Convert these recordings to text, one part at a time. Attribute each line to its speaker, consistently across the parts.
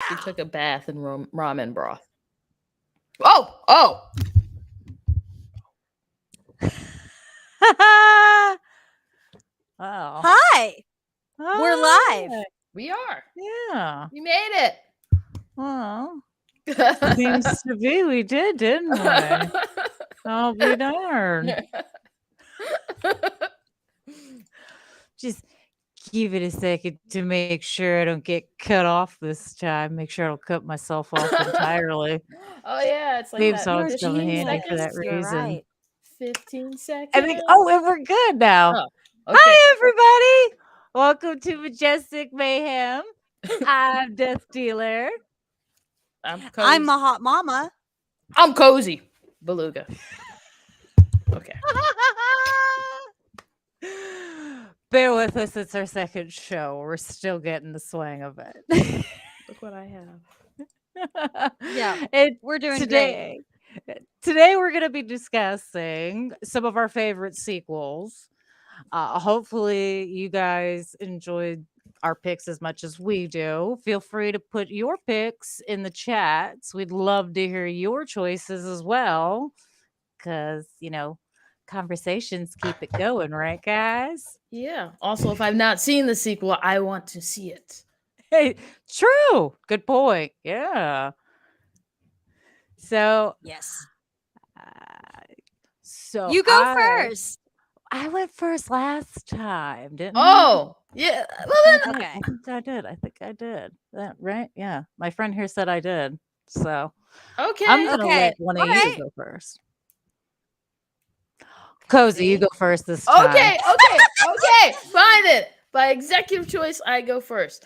Speaker 1: She took a bath in ramen broth. Oh, oh.
Speaker 2: Oh.
Speaker 3: Hi. We're live.
Speaker 1: We are.
Speaker 2: Yeah.
Speaker 1: We made it.
Speaker 2: Well, seems to be we did, didn't we? I'll be darned. Just give it a second to make sure I don't get cut off this time. Make sure I don't cut myself off entirely.
Speaker 1: Oh yeah, it's like
Speaker 2: Theme
Speaker 1: that.
Speaker 2: songs come in
Speaker 1: 15
Speaker 2: handy for that
Speaker 1: seconds.
Speaker 3: You're
Speaker 2: reason.
Speaker 3: right.
Speaker 1: 15 seconds.
Speaker 2: I think, oh, and we're good now.
Speaker 1: Oh, okay.
Speaker 2: Hi, everybody. Welcome to Majestic Mayhem. I'm Death Dealer.
Speaker 1: I'm cozy.
Speaker 3: I'm a hot mama.
Speaker 1: I'm cozy. Beluga. Okay.
Speaker 2: Bear with us. It's our second show. We're still getting the swing of it.
Speaker 1: Look what I have.
Speaker 3: Yeah,
Speaker 2: And
Speaker 3: we're doing
Speaker 2: today, today we're going to be discussing some of our favorite sequels. Hopefully, you guys enjoyed our picks as much as we do. Feel free to put your picks in the chats. We'd love to hear your choices as well, because conversations keep it going, right, guys?
Speaker 1: Yeah. Also, if I've not seen the sequel, I want to see it.
Speaker 2: Hey, true. Good point. Yeah. So,
Speaker 3: Yes.
Speaker 2: so
Speaker 3: You go first.
Speaker 2: I went first last time, didn't
Speaker 1: Oh, yeah. Well then.
Speaker 2: I?
Speaker 3: Okay.
Speaker 2: I think I did. That right? Yeah. My friend here said I did. So
Speaker 1: Okay.
Speaker 2: I'm gonna
Speaker 3: Okay.
Speaker 2: let one of you
Speaker 3: Alright.
Speaker 2: go first. Cozy, you
Speaker 3: See?
Speaker 2: go first this time.
Speaker 1: Okay. Fine then. By executive choice, I go first.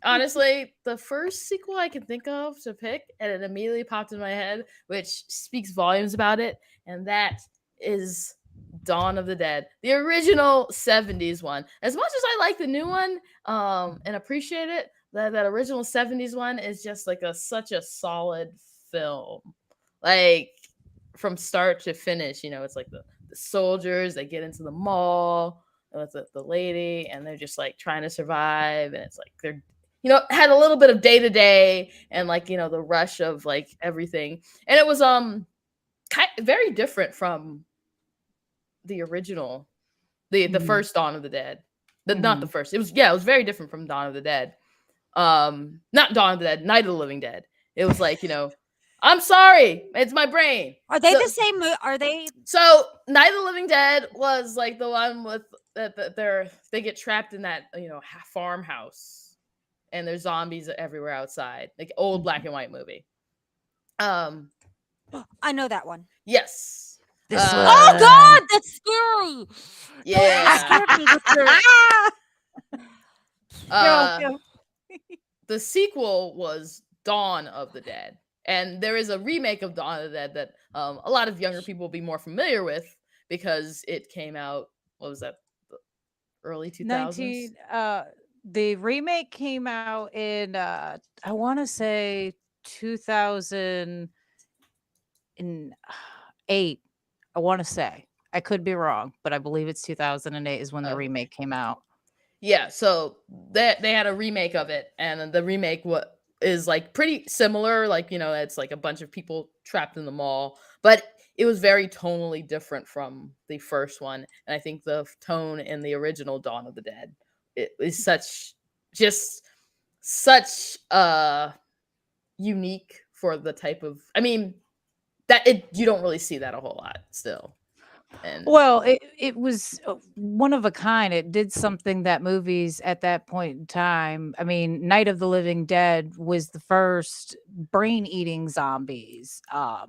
Speaker 1: Honestly, the first sequel I can think of to pick, and it immediately popped in my head, which speaks volumes about it, and that is Dawn of the Dead, the original 70s one. As much as I like the new one, and appreciate it, that original 70s one is just like such a solid film. Like from start to finish, it's like the soldiers, they get into the mall with the lady, and they're just like trying to survive, and it's like they're had a little bit of day to day, and like the rush of like everything, and it was very different from the original, the first Dawn of the Dead. Not the first. It was very different from Dawn of the Dead. Not Dawn of the Dead, Night of the Living Dead. It was like I'm sorry, it's my brain.
Speaker 3: Are they the same? Are they?
Speaker 1: So Night of the Living Dead was like the one with they get trapped in that farmhouse, and there's zombies everywhere outside, like old black and white movie.
Speaker 3: I know that one.
Speaker 1: Yes.
Speaker 2: This one.
Speaker 3: Oh God, that's scary.
Speaker 1: Yeah.
Speaker 2: Go.
Speaker 1: The sequel was Dawn of the Dead, and there is a remake of Dawn of the Dead that a lot of younger people will be more familiar with because it came out. What was that? The early 2000s.
Speaker 2: The remake came out in I want to say 2008. I want to say. I could be wrong, but I believe it's 2008 is when the remake came out.
Speaker 1: Yeah, so they had a remake of it, and the remake is like pretty similar. Like it's like a bunch of people trapped in the mall, but it was very tonally different from the first one. And I think the tone in the original Dawn of the Dead it is such unique for the type of. I mean, you don't really see that a whole lot still. And
Speaker 2: well, it was one of a kind. It did something that movies at that point in time. I mean, Night of the Living Dead was the first brain-eating zombies.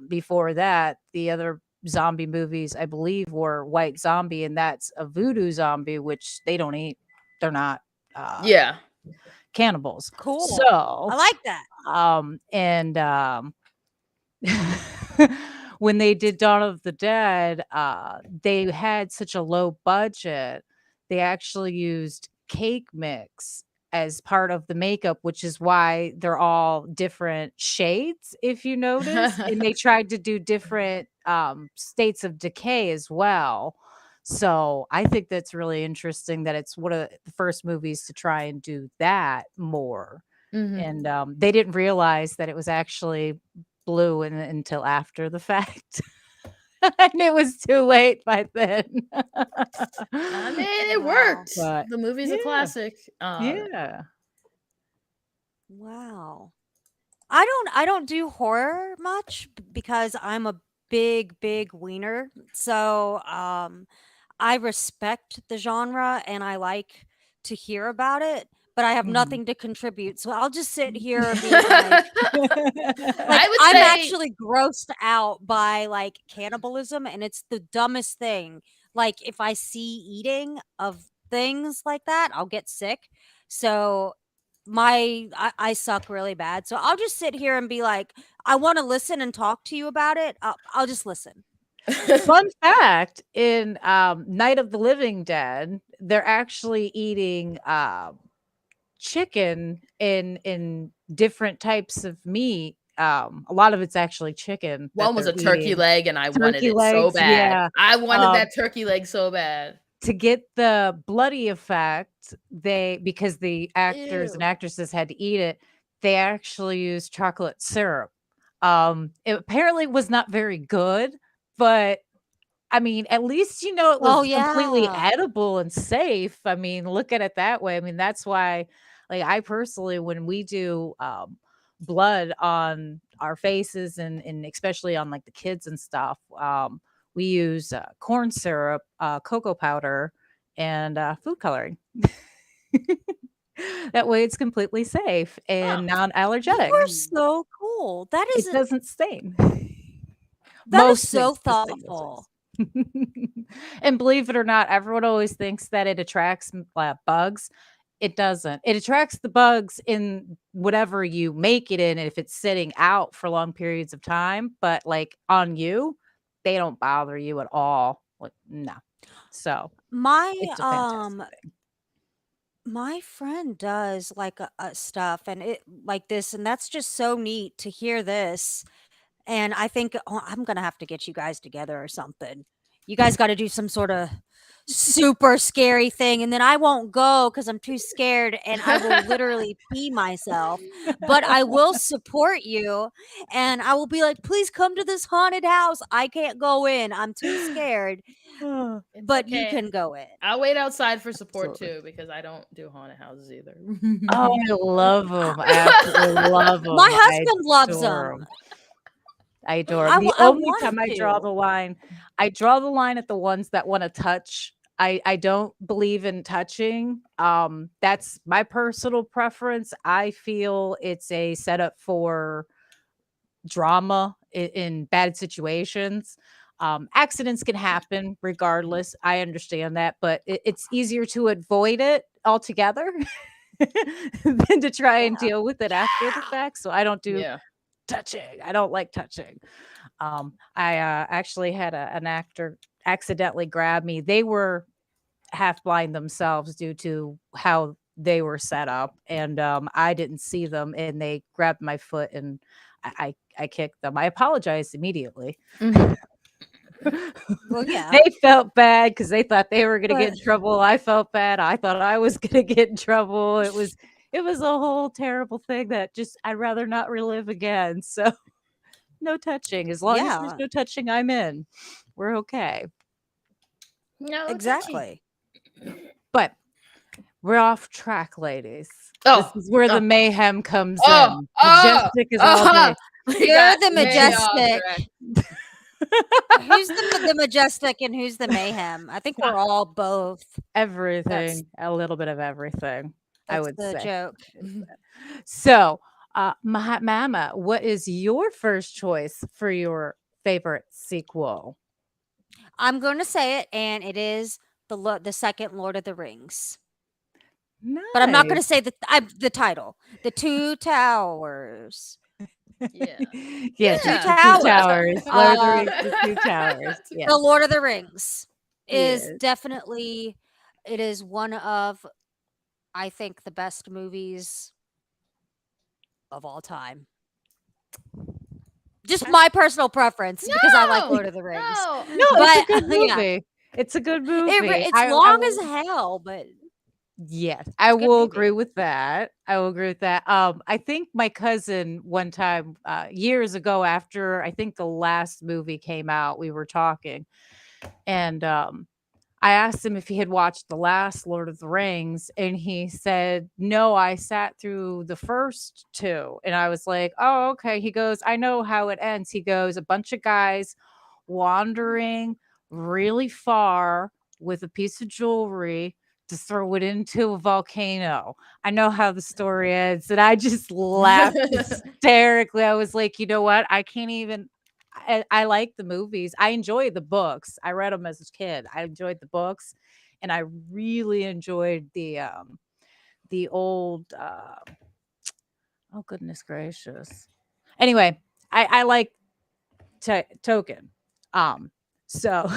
Speaker 2: Before that, the other zombie movies, I believe, were White Zombie, and that's a voodoo zombie, which they don't eat. They're not. Cannibals.
Speaker 3: Cool.
Speaker 2: So
Speaker 3: I like that.
Speaker 2: When they did Dawn of the Dead, they had such a low budget. They actually used cake mix as part of the makeup, which is why they're all different shades, if you notice. And they tried to do different states of decay as well. So I think that's really interesting that it's one of the first movies to try and do that more. And they didn't realize that it was actually blue until after the fact. And it was too late by then.
Speaker 1: I mean, it
Speaker 3: Wow.
Speaker 1: worked.
Speaker 2: But
Speaker 1: The movie's a
Speaker 2: yeah,
Speaker 1: classic.
Speaker 2: yeah.
Speaker 3: Wow. I don't do horror much because I'm a big wiener. So I respect the genre and I like to hear about it, but I have
Speaker 2: Mhm.
Speaker 3: nothing to contribute. So I'll just sit here being like
Speaker 1: I would
Speaker 3: I'm
Speaker 1: say
Speaker 3: actually grossed out by like cannibalism and it's the dumbest thing. Like if I see eating of things like that, I'll get sick. So I suck really bad. So I'll just sit here and be like, I want to listen and talk to you about it. I'll just listen.
Speaker 2: Fun fact, in Night of the Living Dead, they're actually eating chicken in different types of meat. A lot of it's actually chicken that
Speaker 1: one was
Speaker 2: they're
Speaker 1: a turkey
Speaker 2: eating.
Speaker 1: leg, and I wanted
Speaker 2: Turkey
Speaker 1: it so
Speaker 2: legs,
Speaker 1: bad.
Speaker 2: yeah.
Speaker 1: I wanted
Speaker 2: Um,
Speaker 1: that turkey leg so bad.
Speaker 2: to get the bloody effect, because the actors and
Speaker 1: Ew.
Speaker 2: actresses had to eat it, they actually used chocolate syrup. It apparently was not very good, but I mean, at least it
Speaker 3: Oh
Speaker 2: was completely
Speaker 3: yeah.
Speaker 2: edible and safe. I mean, look at it that way. I mean, that's why, like, I personally, when we do blood on our faces and especially on like the kids and stuff, we use corn syrup, cocoa powder, and food coloring. That way, it's completely safe and
Speaker 1: Oh,
Speaker 3: You
Speaker 2: non-allergenic.
Speaker 3: are
Speaker 1: Mm.
Speaker 3: so cool.
Speaker 2: It doesn't stain.
Speaker 3: That is
Speaker 2: Most
Speaker 3: so
Speaker 2: things, this thing
Speaker 3: thoughtful.
Speaker 2: doesn't. And believe it or not, everyone always thinks that it attracts bugs. It doesn't. It attracts the bugs in whatever you make it in if it's sitting out for long periods of time, but like on you, they don't bother you at all. Like, no. So
Speaker 3: My
Speaker 2: it's a fantastic thing.
Speaker 3: my friend does like stuff and it like this and that's just so neat to hear this. And I think I'm gonna have to get you guys together or something. You guys got to do some sort of super scary thing, and then I won't go because I'm too scared, and I will literally pee myself. But I will support you, and I will be like, "Please come to this haunted house. I can't go in. I'm too scared,
Speaker 2: Oh,
Speaker 1: it's
Speaker 3: but you
Speaker 1: okay.
Speaker 3: can go in."
Speaker 1: I'll wait outside for support
Speaker 2: absolutely.
Speaker 1: too because I don't do haunted houses either.
Speaker 2: Oh, I love them. I absolutely love them.
Speaker 3: My
Speaker 2: I
Speaker 3: husband loves
Speaker 2: adore
Speaker 3: them.
Speaker 2: 'em. I adore 'em. The
Speaker 3: I
Speaker 2: only
Speaker 3: want
Speaker 2: time
Speaker 3: him
Speaker 2: I draw the
Speaker 3: to.
Speaker 2: line at the ones that wanna touch. I don't believe in touching. That's my personal preference. I feel it's a setup for drama in bad situations. Accidents can happen regardless. I understand that, but it's easier to avoid it altogether than to try and
Speaker 3: Yeah.
Speaker 2: deal with it after the fact. So I don't do
Speaker 1: Yeah.
Speaker 2: touching. I don't like touching. I actually had an actor accidentally grab me. They were half blind themselves due to how they were set up, and I didn't see them, and they grabbed my foot, and I kicked them. I apologized immediately.
Speaker 1: Mhm.
Speaker 3: Well, yeah,
Speaker 2: They felt bad because they thought they were gonna get
Speaker 3: but
Speaker 2: in trouble. I felt bad. I thought I was gonna get in trouble. It was a whole terrible thing that just I'd rather not relive again. So no touching. As long as there's
Speaker 3: yeah,
Speaker 2: no touching, I'm in. We're okay.
Speaker 1: No touchy.
Speaker 3: exactly.
Speaker 2: But we're off track, ladies. This
Speaker 1: Oh,
Speaker 2: is where the
Speaker 1: oh,
Speaker 2: mayhem comes
Speaker 1: oh,
Speaker 2: in.
Speaker 1: oh,
Speaker 2: Majestic is all
Speaker 1: oh.
Speaker 2: day.
Speaker 1: We
Speaker 3: You're
Speaker 1: got
Speaker 3: the
Speaker 1: way off
Speaker 3: majestic.
Speaker 1: track.
Speaker 3: Who's the majestic and who's the mayhem? I think we're all both. That's
Speaker 2: Everything, a little bit of everything, I
Speaker 3: that's
Speaker 2: would
Speaker 3: the
Speaker 2: say.
Speaker 3: joke.
Speaker 2: So, Mama, what is your first choice for your favorite sequel?
Speaker 3: I'm going to say it, and it is the second Lord of the Rings. But I'm not going
Speaker 2: Nice.
Speaker 3: to say the title. The Two Towers.
Speaker 1: Yeah.
Speaker 2: Yes,
Speaker 3: Two
Speaker 2: it's
Speaker 1: Yeah.
Speaker 2: the Two
Speaker 3: Towers.
Speaker 2: Towers. Lord of the
Speaker 3: Uh,
Speaker 2: Rings, the Two Towers. Yes,
Speaker 3: the Lord of the Rings is
Speaker 2: yes.
Speaker 3: definitely it is one of I think the best movies of all time. Just my personal preference because I like
Speaker 1: No,
Speaker 3: Lord of the Rings.
Speaker 1: no.
Speaker 2: No, it's a
Speaker 3: But
Speaker 2: good
Speaker 3: yeah,
Speaker 2: movie. It's a good movie.
Speaker 3: it's
Speaker 2: I
Speaker 3: long as hell, but
Speaker 2: Yes, I
Speaker 3: It's a good
Speaker 2: will agree
Speaker 3: movie.
Speaker 2: with that. I will agree with that. I think my cousin one time, years ago, after I think the last movie came out, we were talking, and I asked him if he had watched the last Lord of the Rings, and he said, "No, I sat through the first two." And I was like, "Oh, okay." He goes, "I know how it ends." He goes, "A bunch of guys wandering really far with a piece of jewelry to throw it into a volcano. I know how the story ends." And I just laughed hysterically. I was like, "You know what? I can't even." I like the movies. I enjoy the books. I read them as a kid. I enjoyed the books, and I really enjoyed the old. Oh goodness gracious! Anyway, I like Token. Um, so,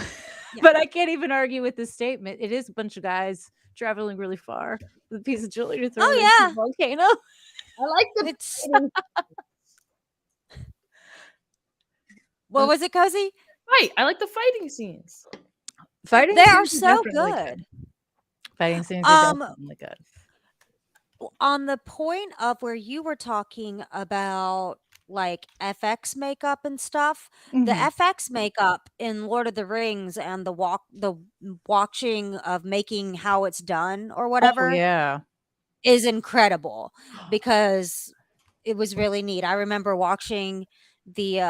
Speaker 3: Yeah.
Speaker 2: but I can't even argue with this statement. It is a bunch of guys traveling really far with a piece of jewelry to throw it
Speaker 3: Oh
Speaker 2: into a
Speaker 3: yeah.
Speaker 2: volcano.
Speaker 1: I like the
Speaker 3: It's
Speaker 1: fighting.
Speaker 3: what was it, Cozy?
Speaker 1: Fight. I like the fighting scenes.
Speaker 2: Fighting
Speaker 3: They are
Speaker 2: scenes are
Speaker 3: so
Speaker 2: definitely
Speaker 3: good.
Speaker 2: good. Fighting scenes are
Speaker 3: Um,
Speaker 2: definitely good.
Speaker 3: on the point of where you were talking about like FX makeup and stuff, the
Speaker 2: Mhm.
Speaker 3: FX makeup in Lord of the Rings and the watching of making how it's done or
Speaker 2: Oh
Speaker 3: whatever
Speaker 2: yeah.
Speaker 3: is incredible because it was really neat. I remember watching the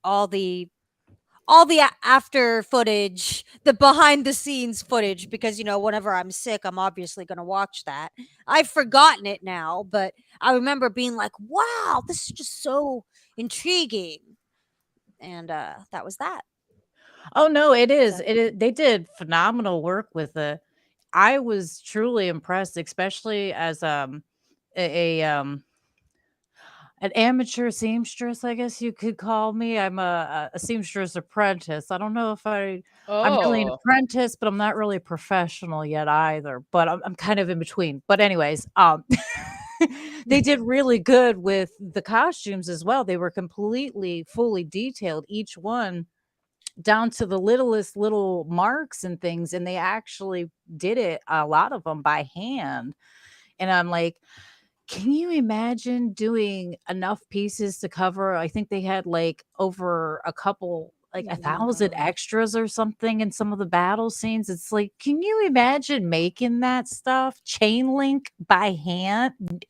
Speaker 3: all the after footage, the behind the scenes footage, because whenever I'm sick, I'm obviously going to watch that. I've forgotten it now, but I remember being like, "Wow, this is just so intriguing." And that was that.
Speaker 2: Oh no, it is.
Speaker 3: So,
Speaker 2: It is. They did phenomenal work with it. I was truly impressed, especially as a an amateur seamstress, I guess you could call me. I'm a seamstress apprentice. I don't know if I'm really an
Speaker 1: Oh.
Speaker 2: apprentice, but I'm not really a professional yet either. But I'm kind of in between. But anyways, they did really good with the costumes as well. They were completely fully detailed, each one down to the littlest little marks and things, and they actually did it, a lot of them by hand. And I'm like, can you imagine doing enough pieces to cover? I think they had like over a couple, like 1,000
Speaker 3: yeah.
Speaker 2: extras or something in some of the battle scenes. It's like, can you imagine making that stuff chain link by hand?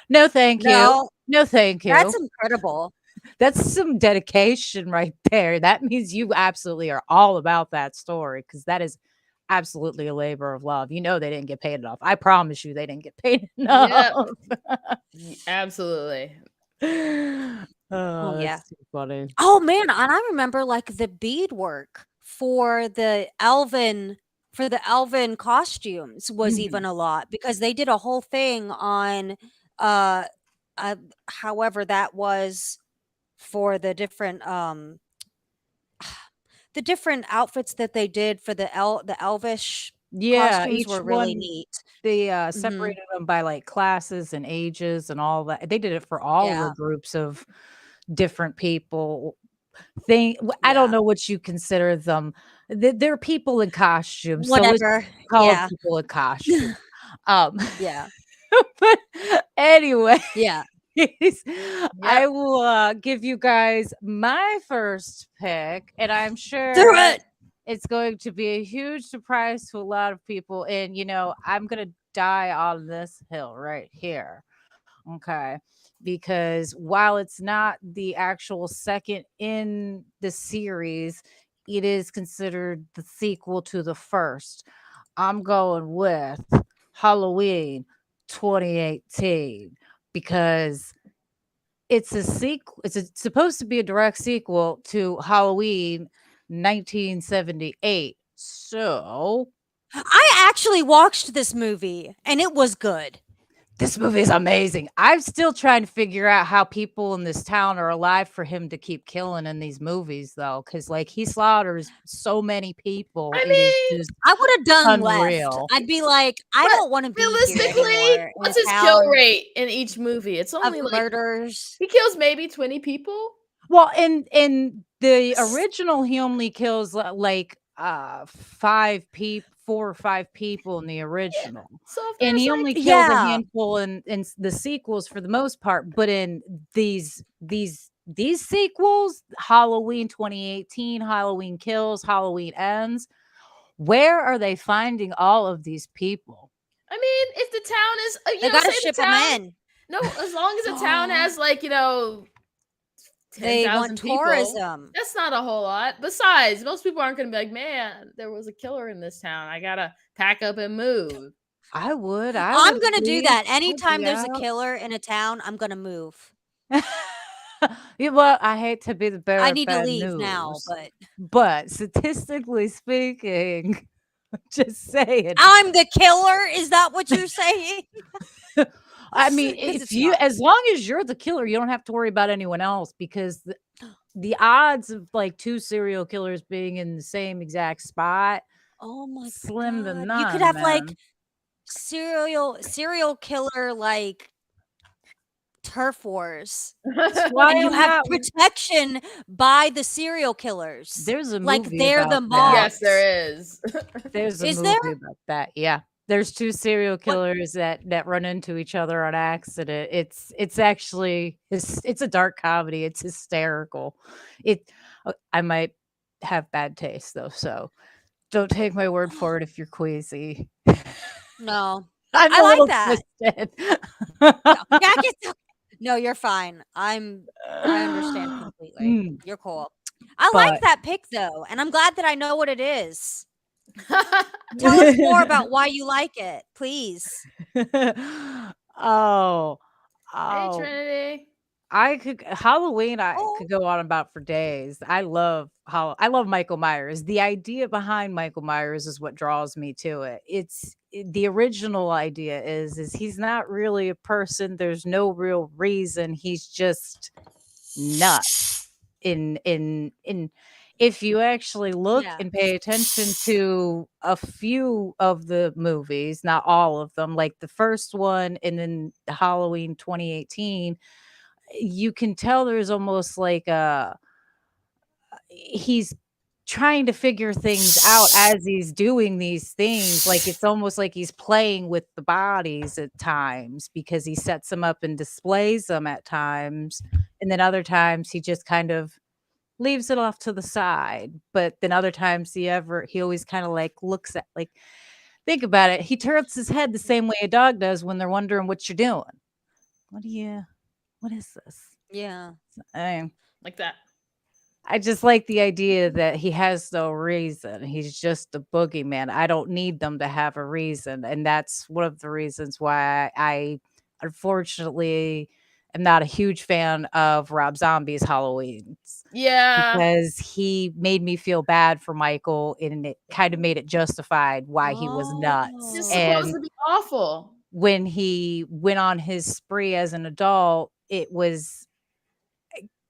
Speaker 2: No, thank you.
Speaker 3: No,
Speaker 2: No, thank
Speaker 3: that's
Speaker 2: you.
Speaker 3: incredible.
Speaker 2: That's some dedication right there. That means you absolutely are all about that story, because that is absolutely a labor of love. You know they didn't get paid enough. I promise you they didn't get paid enough.
Speaker 1: Yep. Absolutely.
Speaker 3: Oh
Speaker 2: Oh,
Speaker 3: yeah.
Speaker 2: that's too funny.
Speaker 3: Oh man, and I remember like the beadwork for the elven costumes was
Speaker 2: Mhm.
Speaker 3: even a lot because they did a whole thing on uh, uh however that was for the different outfits that they did for the elvish
Speaker 2: Yeah,
Speaker 3: costumes
Speaker 2: each
Speaker 3: were really
Speaker 2: one
Speaker 3: neat.
Speaker 2: they,
Speaker 3: Mhm.
Speaker 2: separated them by, like, classes and ages and all that. They did it for all the
Speaker 3: Yeah.
Speaker 2: groups of different people. I don't
Speaker 3: Yeah.
Speaker 2: know what you consider them. They're people in costume, so let's
Speaker 3: Whatever.
Speaker 2: call 'em
Speaker 3: Yeah.
Speaker 2: people in costume. Um,
Speaker 3: Yeah.
Speaker 2: but anyway,
Speaker 3: Yeah.
Speaker 1: Yep.
Speaker 2: I will, give you guys my first pick, and I'm
Speaker 3: Do
Speaker 2: sure
Speaker 3: it.
Speaker 2: it's going to be a huge surprise to a lot of people, and, I'm gonna die on this hill right here. Okay. Because while it's not the actual second in the series, it is considered the sequel to the first. I'm going with Halloween 2018 because it's a sequel. Supposed to be a direct sequel to Halloween 1978. So
Speaker 3: I actually watched this movie and it was good.
Speaker 2: this movie is amazing. I'm still trying to figure out how people in this town are alive for him to keep killing in these movies, though, because like he slaughters so many people.
Speaker 1: I
Speaker 2: It is
Speaker 1: mean,
Speaker 2: just
Speaker 3: I would have done left.
Speaker 2: unreal.
Speaker 3: I'd be like, I
Speaker 1: but
Speaker 3: don't want to be here
Speaker 1: realistically,
Speaker 3: anymore in a
Speaker 1: what's his kill
Speaker 3: town
Speaker 1: rate in each movie? It's
Speaker 3: of
Speaker 1: only like
Speaker 3: murders.
Speaker 1: he kills maybe 20 people.
Speaker 2: Well, in the
Speaker 1: S-
Speaker 2: original, he only kills like 4 or 5 people in the original.
Speaker 1: So if
Speaker 2: And
Speaker 1: there's
Speaker 2: he
Speaker 1: like,
Speaker 2: only killed a
Speaker 3: Yeah.
Speaker 2: handful in the sequels for the most part, but in these sequels, Halloween 2018, Halloween Kills, Halloween Ends, where are they finding all of these people?
Speaker 1: I mean, if the town is,
Speaker 3: They gotta ship them in.
Speaker 1: No, as long as the town has like,
Speaker 3: They
Speaker 1: 10,000
Speaker 3: want
Speaker 1: people,
Speaker 3: tourism.
Speaker 1: that's not a whole lot. Besides, most people aren't going to be like, man, there was a killer in this town. I gotta pack up and move.
Speaker 2: I would.
Speaker 3: I'm gonna do
Speaker 2: leave.
Speaker 3: that.
Speaker 2: I'd
Speaker 3: Anytime
Speaker 2: be
Speaker 3: there's a
Speaker 2: out.
Speaker 3: killer in a town, I'm gonna move.
Speaker 2: Yeah, well, I hate to be the bearer
Speaker 3: I
Speaker 2: of
Speaker 3: need to
Speaker 2: bad
Speaker 3: leave now,
Speaker 2: news,
Speaker 3: but
Speaker 2: but statistically speaking, just saying.
Speaker 3: I'm the killer. Is that what you're saying?
Speaker 2: I mean,
Speaker 3: 'Cause
Speaker 2: if
Speaker 3: it's
Speaker 2: you,
Speaker 3: not.
Speaker 2: as long as you're the killer, you don't have to worry about anyone else because the odds of like 2 serial killers being in the same exact spot,
Speaker 3: Oh my
Speaker 2: slim to
Speaker 3: god! You could
Speaker 2: none,
Speaker 3: have like
Speaker 2: man.
Speaker 3: serial killer like turf wars,
Speaker 2: That's why
Speaker 3: and you
Speaker 2: I'm
Speaker 3: have
Speaker 2: not.
Speaker 3: protection by the serial killers.
Speaker 2: There's a
Speaker 3: Like
Speaker 2: movie
Speaker 3: they're the
Speaker 2: about that.
Speaker 1: Yes,
Speaker 3: mobs.
Speaker 1: there is.
Speaker 2: There's a
Speaker 3: Is there?
Speaker 2: movie about that. Yeah. There's 2 serial
Speaker 3: What?
Speaker 2: killers that run into each other on accident. It's actually it's a dark comedy. It's hysterical. It I might have bad taste though, so don't take my word for it if you're queasy.
Speaker 3: No,
Speaker 2: I'm
Speaker 3: I
Speaker 2: a
Speaker 3: like
Speaker 2: little
Speaker 3: that.
Speaker 2: twisted.
Speaker 3: No, Jack, it's okay. No, you're fine. I understand completely.
Speaker 2: Mm,
Speaker 3: You're cool. I like
Speaker 2: but
Speaker 3: that pick though, and I'm glad that I know what it is. Tell us more about why you like it, please.
Speaker 2: oh,
Speaker 1: Hey,
Speaker 2: oh.
Speaker 1: Trinity.
Speaker 2: Halloween I
Speaker 3: Oh,
Speaker 2: could go on about for days. I love Michael Myers. The idea behind Michael Myers is what draws me to it. The original idea is he's not really a person. There's no real reason. He's just nuts. In if you actually look
Speaker 3: yeah.
Speaker 2: and pay attention to a few of the movies, not all of them, like the first one and then Halloween 2018, you can tell there's almost like he's trying to figure things out as he's doing these things. Like it's almost like he's playing with the bodies at times because he sets them up and displays them at times. And then other times he just kind of leaves it off to the side. But then other times he always kind of like looks at like think about it. He turns his head the same way a dog does when they're wondering what you're doing. What is this?
Speaker 3: Yeah.
Speaker 2: I
Speaker 1: Like that.
Speaker 2: I just like the idea that he has no reason. He's just a boogeyman. I don't need them to have a reason. And that's one of the reasons why I unfortunately am not a huge fan of Rob Zombie's Halloweens
Speaker 1: Yeah.
Speaker 2: because he made me feel bad for Michael and it kind of made it justified why he was nuts.
Speaker 1: It's
Speaker 3: Oh.
Speaker 1: supposed
Speaker 2: And
Speaker 1: to be awful.
Speaker 2: when he went on his spree as an adult,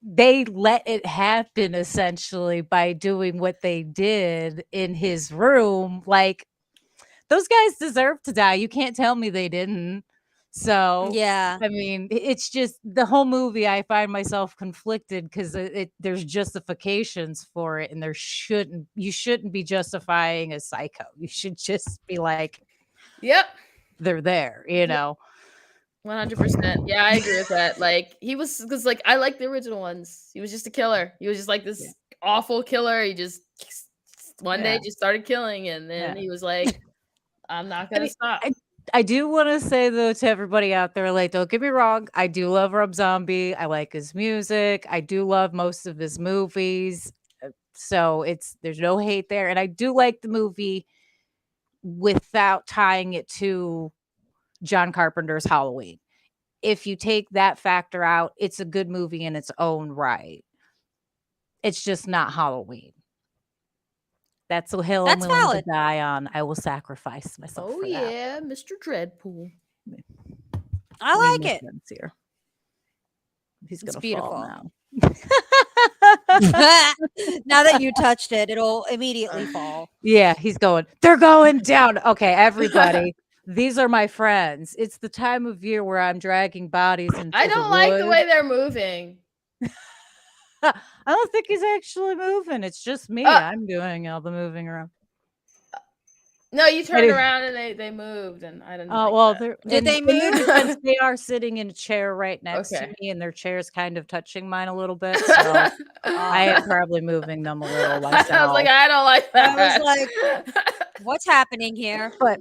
Speaker 2: they let it happen essentially by doing what they did in his room. Like those guys deserve to die. You can't tell me they didn't. So,
Speaker 3: Yeah.
Speaker 2: I mean, it's just the whole movie. I find myself conflicted because there's justifications for it, and you shouldn't be justifying a psycho. You should just be like,
Speaker 1: Yep.
Speaker 2: they're there, you know.
Speaker 1: 100%. Yeah, I agree with that. Like he was, because like I like the original ones. He was just a killer. He was just like this awful killer. He just one day
Speaker 2: Yeah.
Speaker 1: just started killing, and then
Speaker 2: Yeah.
Speaker 1: he was like, "I'm not
Speaker 2: I
Speaker 1: gonna
Speaker 2: mean,
Speaker 1: stop."
Speaker 2: I do want to say though to everybody out there, like, don't get me wrong, I do love Rob Zombie. I like his music. I do love most of his movies. So there's no hate there, and I do like the movie without tying it to John Carpenter's Halloween. If you take that factor out, it's a good movie in its own right. It's just not Halloween. That's a hill I'm
Speaker 3: That's
Speaker 2: willing to
Speaker 3: valid.
Speaker 2: die on. I will sacrifice myself
Speaker 1: Oh
Speaker 2: for that.
Speaker 1: yeah, Mr. Dreadpool.
Speaker 3: I
Speaker 2: Leave
Speaker 3: like
Speaker 2: my
Speaker 3: it.
Speaker 2: friends here. He's
Speaker 3: It's
Speaker 2: gonna
Speaker 3: beautiful.
Speaker 2: fall now.
Speaker 3: Now that you touched it, it'll immediately fall.
Speaker 2: Yeah, he's going. They're going down. Okay, everybody. These are my friends. It's the time of year where I'm dragging bodies into
Speaker 1: I
Speaker 2: the
Speaker 1: don't like the
Speaker 2: woods.
Speaker 1: way they're moving.
Speaker 2: I don't think he's actually moving. It's just me. I'm doing all the moving around.
Speaker 1: No, you turned
Speaker 2: Anyway.
Speaker 1: around and they moved, and I didn't
Speaker 2: Oh,
Speaker 1: like
Speaker 2: well,
Speaker 1: that.
Speaker 2: they're
Speaker 3: Did they
Speaker 2: in their
Speaker 3: move?
Speaker 2: defense, they are sitting in a chair right next to
Speaker 1: Okay.
Speaker 2: me, and their chair is kind of touching mine a little bit, so I am
Speaker 3: Oh.
Speaker 2: probably moving them a little
Speaker 1: I was like,
Speaker 2: myself.
Speaker 1: I don't like
Speaker 3: I was
Speaker 1: that.
Speaker 3: like, what's happening here?
Speaker 2: But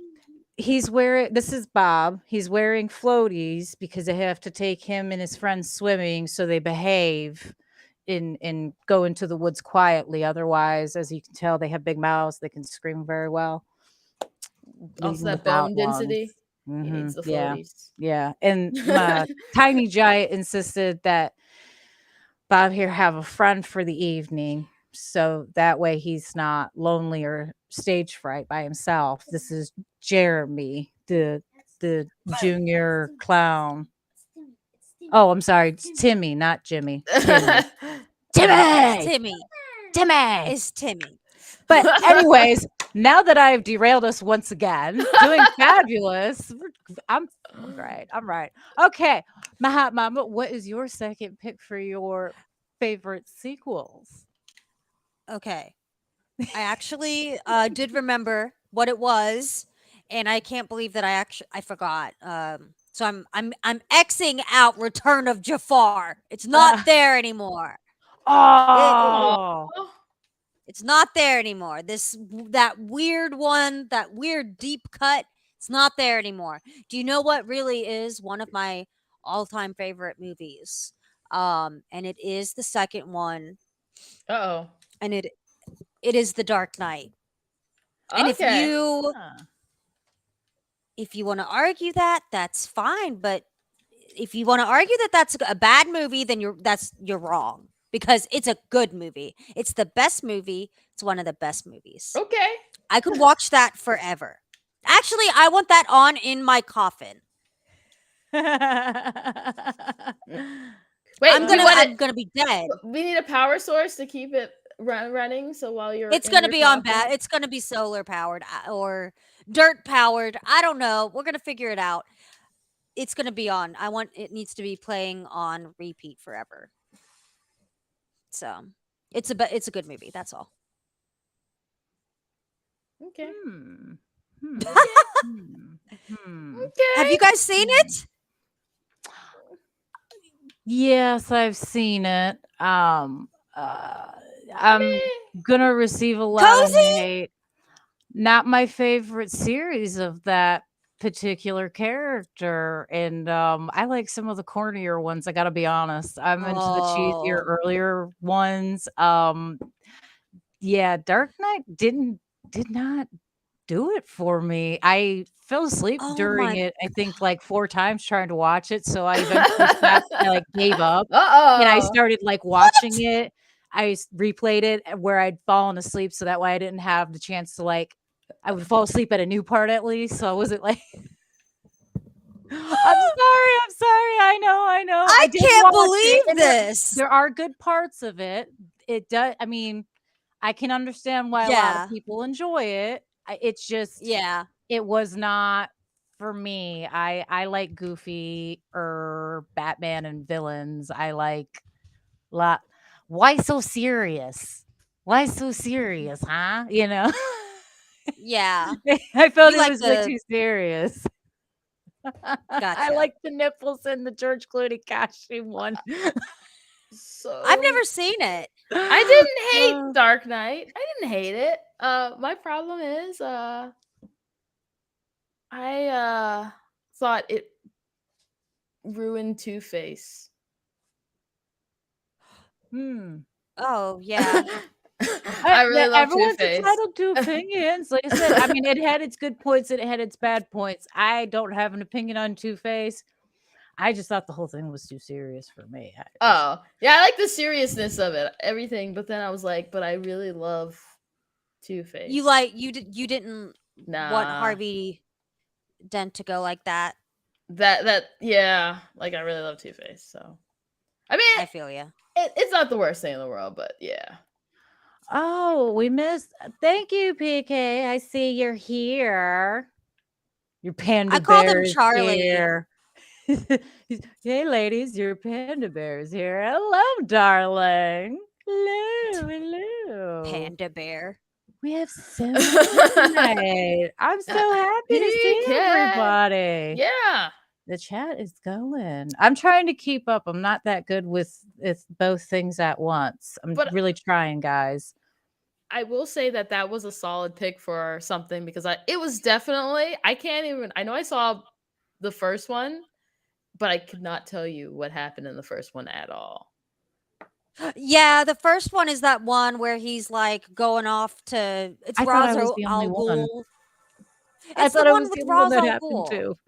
Speaker 2: he's wearing this is Bob. He's wearing floaties because they have to take him and his friends swimming, so they behave and go into the woods quietly. Otherwise, as you can tell, they have big mouths. They can scream very well,
Speaker 1: Also,
Speaker 2: even
Speaker 1: that
Speaker 2: without
Speaker 1: bone
Speaker 2: lungs.
Speaker 1: density. He needs the
Speaker 2: Yeah,
Speaker 1: floaties.
Speaker 2: yeah. And my tiny giant insisted that Bob here have a friend for the evening, so that way he's not lonely or stage fright by himself. This is Jeremy, the junior clown. Oh, I'm sorry, it's Timmy, not Jimmy. Timmy. Timmy!
Speaker 3: Timmy
Speaker 2: Timmy!
Speaker 3: is Timmy.
Speaker 2: But anyways, now that I've derailed us once again, doing fabulous. I'm right. I'm right. Okay, my hot mama, what is your second pick for your favorite sequels?
Speaker 3: Okay. I actually did remember what it was, and I can't believe that I forgot. So I'm Xing out Return of Jafar. It's not there anymore. It,
Speaker 2: Oh,
Speaker 3: it's not there anymore. That weird one, that weird deep cut, it's not there anymore. Do you know what really is one of my all-time favorite movies? And it is the second one,
Speaker 1: Uh-oh.
Speaker 3: and it is The Dark Knight. And
Speaker 1: Okay.
Speaker 2: huh.
Speaker 3: if you want to argue that, that's fine, but if you want to argue that that's a bad movie, then you're wrong, because it's a good movie. It's the best movie. It's one of the best movies.
Speaker 1: Okay.
Speaker 3: I could watch that forever. Actually, I want that on in my coffin.
Speaker 1: Wait,
Speaker 3: I'm
Speaker 1: we want it.
Speaker 3: gonna be dead.
Speaker 1: We need a power source to keep it running. So while you're
Speaker 3: It's
Speaker 1: in
Speaker 3: gonna
Speaker 1: your
Speaker 3: be on
Speaker 1: coffin-
Speaker 3: It's gonna be solar powered or dirt powered. I don't know. We're gonna figure it out. It's gonna be on. It needs to be playing on repeat forever. So it's a good movie. That's all.
Speaker 1: Okay.
Speaker 2: Hmm. Hmm. Hmm.
Speaker 1: Okay.
Speaker 3: Have you guys seen it?
Speaker 2: Yes, I've seen it.
Speaker 1: I
Speaker 2: I'm
Speaker 1: mean,
Speaker 2: gonna receive a lot of
Speaker 3: Cozy?
Speaker 2: hate. Not my favorite series of that particular character, and I like some of the cornier ones. I gotta be honest. I'm into the cheesier
Speaker 3: Oh.
Speaker 2: earlier ones. Yeah, Dark Knight did not do it for me. I fell asleep
Speaker 3: Oh
Speaker 2: during
Speaker 3: my
Speaker 2: it, I think, like, 4 times trying to watch it, so I eventually stopped I, like, gave up, and I
Speaker 1: uh-oh.
Speaker 2: started, like, watching it. I replayed it where I'd fallen asleep, so that way I didn't have the chance to, like I would fall asleep at a new part at least, so I wasn't like I'm sorry, I know.
Speaker 3: I
Speaker 2: I did
Speaker 3: can't
Speaker 2: watch it,
Speaker 3: believe
Speaker 2: and
Speaker 3: this.
Speaker 2: there are good parts of it. It does I mean, I can understand why a lot of
Speaker 3: Yeah.
Speaker 2: people enjoy it. It's just
Speaker 3: Yeah.
Speaker 2: it was not for me. I like goofy or Batman and villains. I like lot. Why so serious? Why so serious, huh? You know?
Speaker 3: Yeah.
Speaker 2: I felt
Speaker 3: You
Speaker 2: it
Speaker 3: like
Speaker 2: was way
Speaker 3: the
Speaker 2: too serious. I
Speaker 3: Gotcha.
Speaker 2: like the nipples in the George Clooney costume one.
Speaker 1: So
Speaker 3: I've never seen it.
Speaker 1: I didn't hate
Speaker 2: Uh,
Speaker 1: Dark Knight. I didn't hate it. My problem is I thought it ruined Two-Face.
Speaker 2: hmm.
Speaker 3: Oh, yeah.
Speaker 1: I really love
Speaker 2: Everyone's
Speaker 1: Two-Face.
Speaker 2: entitled to opinions. Like I said, I mean, it had its good points and it had its bad points. I don't have an opinion on Two-Face. I just thought the whole thing was too serious for me.
Speaker 1: Oh, yeah, I like the seriousness of it, everything. But then I was like, but I really love Two-Face.
Speaker 3: You didn't want
Speaker 1: Nah.
Speaker 3: Harvey Dent to go like that.
Speaker 1: Yeah, like I really love Two-Face. So, I mean,
Speaker 3: I feel you.
Speaker 1: it's not the worst thing in the world, but yeah.
Speaker 2: Oh, we missed. Thank you, PK. I see you're here. Your panda
Speaker 3: I call
Speaker 2: bear
Speaker 3: them
Speaker 2: is
Speaker 3: Charlie.
Speaker 2: here. Hey, ladies, your panda bear is here. Hello, darling. Hello.
Speaker 3: Panda bear.
Speaker 2: We have so many tonight. I'm so happy to see
Speaker 1: PK.
Speaker 2: everybody.
Speaker 1: Yeah.
Speaker 2: The chat is going. I'm trying to keep up. I'm not that good with both things at once. I'm
Speaker 1: But
Speaker 2: really trying, guys.
Speaker 1: I will say that that was a solid pick for something because it was definitely, I know I saw the first one, but I could not tell you what happened in the first one at all.
Speaker 3: Yeah, the first one is that one where he's like going off to. It's
Speaker 2: I thought I
Speaker 3: Ra's
Speaker 2: was the only
Speaker 3: al
Speaker 2: one.
Speaker 3: Ghul.
Speaker 2: I
Speaker 3: It's the
Speaker 2: thought I
Speaker 3: one
Speaker 2: was
Speaker 3: with
Speaker 2: the only one
Speaker 3: Ra's
Speaker 2: that
Speaker 3: al
Speaker 2: happened
Speaker 3: Ghul.
Speaker 2: to.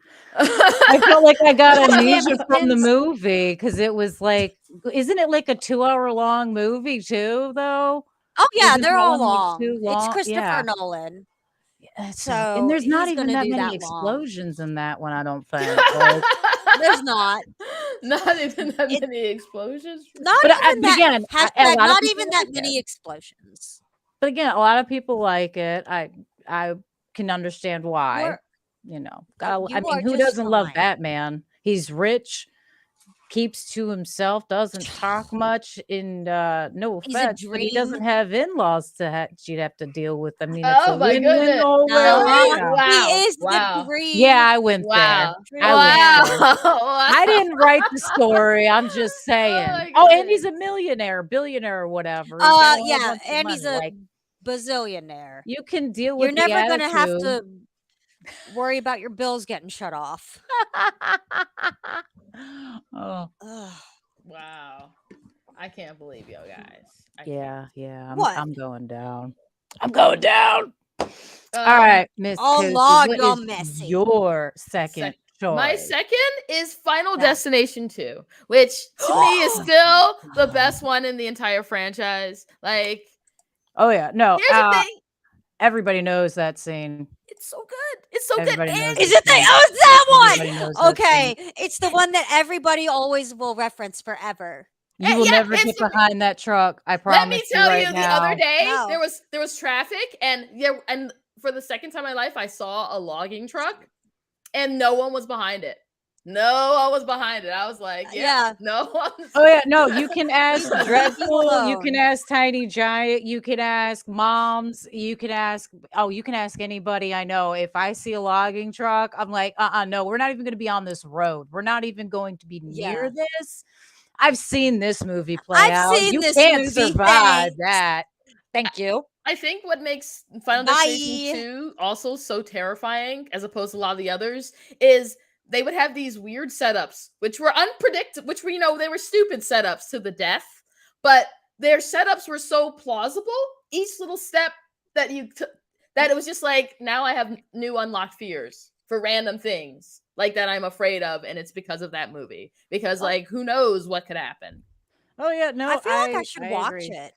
Speaker 2: I felt like I got
Speaker 3: Well, yeah,
Speaker 2: amnesia from the
Speaker 3: because
Speaker 2: movie because it was like, isn't it like a 2-hour long movie too, though?
Speaker 3: oh yeah,
Speaker 2: Isn't
Speaker 3: they're
Speaker 2: that
Speaker 3: all
Speaker 2: one like
Speaker 3: long.
Speaker 2: too
Speaker 3: It's
Speaker 2: long?
Speaker 3: Christopher
Speaker 2: Yeah.
Speaker 3: Nolan,
Speaker 2: And
Speaker 3: so
Speaker 2: there's not
Speaker 3: he's
Speaker 2: even
Speaker 3: gonna
Speaker 2: that
Speaker 3: do
Speaker 2: many
Speaker 3: that long.
Speaker 2: explosions in that one, I don't think. Like,
Speaker 3: There's not.
Speaker 1: Not even that
Speaker 3: It
Speaker 1: many explosions.
Speaker 3: not
Speaker 2: but
Speaker 3: even
Speaker 2: but
Speaker 3: that
Speaker 2: again, a
Speaker 3: hashtag.
Speaker 2: lot of
Speaker 3: Not
Speaker 2: people
Speaker 3: even that
Speaker 2: like it.
Speaker 3: many explosions.
Speaker 2: But again, a lot of people like it. I can understand why.
Speaker 3: You're
Speaker 2: You know, I
Speaker 3: you
Speaker 2: mean,
Speaker 3: are
Speaker 2: who
Speaker 3: just
Speaker 2: doesn't love
Speaker 3: fine.
Speaker 2: Batman? He's rich, keeps to himself, doesn't talk much, and no
Speaker 3: He's a
Speaker 2: offense, but he
Speaker 3: dream.
Speaker 2: doesn't have in-laws you'd have to deal with. I mean, it's a
Speaker 1: Oh my
Speaker 2: win-win the
Speaker 1: goodness.
Speaker 2: whole way
Speaker 1: Really?
Speaker 2: around.
Speaker 3: He
Speaker 1: Wow.
Speaker 3: is the
Speaker 1: Wow.
Speaker 3: dream.
Speaker 2: Yeah, I went there.
Speaker 1: Wow.
Speaker 2: I went
Speaker 1: Wow.
Speaker 2: there.
Speaker 1: Wow.
Speaker 2: I didn't write the story. I'm just
Speaker 1: Oh
Speaker 2: saying.
Speaker 1: my
Speaker 2: Oh, and he's
Speaker 1: goodness.
Speaker 2: a millionaire, billionaire, or whatever. He's got a whole
Speaker 3: Yeah,
Speaker 2: bunch of
Speaker 3: and he's
Speaker 2: money.
Speaker 3: a
Speaker 2: Like,
Speaker 3: bazillionaire.
Speaker 2: you can deal
Speaker 3: You're
Speaker 2: with the
Speaker 3: never gonna have
Speaker 2: attitude.
Speaker 3: to worry about your bills getting shut off.
Speaker 2: Oh,
Speaker 3: Ugh.
Speaker 1: Wow. I can't believe you guys. I
Speaker 2: yeah.
Speaker 3: What?
Speaker 2: I'm going down. I'm going down.
Speaker 1: can't.
Speaker 2: All right, Miss
Speaker 3: Oh
Speaker 2: Cozy,
Speaker 3: Lord,
Speaker 2: what
Speaker 3: you're
Speaker 2: is
Speaker 3: messy.
Speaker 2: your second
Speaker 1: My
Speaker 2: choice?
Speaker 1: second is Final
Speaker 3: Yeah.
Speaker 1: Destination 2, which to me is still the best one in the entire franchise. Like,
Speaker 2: Oh yeah, no.
Speaker 1: here's the thing.
Speaker 2: Everybody knows that scene.
Speaker 1: It's so good. It's so
Speaker 2: Everybody
Speaker 1: good.
Speaker 2: knows
Speaker 1: And
Speaker 2: that
Speaker 3: Is it the
Speaker 2: scene.
Speaker 3: oh, it's that
Speaker 2: Everybody knows
Speaker 3: one?
Speaker 2: that scene.
Speaker 3: Okay. It's the one that everybody always will reference forever.
Speaker 2: You will
Speaker 1: yeah,
Speaker 2: never
Speaker 1: it's
Speaker 2: get
Speaker 1: the-
Speaker 2: behind that truck. I
Speaker 1: let me
Speaker 2: promise you
Speaker 1: tell
Speaker 2: right
Speaker 1: you, the other
Speaker 2: now.
Speaker 1: day
Speaker 3: No.
Speaker 1: there was traffic, and for the second time in my life, I saw a logging truck, and no one was behind it. No one was behind it. I was like,
Speaker 3: Yeah.
Speaker 1: no one.
Speaker 2: Oh yeah, no, you can ask
Speaker 3: Leave him
Speaker 2: Dreadful, you can
Speaker 3: alone.
Speaker 2: ask Tiny Giant, you can ask Moms, you can ask anybody I know. If I see a logging truck, I'm like, no, we're not even going to be on this road. We're not even going to be near
Speaker 3: Yeah.
Speaker 2: this. I've seen this movie play
Speaker 3: I've
Speaker 2: out.
Speaker 3: seen
Speaker 2: You
Speaker 3: this
Speaker 2: can't
Speaker 3: movie.
Speaker 2: survive
Speaker 3: Thanks.
Speaker 2: that. Thank you.
Speaker 1: I think what makes Final
Speaker 3: Bye.
Speaker 1: Destination 2 also so terrifying, as opposed to a lot of the others, is they would have these weird setups, which were unpredictable, which were, they were stupid setups to the death, but their setups were so plausible, each little step that that it was just like, now I have new unlocked fears for random things like that I'm afraid of, and it's because of that movie. Because, like, who knows what could happen.
Speaker 2: Oh yeah, no,
Speaker 3: I feel like I should watch
Speaker 2: agree.
Speaker 3: it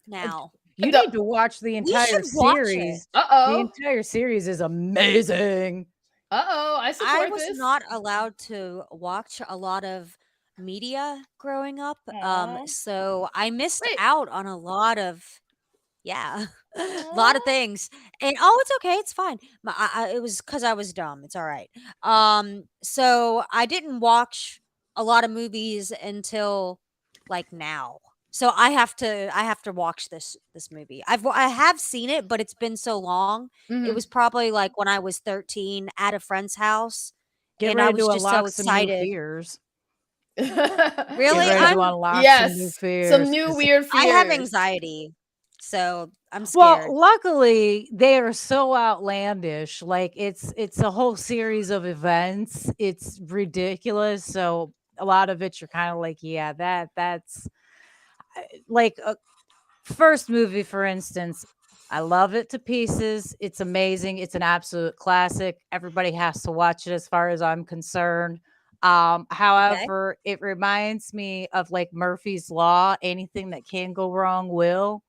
Speaker 3: now.
Speaker 2: You
Speaker 1: The-
Speaker 2: need to watch the
Speaker 3: We
Speaker 2: entire
Speaker 3: should watch it.
Speaker 2: series. The
Speaker 1: Uh-oh.
Speaker 2: entire series is amazing.
Speaker 1: Uh-oh. I support
Speaker 3: I was
Speaker 1: this.
Speaker 3: not allowed to watch a lot of media growing up.
Speaker 1: Aw.
Speaker 3: So I missed
Speaker 1: Wait.
Speaker 3: out on a lot of a lot of
Speaker 1: Aw.
Speaker 3: things. And it's okay, it's fine. It was because I was dumb. It's all right. So I didn't watch a lot of movies until like now. So I have to watch this movie. I have seen it, but it's been so long.
Speaker 1: Mhm.
Speaker 3: It was probably like when I was 13 at a friend's house,
Speaker 2: Get
Speaker 3: and I
Speaker 2: ready
Speaker 3: was
Speaker 2: to
Speaker 3: just so
Speaker 2: unlock some new
Speaker 3: excited.
Speaker 2: fears.
Speaker 3: Really?
Speaker 2: Get ready to
Speaker 3: I'm
Speaker 2: unlock
Speaker 1: yes,
Speaker 2: some new fears.
Speaker 1: some new
Speaker 2: 'cause-
Speaker 1: weird fears.
Speaker 3: I have anxiety, so I'm
Speaker 2: Well,
Speaker 3: scared.
Speaker 2: luckily they are so outlandish. Like it's a whole series of events. It's ridiculous. So a lot of it you're kind of like, yeah, that's like a first movie, for instance. I love it to pieces. It's amazing. It's an absolute classic. Everybody has to watch it as far as I'm concerned. However, it reminds me of like Murphy's Law. Anything that can go wrong will.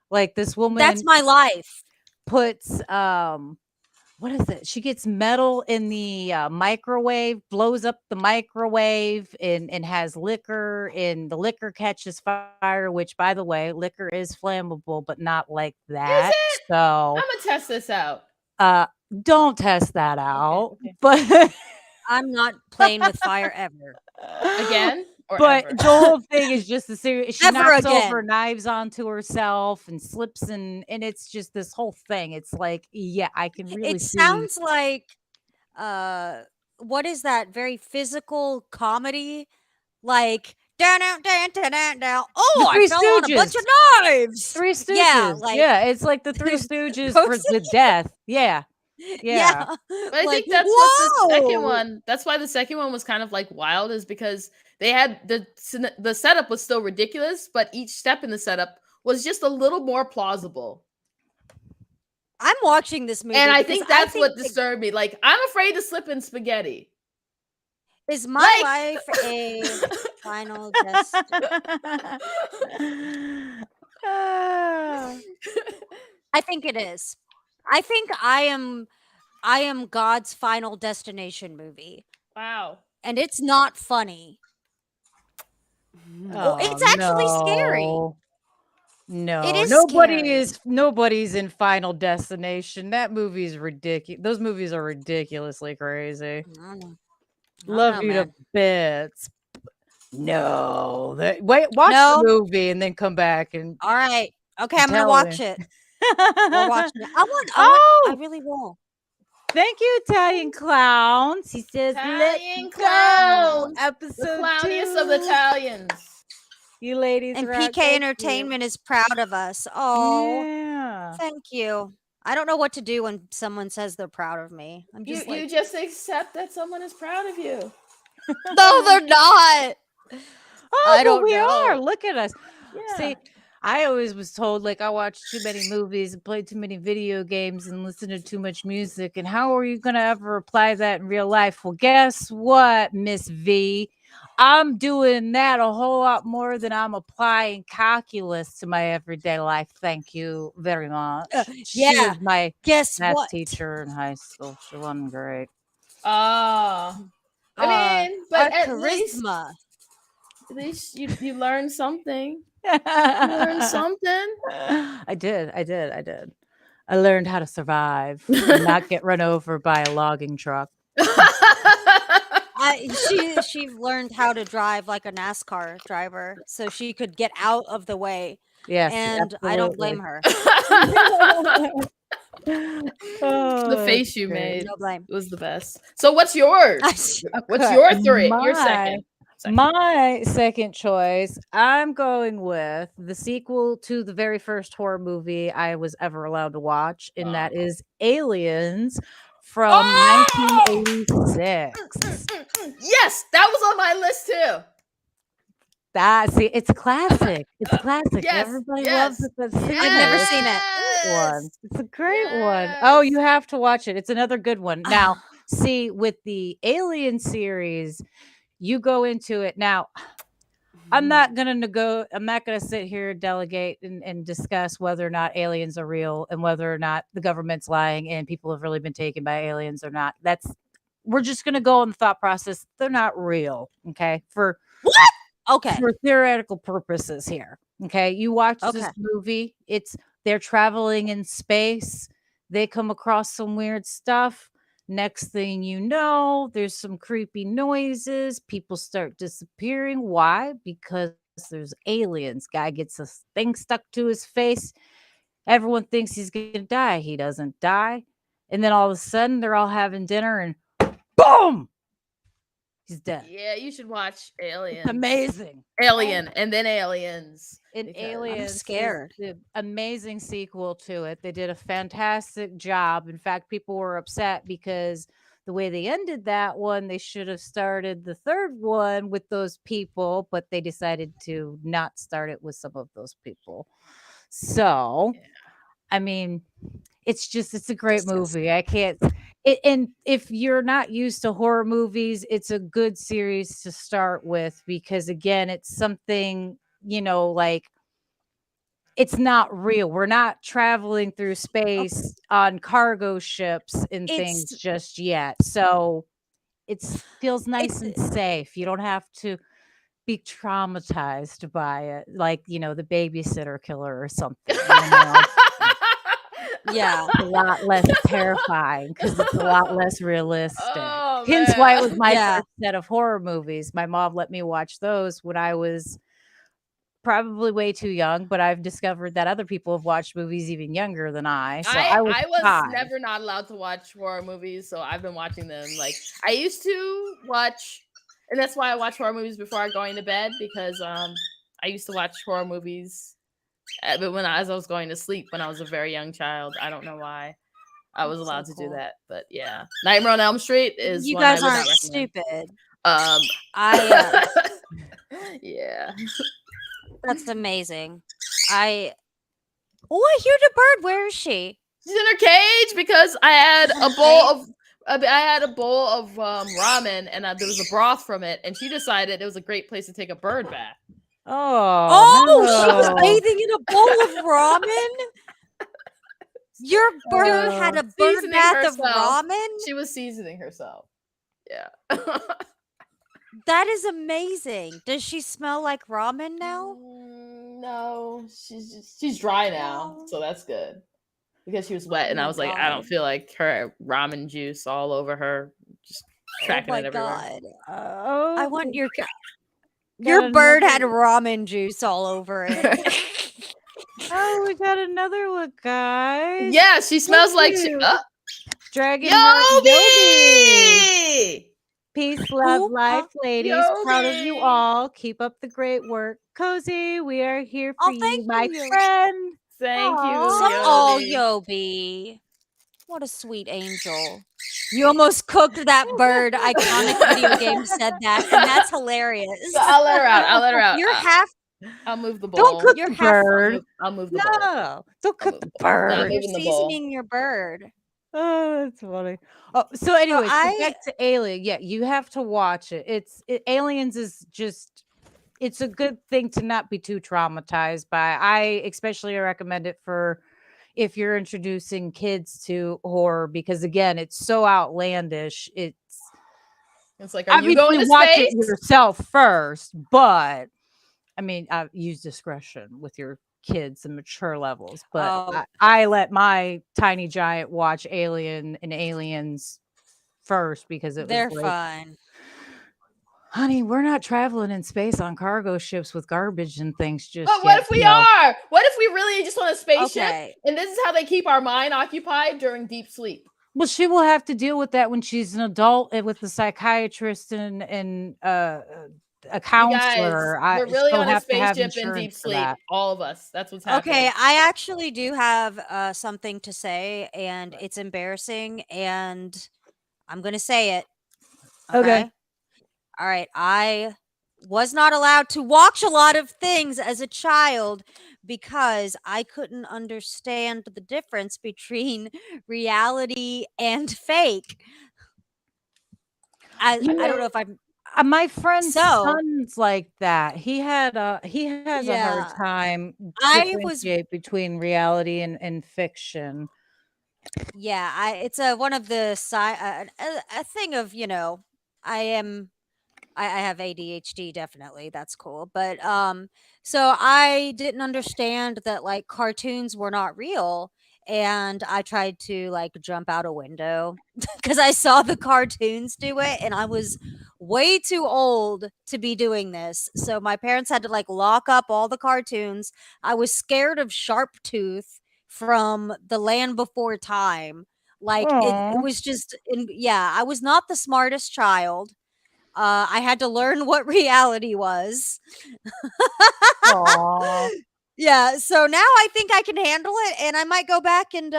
Speaker 2: Like this woman
Speaker 3: That's my life.
Speaker 2: puts what is it? She gets metal in the microwave, blows up the microwave, and has liquor, and the liquor catches fire. Which, by the way, liquor is flammable, but not like that.
Speaker 1: it? I'm
Speaker 2: So,
Speaker 1: gonna test this out.
Speaker 2: don't test that out.
Speaker 1: okay.
Speaker 2: But
Speaker 3: I'm not playing with fire ever.
Speaker 1: Again?
Speaker 2: But
Speaker 1: ever.
Speaker 2: the whole thing is just the series. She
Speaker 3: Never
Speaker 2: knocks over
Speaker 3: again.
Speaker 2: knives onto herself and slips, and it's just this whole thing. It's like, yeah, I can really
Speaker 3: It
Speaker 2: see.
Speaker 3: sounds like what is that very physical comedy? Like down, down, down, down, down, down.
Speaker 2: The
Speaker 3: Oh, I
Speaker 2: Three
Speaker 3: fell on a bunch
Speaker 2: Stooges.
Speaker 3: of knives.
Speaker 2: Three
Speaker 3: Yeah,
Speaker 2: Stooges.
Speaker 3: like
Speaker 2: Yeah, it's like the Three Stooges for
Speaker 3: those.
Speaker 2: the death. Yeah.
Speaker 3: Yeah,
Speaker 2: Yeah.
Speaker 1: But I
Speaker 3: like
Speaker 1: think that's what the second
Speaker 3: whoa.
Speaker 1: one. That's why the second one was kind of like wild, is because they had the setup was still ridiculous, but each step in the setup was just a little more plausible.
Speaker 3: I'm watching this movie
Speaker 1: And I
Speaker 3: because
Speaker 1: think
Speaker 3: I
Speaker 1: that's
Speaker 3: think
Speaker 1: what disturbed me. Like, I'm afraid to slip in spaghetti.
Speaker 3: is my
Speaker 1: Like,
Speaker 3: life a final destination?
Speaker 2: Ah.
Speaker 3: I think it is. I think I am God's final destination movie,
Speaker 1: wow.
Speaker 3: and it's not funny. Or
Speaker 2: Oh
Speaker 3: it's actually scary.
Speaker 2: no.
Speaker 3: It
Speaker 2: No,
Speaker 3: is scary.
Speaker 2: nobody's in Final Destination. That movie is ridiculous. Those movies are ridiculously crazy.
Speaker 3: I don't know. I don't
Speaker 2: Love
Speaker 3: know,
Speaker 2: you to
Speaker 3: man.
Speaker 2: bits. No, wait, watch the
Speaker 3: No.
Speaker 2: movie and then come back and
Speaker 3: All right. Okay, I'm gonna
Speaker 2: tell
Speaker 3: watch
Speaker 2: me.
Speaker 3: it. We're watching it. I
Speaker 2: Oh,
Speaker 3: really will.
Speaker 2: thank you, Italian Clowns. He says, "Let's
Speaker 1: Italian
Speaker 2: go."
Speaker 1: clowns. The
Speaker 2: Episode
Speaker 1: clowniest of the
Speaker 2: 2.
Speaker 1: Italians.
Speaker 2: You ladies
Speaker 3: And
Speaker 2: rock.
Speaker 3: PK
Speaker 2: Thank you.
Speaker 3: Entertainment is proud of us. Oh,
Speaker 2: Yeah.
Speaker 3: thank you. I don't know what to do when someone says they're proud of me. I'm just
Speaker 1: You
Speaker 3: like,
Speaker 1: just accept that someone is proud of you.
Speaker 3: no, they're not.
Speaker 2: Oh,
Speaker 3: I
Speaker 2: but
Speaker 3: don't
Speaker 2: we are.
Speaker 3: know.
Speaker 2: Look at us.
Speaker 1: Yeah.
Speaker 2: See, I always was told like I watched too many movies and played too many video games and listened to too much music. And how are you going to ever apply that in real life? Well, guess what, Miss V? I'm doing that a whole lot more than I'm applying calculus to my everyday life. Thank you very much. She
Speaker 3: Yeah.
Speaker 2: was my
Speaker 3: Guess
Speaker 2: math
Speaker 3: what?
Speaker 2: teacher in high school. She wasn't great.
Speaker 1: I mean, but
Speaker 3: Our charisma.
Speaker 1: at least you learned something. You learned something.
Speaker 2: I did. I learned how to survive and not get run over by a logging truck.
Speaker 3: She learned how to drive like a NASCAR driver, so she could get out of the way.
Speaker 2: Yes,
Speaker 3: And I don't blame her.
Speaker 1: The face you made
Speaker 3: No blame.
Speaker 1: was the best. So what's yours? What's your three? Your second.
Speaker 2: My second choice, I'm going with the sequel to the very first horror movie I was ever allowed to watch, and that is Aliens from 1986.
Speaker 1: Yes, that was on my list too.
Speaker 2: It's classic. It's classic.
Speaker 1: Yes,
Speaker 2: Everybody
Speaker 1: yes,
Speaker 2: loves it. I've
Speaker 3: never seen it.
Speaker 2: One. It's a great one. Oh, you have to watch it. It's another good one. Now, see, with the Alien series, you go into it. Now, I'm not gonna sit here and delegate and discuss whether or not aliens are real and whether or not the government's lying and people have really been taken by aliens or not. We're just gonna go on the thought process. They're not real. Okay. For theoretical purposes here. Okay. You watch this movie, they're traveling in space, they come across some weird stuff. Next thing you know, there's some creepy noises. People start disappearing. Why? Because there's aliens. Guy gets a thing stuck to his face. Everyone thinks he's going to die. He doesn't die. And then all of a sudden, they're all having dinner and boom! He's dead.
Speaker 1: Yeah, you should watch Aliens.
Speaker 2: Amazing.
Speaker 1: Alien and then Aliens.
Speaker 2: And Aliens,
Speaker 3: I'm scared.
Speaker 2: The amazing sequel to it. They did a fantastic job. In fact, people were upset because the way they ended that one, they should have started the third one with those people, but they decided to not start it with some of those people. So, I mean, it's a great movie. I can't. And if you're not used to horror movies, it's a good series to start with because, again, it's something, like it's not real. We're not traveling through space on cargo ships and things just yet. So it feels nice and safe. You don't have to be traumatized by it, like, the babysitter killer or something.
Speaker 3: Yeah.
Speaker 2: A lot less terrifying because it's a lot less realistic.
Speaker 1: Oh, Oh
Speaker 2: Hence why it
Speaker 1: man.
Speaker 2: was my
Speaker 3: Yeah.
Speaker 2: first set of horror movies. My mom let me watch those when I was probably way too young, but I've discovered that other people have watched movies even younger than I. So I was
Speaker 1: I was
Speaker 2: 5.
Speaker 1: never not allowed to watch horror movies, so I've been watching them. Like I used to watch, and that's why I watch horror movies before I going to bed because I used to watch horror movies, but as I was going to sleep when I was a very young child. I don't know why I was
Speaker 3: That's so
Speaker 1: allowed to do
Speaker 3: cool.
Speaker 1: that, but yeah, Nightmare on Elm Street is
Speaker 3: You
Speaker 1: one I
Speaker 3: guys
Speaker 1: would not
Speaker 3: aren't
Speaker 1: recommend.
Speaker 3: stupid.
Speaker 1: Um,
Speaker 3: I
Speaker 1: yeah.
Speaker 3: That's amazing. Oh, I hear the bird. Where is she?
Speaker 1: She's in her cage because I had a bowl of ramen and there was a broth from it, and she decided it was a great place to take a bird bath.
Speaker 3: Oh, she was
Speaker 2: no.
Speaker 3: bathing in a bowl of ramen. Your bird had a bird
Speaker 1: Seasoning
Speaker 3: bath of
Speaker 1: herself.
Speaker 3: ramen.
Speaker 1: She was seasoning herself. Yeah.
Speaker 3: That is amazing. Does she smell like ramen now?
Speaker 1: No, she's dry now,
Speaker 3: Oh.
Speaker 1: so that's good. Because she was wet,
Speaker 3: Oh
Speaker 1: and I
Speaker 3: my
Speaker 1: was like, I don't
Speaker 3: God.
Speaker 1: feel like her ramen juice all over her, just
Speaker 3: Oh
Speaker 1: tracking
Speaker 3: my
Speaker 1: it everywhere.
Speaker 3: God. I want your
Speaker 2: got
Speaker 3: bird had
Speaker 2: another-
Speaker 3: ramen juice all over it.
Speaker 2: Oh, we got another one, guys.
Speaker 1: Yeah, she smells like
Speaker 2: you. Dragon
Speaker 1: Yobi!
Speaker 2: Yobi. Peace, love,
Speaker 3: Who?
Speaker 2: life, ladies. Proud of you
Speaker 1: Yobi!
Speaker 2: all. Keep up the great work. Cozy, we are here for
Speaker 3: Oh,
Speaker 2: you,
Speaker 3: thank
Speaker 2: my
Speaker 3: you.
Speaker 2: friend.
Speaker 1: Thank you,
Speaker 3: Oh,
Speaker 1: Yobi.
Speaker 3: Yobi. What a sweet angel. You almost cooked that bird. Iconic video game said that, and that's hilarious.
Speaker 1: So I'll let her out. I'll let her out.
Speaker 3: You're half.
Speaker 1: I'll move the bowl.
Speaker 2: Don't cook
Speaker 3: You're
Speaker 2: the
Speaker 3: half-
Speaker 2: bird.
Speaker 1: I'll move the bowl.
Speaker 2: No, don't cook
Speaker 1: move
Speaker 2: the
Speaker 1: the bowl. No, I'm
Speaker 2: bird.
Speaker 3: You're
Speaker 1: moving the bowl.
Speaker 3: seasoning your bird.
Speaker 2: Oh, that's funny. Oh, so anyways, back to Alien. Yeah, you have to watch it. Aliens is just it's a good thing to not be too traumatized by. I especially recommend it for if you're introducing kids to horror because again, it's so outlandish. It's
Speaker 1: like, are you going to
Speaker 2: watch
Speaker 1: space?
Speaker 2: it yourself first, but I mean, use discretion with your kids and mature levels. But I let my tiny giant watch Alien and Aliens first because
Speaker 3: They're
Speaker 2: was like,
Speaker 3: fun.
Speaker 2: honey, we're not traveling in space on cargo ships with garbage and things just
Speaker 1: But what if we are? What if we really just want a spaceship?
Speaker 3: Okay.
Speaker 1: And this is how they keep our mind occupied during deep sleep.
Speaker 2: Well, she will have to deal with that when she's an adult and with the psychiatrist and a counselor.
Speaker 1: We're really
Speaker 2: she'll
Speaker 1: on a
Speaker 2: have to have
Speaker 1: spaceship in
Speaker 2: insurance
Speaker 1: deep
Speaker 2: for
Speaker 1: sleep.
Speaker 2: that.
Speaker 1: All of us. That's what's happening.
Speaker 3: Okay, I actually do have something to say, and it's embarrassing, and I'm gonna say it.
Speaker 2: Okay.
Speaker 3: All right. I was not allowed to watch a lot of things as a child because I couldn't understand the difference between reality and fake. I don't know if I'm
Speaker 2: my friend's
Speaker 3: So-
Speaker 2: son's like that. He has a hard time
Speaker 3: I was-
Speaker 2: differentiate between reality and fiction.
Speaker 3: Yeah, it's one of the a thing of, I have ADHD, definitely. That's cool. But so I didn't understand that like cartoons were not real, and I tried to like jump out a window because I saw the cartoons do it, and I was way too old to be doing this. So my parents had to like lock up all the cartoons. I was scared of Sharptooth from The Land Before Time. Like it was just, I was not the smartest child. I had to learn what reality was. Yeah, so now I think I can handle it, and I might go back and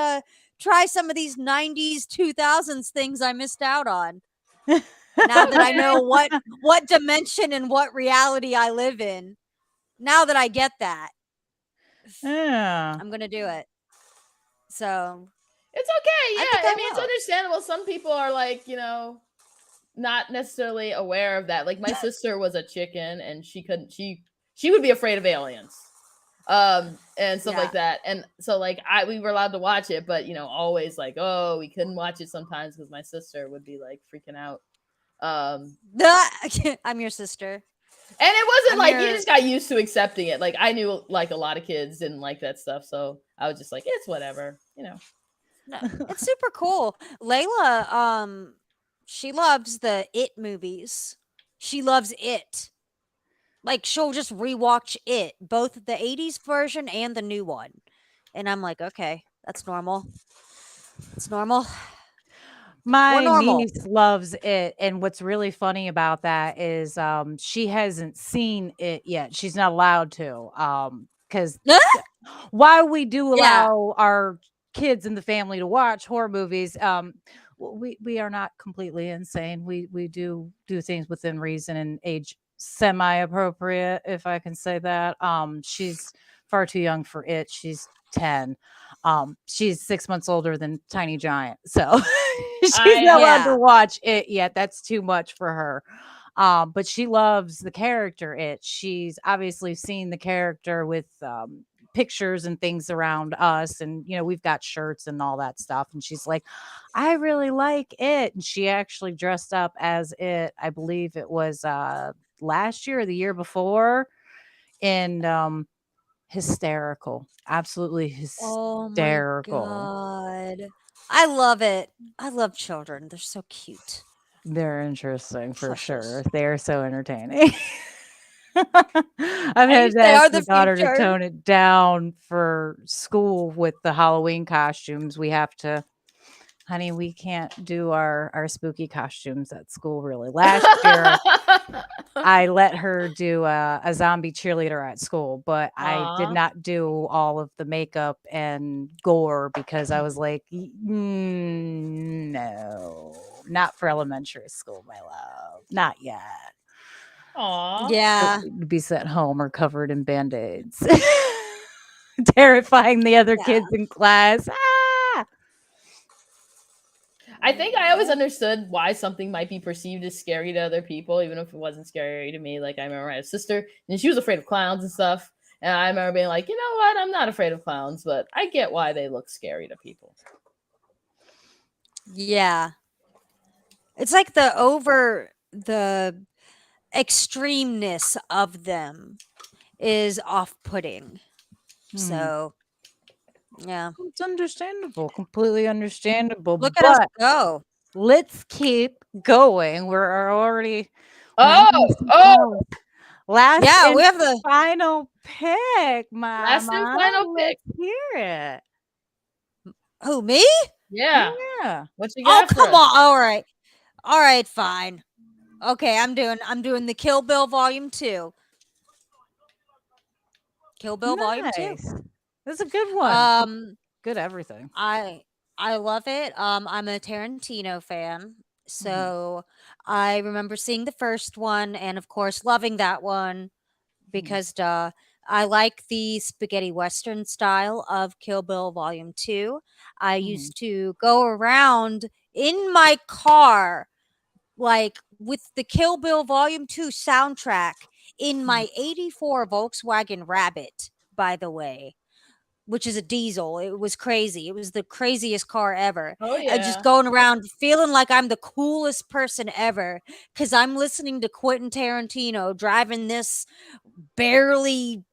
Speaker 3: try some of these 90s, 2000s things I missed out on. Now that I know what dimension and what reality I live in. Now that I get that.
Speaker 2: Yeah.
Speaker 3: I'm going to do it. So
Speaker 1: it's okay. Yeah,
Speaker 3: I
Speaker 1: mean, it's understandable. Some people are like, not necessarily aware of that. Like my sister was a chicken, and she would be afraid of aliens, and stuff like that. And so like we were allowed to watch it, but always like, oh, we couldn't watch it sometimes because my sister would be like freaking out.
Speaker 3: I'm your sister.
Speaker 1: And it wasn't you just got used to accepting it. Like I knew like a lot of kids didn't like that stuff, so I was just like, it's whatever,
Speaker 3: No, it's super cool. Layla, she loves the It movies. She loves It. Like she'll just rewatch It, both the 80s version and the new one. And I'm like, okay, that's normal. It's normal. We're
Speaker 2: My
Speaker 3: normal.
Speaker 2: niece loves it, and what's really funny about that is, she hasn't seen it yet. She's not allowed to, because while we do
Speaker 3: Yeah.
Speaker 2: allow our kids in the family to watch horror movies, we are not completely insane. We do things within reason and age semi appropriate, if I can say that. She's far too young for it. She's 10. She's 6 months older than Tiny Giant, so she's
Speaker 1: I
Speaker 2: not allowed to
Speaker 3: Yeah.
Speaker 2: watch it yet. That's too much for her. But she loves the character It. She's obviously seen the character with pictures and things around us, and we've got shirts and all that stuff, and she's like, I really like it, and she actually dressed up as It. I believe it was last year or the year before, and hysterical, absolutely
Speaker 3: Oh my
Speaker 2: hysterical.
Speaker 3: god. I love it. I love children. They're so cute.
Speaker 2: They're interesting for sure.
Speaker 3: Precious.
Speaker 2: They are so entertaining. I've had to
Speaker 3: They
Speaker 2: ask
Speaker 3: are
Speaker 2: my
Speaker 3: the
Speaker 2: daughter to
Speaker 3: future.
Speaker 2: tone it down for school with the Halloween costumes. We have to, honey, we can't do our spooky costumes at school really. Last year, I let her do a zombie cheerleader at school, but I did
Speaker 1: Aw.
Speaker 2: not do all of the makeup and gore because I was like, no, not for elementary school, my love, not yet."
Speaker 1: Aw.
Speaker 3: Yeah.
Speaker 2: To be sent home or covered in band-aids, terrifying the other
Speaker 3: Yeah.
Speaker 2: kids in class. Ah!
Speaker 1: I think I always
Speaker 3: Yeah.
Speaker 1: understood why something might be perceived as scary to other people, even if it wasn't scary to me. Like I remember I had a sister, and she was afraid of clowns and stuff. And I remember being like, you know what? I'm not afraid of clowns, but I get why they look scary to people.
Speaker 3: Yeah. It's like the extremeness of them is off-putting.
Speaker 2: Hmm.
Speaker 3: So, yeah.
Speaker 2: It's understandable, completely understandable,
Speaker 3: Look at us
Speaker 2: but
Speaker 3: go.
Speaker 2: let's keep going. We're already 9
Speaker 1: Oh,
Speaker 2: minutes
Speaker 1: oh,
Speaker 2: close. Last
Speaker 3: Yeah,
Speaker 2: and
Speaker 3: we have the
Speaker 2: final pick,
Speaker 1: last and
Speaker 2: mama.
Speaker 1: final pick.
Speaker 2: Let's hear it.
Speaker 3: Who, me?
Speaker 1: Yeah.
Speaker 2: Yeah.
Speaker 1: What you
Speaker 3: Oh,
Speaker 1: got for
Speaker 3: come
Speaker 1: us?
Speaker 3: on. All right. All right, fine. Okay, I'm doing the Kill Bill Volume 2. Kill Bill Volume 2.
Speaker 2: Nice. That's a good one.
Speaker 3: Um
Speaker 2: Good everything.
Speaker 3: I I love it. I'm a Tarantino fan.
Speaker 2: Mhm,
Speaker 3: So I remember seeing the first one and of course loving that one
Speaker 2: mhm,
Speaker 3: because duh. I like the spaghetti western style of Kill Bill Volume 2. I
Speaker 2: mhm,
Speaker 3: used to go around in my car like with the Kill Bill Volume 2 soundtrack in
Speaker 2: mhm.
Speaker 3: my 84 Volkswagen Rabbit, by the way, which is a diesel. It was crazy. It was the craziest car ever.
Speaker 1: Oh
Speaker 3: Just
Speaker 1: yeah.
Speaker 3: going around feeling like I'm the coolest person ever because I'm listening to Quentin Tarantino driving this barely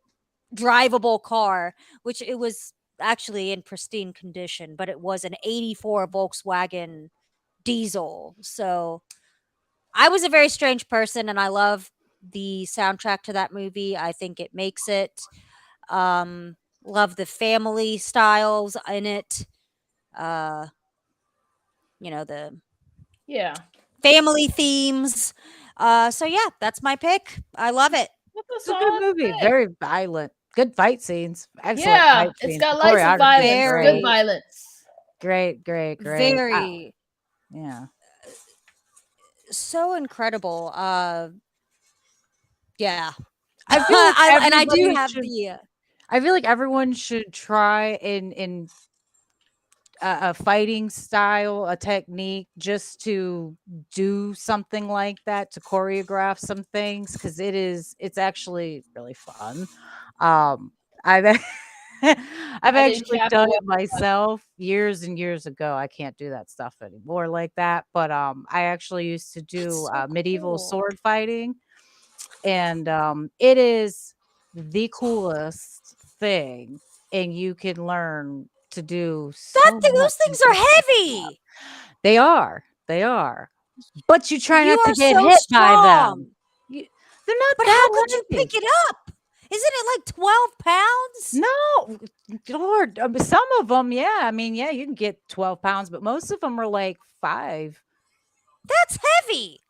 Speaker 3: drivable car, which it was actually in pristine condition, but it was an 84 Volkswagen diesel. So I was a very strange person and I love the soundtrack to that movie. I think it makes it. Love the family styles in it. Uh, the
Speaker 1: Yeah.
Speaker 3: family themes. So yeah, that's my pick. I love it.
Speaker 1: That's a
Speaker 2: It's a good
Speaker 1: solid
Speaker 2: movie.
Speaker 1: pick.
Speaker 2: Very violent. Good fight scenes. Excellent
Speaker 1: Yeah,
Speaker 2: fight
Speaker 1: it's
Speaker 2: scenes. The
Speaker 1: got lights of
Speaker 2: choreography is
Speaker 1: violence, good
Speaker 2: great.
Speaker 3: Very,
Speaker 1: violence.
Speaker 2: Great, great, great.
Speaker 3: very
Speaker 2: Yeah.
Speaker 3: so incredible. Yeah.
Speaker 2: I feel like
Speaker 3: I do
Speaker 2: everybody
Speaker 3: have
Speaker 2: should
Speaker 3: the
Speaker 2: I feel like everyone should try in a fighting style, a technique, just to do something like that, to choreograph some things, because it's actually really fun. I've I've
Speaker 1: I didn't
Speaker 2: actually
Speaker 1: cap
Speaker 2: done
Speaker 1: away.
Speaker 2: it myself years and years ago. I can't do that stuff anymore like that, but I actually used to do
Speaker 3: that's so
Speaker 2: medieval
Speaker 3: cool.
Speaker 2: sword fighting, and it is the coolest thing, and you can learn to do so much
Speaker 3: Those things are
Speaker 2: interesting stuff.
Speaker 3: heavy.
Speaker 2: They are, they are. but you try
Speaker 3: You
Speaker 2: not to
Speaker 3: are
Speaker 2: get
Speaker 3: so
Speaker 2: hit by them.
Speaker 3: strong.
Speaker 2: They're not
Speaker 3: But
Speaker 2: that
Speaker 3: how could you
Speaker 2: heavy.
Speaker 3: pick it up? Isn't it like 12 pounds?
Speaker 2: No, Lord, some of them, yeah. I mean, yeah, you can get 12 pounds, but most of them are like 5.
Speaker 3: That's heavy.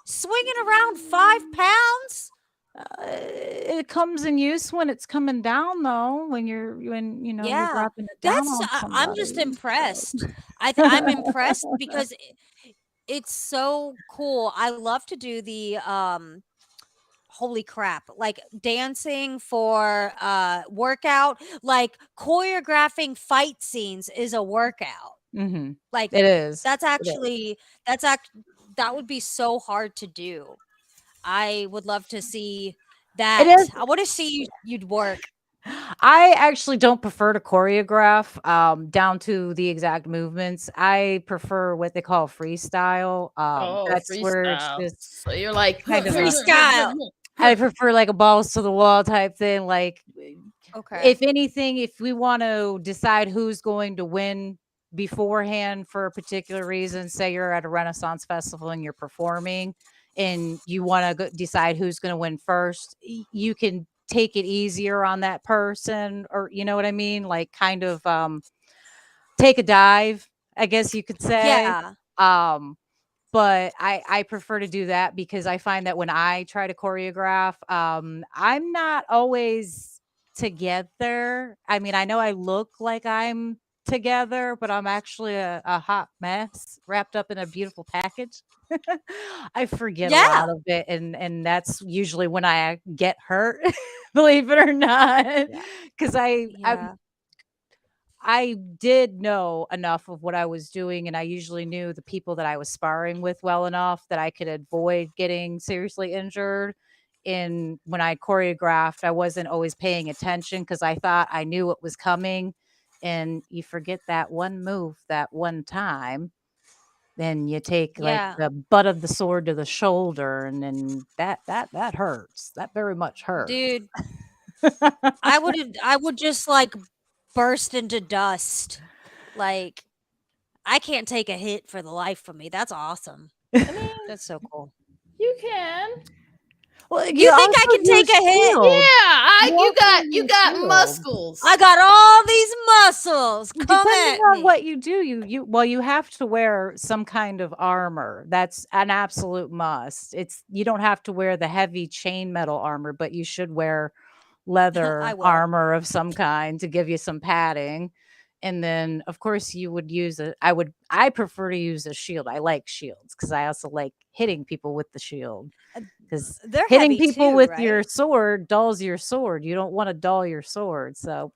Speaker 3: Swinging around 5 pounds?
Speaker 2: It comes in use when it's coming down, though. When you're
Speaker 3: Yeah,
Speaker 2: dropping it down on
Speaker 3: I'm just
Speaker 2: somebody.
Speaker 3: impressed. I'm impressed because it's so cool. I love to do the holy crap, like dancing for workout, like choreographing fight scenes is a workout.
Speaker 2: Mm-hmm.
Speaker 3: Like
Speaker 2: It is.
Speaker 3: that's
Speaker 2: It is.
Speaker 3: actually that would be so hard to do. I would love to see
Speaker 2: It
Speaker 3: that.
Speaker 2: is.
Speaker 3: I want to see you'd work.
Speaker 2: I actually don't prefer to choreograph down to the exact movements. I prefer what they call freestyle.
Speaker 1: Oh,
Speaker 2: That's where it's
Speaker 1: freestyle.
Speaker 2: just
Speaker 1: So you're like
Speaker 2: kind of a.
Speaker 3: Freestyle.
Speaker 2: I prefer like a balls to the wall type thing. Like,
Speaker 3: Okay.
Speaker 2: if anything, if we want to decide who's going to win beforehand for a particular reason, say you're at a Renaissance festival and you're performing, and you want to decide who's going to win first, you can take it easier on that person, or you know what I mean, like kind of take a dive, I guess you could say.
Speaker 3: Yeah.
Speaker 2: But I prefer to do that because I find that when I try to choreograph, I'm not always together. I mean, I know I look like I'm together, but I'm actually a hot mess wrapped up in a beautiful package. I forget a
Speaker 3: Yeah.
Speaker 2: lot of it, and that's usually when I get hurt, believe it or not,
Speaker 3: Yeah.
Speaker 2: because
Speaker 3: Yeah.
Speaker 2: I did know enough of what I was doing, and I usually knew the people that I was sparring with well enough that I could avoid getting seriously injured. And when I choreographed, I wasn't always paying attention because I thought I knew what was coming. And you forget that one move that one time, then you take like
Speaker 3: Yeah.
Speaker 2: the butt of the sword to the shoulder, and then that hurts. That very much hurts.
Speaker 3: Dude, I would just like burst into dust. Like I can't take a hit for the life of me. That's awesome.
Speaker 1: I mean,
Speaker 3: That's so cool.
Speaker 1: you can.
Speaker 2: Well,
Speaker 3: You think I can take a hit?
Speaker 1: Yeah, you got
Speaker 2: shield.
Speaker 1: muscles.
Speaker 3: I got all these muscles. Come
Speaker 2: Depending
Speaker 3: at
Speaker 2: on
Speaker 3: me.
Speaker 2: what you do, you have to wear some kind of armor. That's an absolute must. You don't have to wear the heavy chain metal armor, but you should wear leather
Speaker 3: I will.
Speaker 2: armor of some kind to give you some padding. And then of course you would use I prefer to use a shield. I like shields because I also like hitting people with the shield. Because
Speaker 3: They're
Speaker 2: hitting
Speaker 3: heavy
Speaker 2: people
Speaker 3: too,
Speaker 2: with
Speaker 3: right?
Speaker 2: your sword dulls your sword. You don't want to dull your sword. So,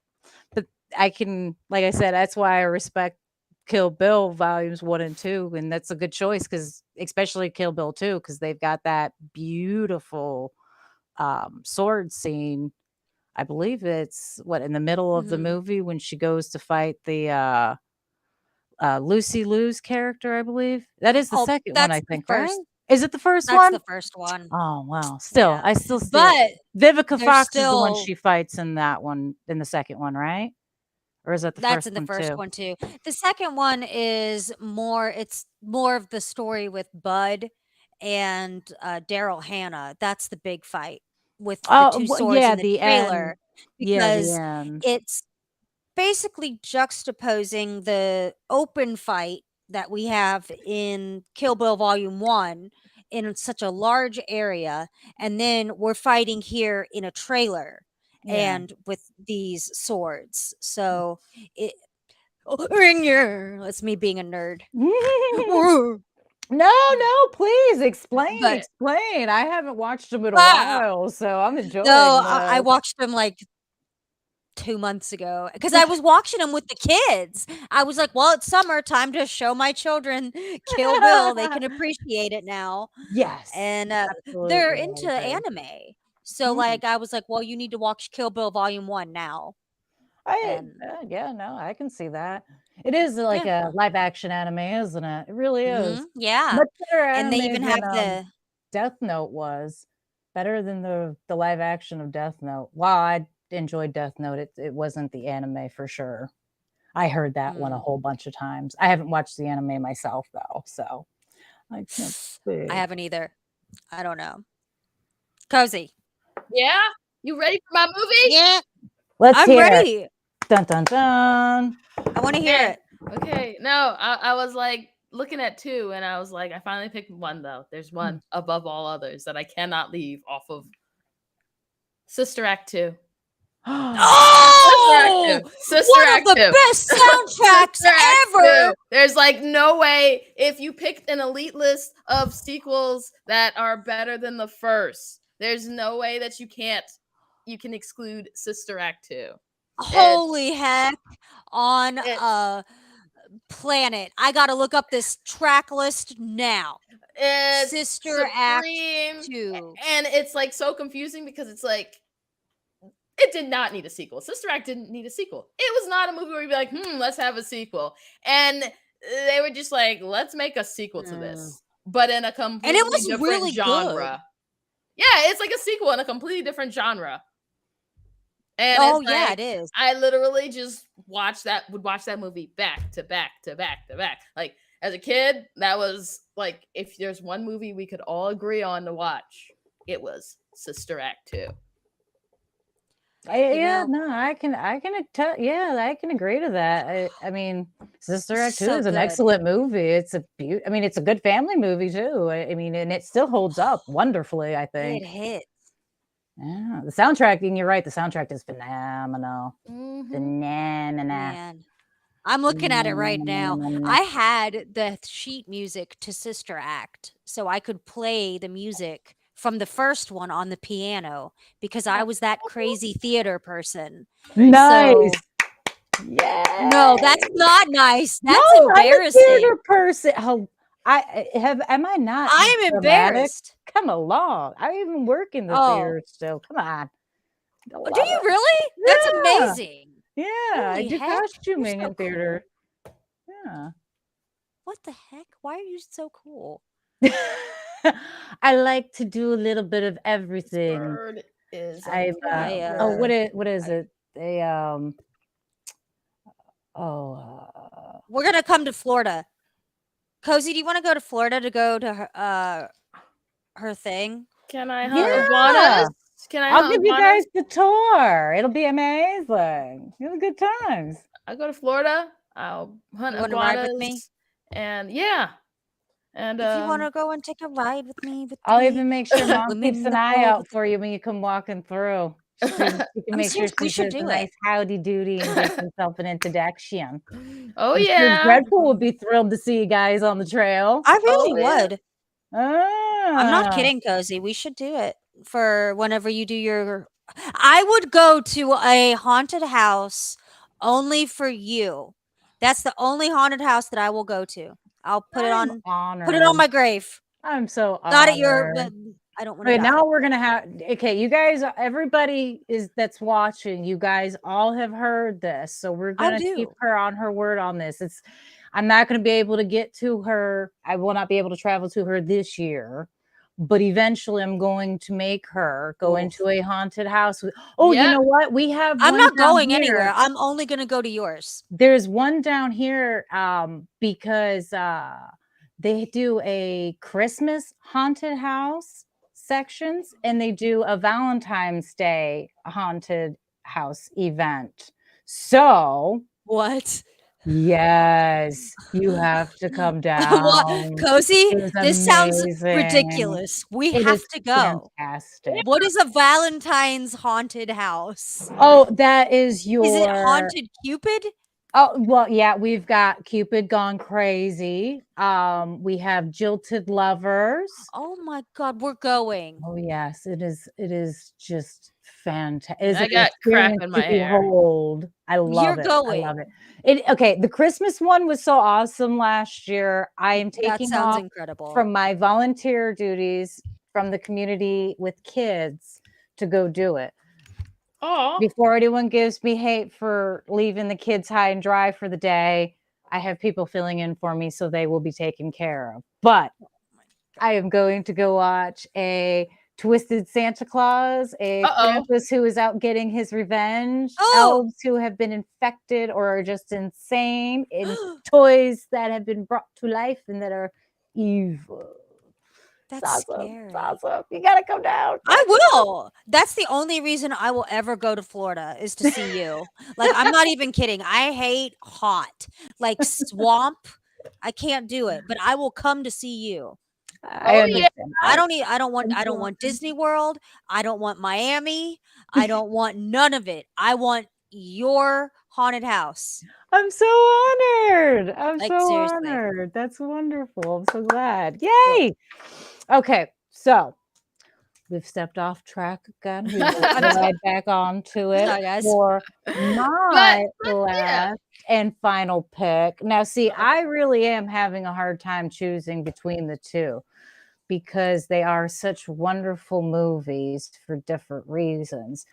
Speaker 2: but I can, like I said, that's why I respect Kill Bill volumes 1 and 2. And that's a good choice because, especially Kill Bill 2, because they've got that beautiful sword scene. I believe it's in the middle of the
Speaker 3: Mhm.
Speaker 2: movie when she goes to fight the Lucy Liu's character, I believe. That is the
Speaker 3: Oh,
Speaker 2: second one,
Speaker 3: that's
Speaker 2: I
Speaker 3: the
Speaker 2: think, right?
Speaker 3: first.
Speaker 2: Is it the first
Speaker 3: That's
Speaker 2: one?
Speaker 3: the first one.
Speaker 2: Oh, wow. Still,
Speaker 3: Yeah.
Speaker 2: I still see it.
Speaker 3: But
Speaker 2: Vivica
Speaker 3: there's
Speaker 2: Fox is the one
Speaker 3: still
Speaker 2: she fights in that one, in the second one, right? Or is that the
Speaker 3: that's
Speaker 2: first
Speaker 3: in the
Speaker 2: one
Speaker 3: first
Speaker 2: too?
Speaker 3: one too. The second one is it's more of the story with Bud and Daryl Hannah. That's the big fight with the
Speaker 2: Oh,
Speaker 3: two
Speaker 2: well,
Speaker 3: swords
Speaker 2: yeah,
Speaker 3: in the
Speaker 2: the end.
Speaker 3: trailer
Speaker 2: Yeah, the
Speaker 3: because
Speaker 2: end.
Speaker 3: it's basically juxtaposing the open fight that we have in Kill Bill Volume 1 in such a large area, and then we're fighting here in a trailer
Speaker 2: Yeah.
Speaker 3: and with these swords. So it ring your that's me being a nerd.
Speaker 2: No, please explain,
Speaker 3: But
Speaker 2: explain. I haven't watched them in a
Speaker 3: ah,
Speaker 2: while, so I'm
Speaker 3: no,
Speaker 2: enjoying
Speaker 3: I
Speaker 2: this.
Speaker 3: watched them like 2 months ago because I was watching them with the kids. I was like, "Well, it's summer, time to show my children Kill Bill. They can appreciate it now."
Speaker 2: Yes,
Speaker 3: And, they're
Speaker 2: absolutely, I
Speaker 3: into
Speaker 2: agree.
Speaker 3: anime. So,
Speaker 2: Mm.
Speaker 3: like, I was like, "Well, you need to watch Kill Bill Volume 1 now." And
Speaker 2: Yeah, no, I can see that. It is like
Speaker 3: yeah.
Speaker 2: a live action anime, isn't it? It really is.
Speaker 3: Mhm, yeah.
Speaker 2: Much better
Speaker 3: And they
Speaker 2: anime
Speaker 3: even have
Speaker 2: than
Speaker 3: the
Speaker 2: Death Note was. Better than the live action of Death Note. While I enjoyed Death Note, it wasn't the anime for sure. I heard that one a
Speaker 3: mm,
Speaker 2: whole bunch of times. I haven't watched the anime myself though, so I can't think.
Speaker 3: I haven't either. I don't know. Cozy.
Speaker 1: Yeah, you ready for my movie?
Speaker 3: Yeah,
Speaker 2: Let's
Speaker 3: I'm
Speaker 2: hear it.
Speaker 3: ready.
Speaker 2: Dun dun dun.
Speaker 3: I want to hear
Speaker 1: Okay.
Speaker 3: it.
Speaker 1: Okay. No, I was like looking at two, and I was like, I finally picked one though. There's one above all others that I cannot leave off of Sister Act 2.
Speaker 3: Oh,
Speaker 1: Sister
Speaker 3: one
Speaker 1: Act
Speaker 3: of the
Speaker 1: 2.
Speaker 3: best soundtracks
Speaker 1: Sister Act
Speaker 3: ever.
Speaker 1: 2. There's like no way if you picked an elite list of sequels that are better than the first. There's no way that you can exclude Sister Act 2.
Speaker 3: Holy heck on
Speaker 1: It's
Speaker 3: planet. I got to look up this track list now.
Speaker 1: it's
Speaker 3: Sister Act
Speaker 1: supreme,
Speaker 3: 2.
Speaker 1: and it's like so confusing because it's like it did not need a sequel. Sister Act didn't need a sequel. It was not a movie where you'd be like, let's have a sequel. And they were just like, let's make a sequel to this, but in a completely
Speaker 3: And it was
Speaker 1: different
Speaker 3: really
Speaker 1: genre. Yeah, it's like a sequel in a completely different genre. And
Speaker 3: Oh,
Speaker 1: it's
Speaker 3: yeah,
Speaker 1: like,
Speaker 3: it is.
Speaker 1: I literally just would watch that movie back to back to back to back. Like as a kid, that was like if there's one movie we could all agree on to watch, it was Sister Act 2.
Speaker 2: Yeah, no, I can yeah, I can agree to that. I mean, Sister Act 2
Speaker 3: So
Speaker 2: is an
Speaker 3: good.
Speaker 2: excellent movie. It's a I mean, it's a good family movie too. I mean, and it still holds up wonderfully, I think.
Speaker 3: It hits.
Speaker 2: Yeah, the soundtrack, and you're right, the soundtrack is phenomenal. Phenomenal.
Speaker 3: Man. I'm looking at it right now. I had the sheet music to Sister Act, so I could play the music from the first one on the piano because I was that crazy theater person.
Speaker 2: Nice.
Speaker 3: So,
Speaker 2: Yeah.
Speaker 3: no, that's not nice. That's
Speaker 2: No, I'm a
Speaker 3: embarrassing.
Speaker 2: theater person. How am I not?
Speaker 3: I am
Speaker 2: dramatic?
Speaker 3: embarrassed.
Speaker 2: Come along. I even work in the
Speaker 3: Oh.
Speaker 2: theater still. Come on.
Speaker 3: Do you really? That's
Speaker 2: Yeah.
Speaker 3: amazing.
Speaker 2: Yeah, I
Speaker 3: Holy
Speaker 2: do
Speaker 3: heck, you're
Speaker 2: costuming
Speaker 3: so
Speaker 2: in theater.
Speaker 3: cool. What the heck? Why are you so cool?
Speaker 2: Yeah. I like to do a little bit of everything.
Speaker 1: Bird is
Speaker 2: I what is it? They
Speaker 3: We're gonna come to Florida. Cozy, do you want to go to Florida to go to her thing?
Speaker 1: Can I hunt
Speaker 2: Yeah.
Speaker 1: iguanas? Can I
Speaker 2: I'll
Speaker 1: hunt
Speaker 2: give you
Speaker 1: iguanas?
Speaker 2: guys the tour. It'll be amazing. You'll have good times.
Speaker 1: I go to Florida. I'll hunt
Speaker 3: You wanna ride with me?
Speaker 1: iguanas. And yeah. And
Speaker 3: If you want to go and take a ride with me,
Speaker 2: I'll even make sure Mom
Speaker 3: Women
Speaker 2: keeps
Speaker 3: in
Speaker 2: an
Speaker 3: the
Speaker 2: eye
Speaker 3: boat
Speaker 2: out
Speaker 3: with-
Speaker 2: for you when you come walking through. She can
Speaker 3: I'm
Speaker 2: make sure
Speaker 3: serious, we
Speaker 2: she
Speaker 3: should
Speaker 2: says a
Speaker 3: do
Speaker 2: nice
Speaker 3: it.
Speaker 2: howdy doody and gives herself an introduction.
Speaker 1: oh
Speaker 2: I'm sure
Speaker 1: yeah.
Speaker 2: Dreadful would be thrilled to see you guys on the trail.
Speaker 3: I really
Speaker 1: Oh, yeah.
Speaker 3: would. I'm not
Speaker 2: Ah.
Speaker 3: kidding, Cozy. We should do it for whenever you do your. I would go to a haunted house only for you. That's the only haunted house that I will go to. I'll put it
Speaker 2: I'm
Speaker 3: on
Speaker 2: honored.
Speaker 3: my grave.
Speaker 2: I'm so
Speaker 3: Not at your.
Speaker 2: honored.
Speaker 3: I don't want to.
Speaker 2: Okay, now we're gonna have you guys, everybody that's watching, you guys all have heard this, so we're gonna keep her on her word on this. I'm not gonna be able to get to her. I will not be able to travel to her this year, but eventually I'm going to make her go into a haunted house. You know what? We have.
Speaker 3: I'm
Speaker 2: one
Speaker 3: not
Speaker 2: down
Speaker 3: going
Speaker 2: here.
Speaker 3: anywhere. I'm only gonna go to yours.
Speaker 2: There's one down here because they do a Christmas haunted house sections and they do a Valentine's Day haunted house event. So
Speaker 3: what?
Speaker 2: Yes, you have to come down.
Speaker 3: What? Cozy, this sounds
Speaker 2: amazing.
Speaker 3: ridiculous. We
Speaker 2: It
Speaker 3: have
Speaker 2: is
Speaker 3: to go.
Speaker 2: fantastic.
Speaker 3: What is a Valentine's haunted house?
Speaker 2: Oh, that is your.
Speaker 3: Is it haunted Cupid?
Speaker 2: Oh, well, yeah, we've got Cupid Gone Crazy. We have Jilted Lovers.
Speaker 3: Oh my God, we're going.
Speaker 2: Oh yes, it is just fantastic.
Speaker 1: I got crap in my hair.
Speaker 2: Behold. I love
Speaker 3: You're
Speaker 2: it.
Speaker 3: going.
Speaker 2: I love it. Okay, the Christmas one was so awesome last year. I am
Speaker 3: That
Speaker 2: taking
Speaker 3: sounds
Speaker 2: off
Speaker 3: incredible.
Speaker 2: from my volunteer duties from the community with kids to go do it.
Speaker 1: Oh.
Speaker 2: Before anyone gives me hate for leaving the kids high and dry for the day, I have people filling in for me, so they will be taken care of. But I am going to go watch a Twisted Santa Claus, a Krampus who is out getting his revenge, elves who have been infected or are just insane, and toys that have been brought to life and that are evil.
Speaker 3: That's
Speaker 2: It's awesome.
Speaker 3: scary.
Speaker 2: It's awesome. You gotta come down.
Speaker 3: I will. That's the only reason I will ever go to Florida is to see you. Like, I'm not even kidding. I hate hot, like swamp. I can't do it, but I will come to see you.
Speaker 2: I
Speaker 1: Oh,
Speaker 2: understand.
Speaker 3: I don't want Disney World. I don't want Miami. I don't want none of it. I want your haunted house.
Speaker 2: I'm so honored. I'm
Speaker 3: Like,
Speaker 2: so
Speaker 3: seriously.
Speaker 2: honored. That's wonderful. I'm so glad. Yay. Okay, so we've stepped off track again. We will slide back onto it
Speaker 3: Sorry, guys.
Speaker 2: for my
Speaker 1: But yeah.
Speaker 2: last and final pick. Now, see, I really am having a hard time choosing between the two because they are such wonderful movies for different reasons.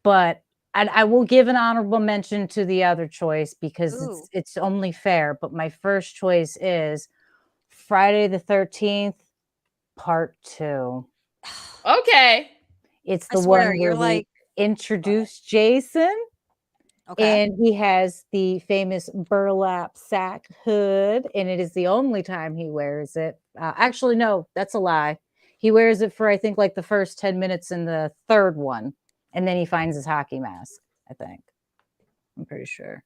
Speaker 2: But I will give an honorable mention to the other choice because
Speaker 3: Ooh.
Speaker 2: it's only fair. But my first choice is Friday the 13th, Part 2.
Speaker 1: Okay.
Speaker 2: It's
Speaker 3: I
Speaker 2: the
Speaker 3: swear,
Speaker 2: one
Speaker 3: you're
Speaker 2: where we
Speaker 3: like,
Speaker 2: introduce Jason,
Speaker 3: okay.
Speaker 2: and he has the famous burlap sack hood, and it is the only time he wears it. Actually, no, that's a lie. He wears it for, I think, like the first 10 minutes in the third one, and then he finds his hockey mask, I think. I'm pretty sure.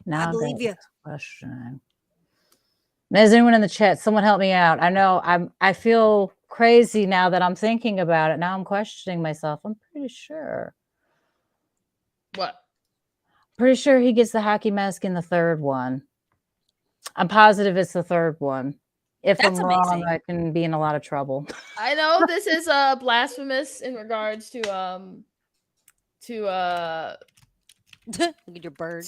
Speaker 2: Now
Speaker 3: I believe you.
Speaker 2: question. Is anyone in the chat? Someone help me out. I know I feel crazy now that I'm thinking about it. Now I'm questioning myself. I'm pretty sure.
Speaker 1: What?
Speaker 2: Pretty sure he gets the hockey mask in the third one. I'm positive it's the third one. If
Speaker 3: That's
Speaker 2: I'm wrong,
Speaker 3: amazing.
Speaker 2: I can be in a lot of trouble.
Speaker 1: I know this is blasphemous in regards to
Speaker 3: Look at your bird.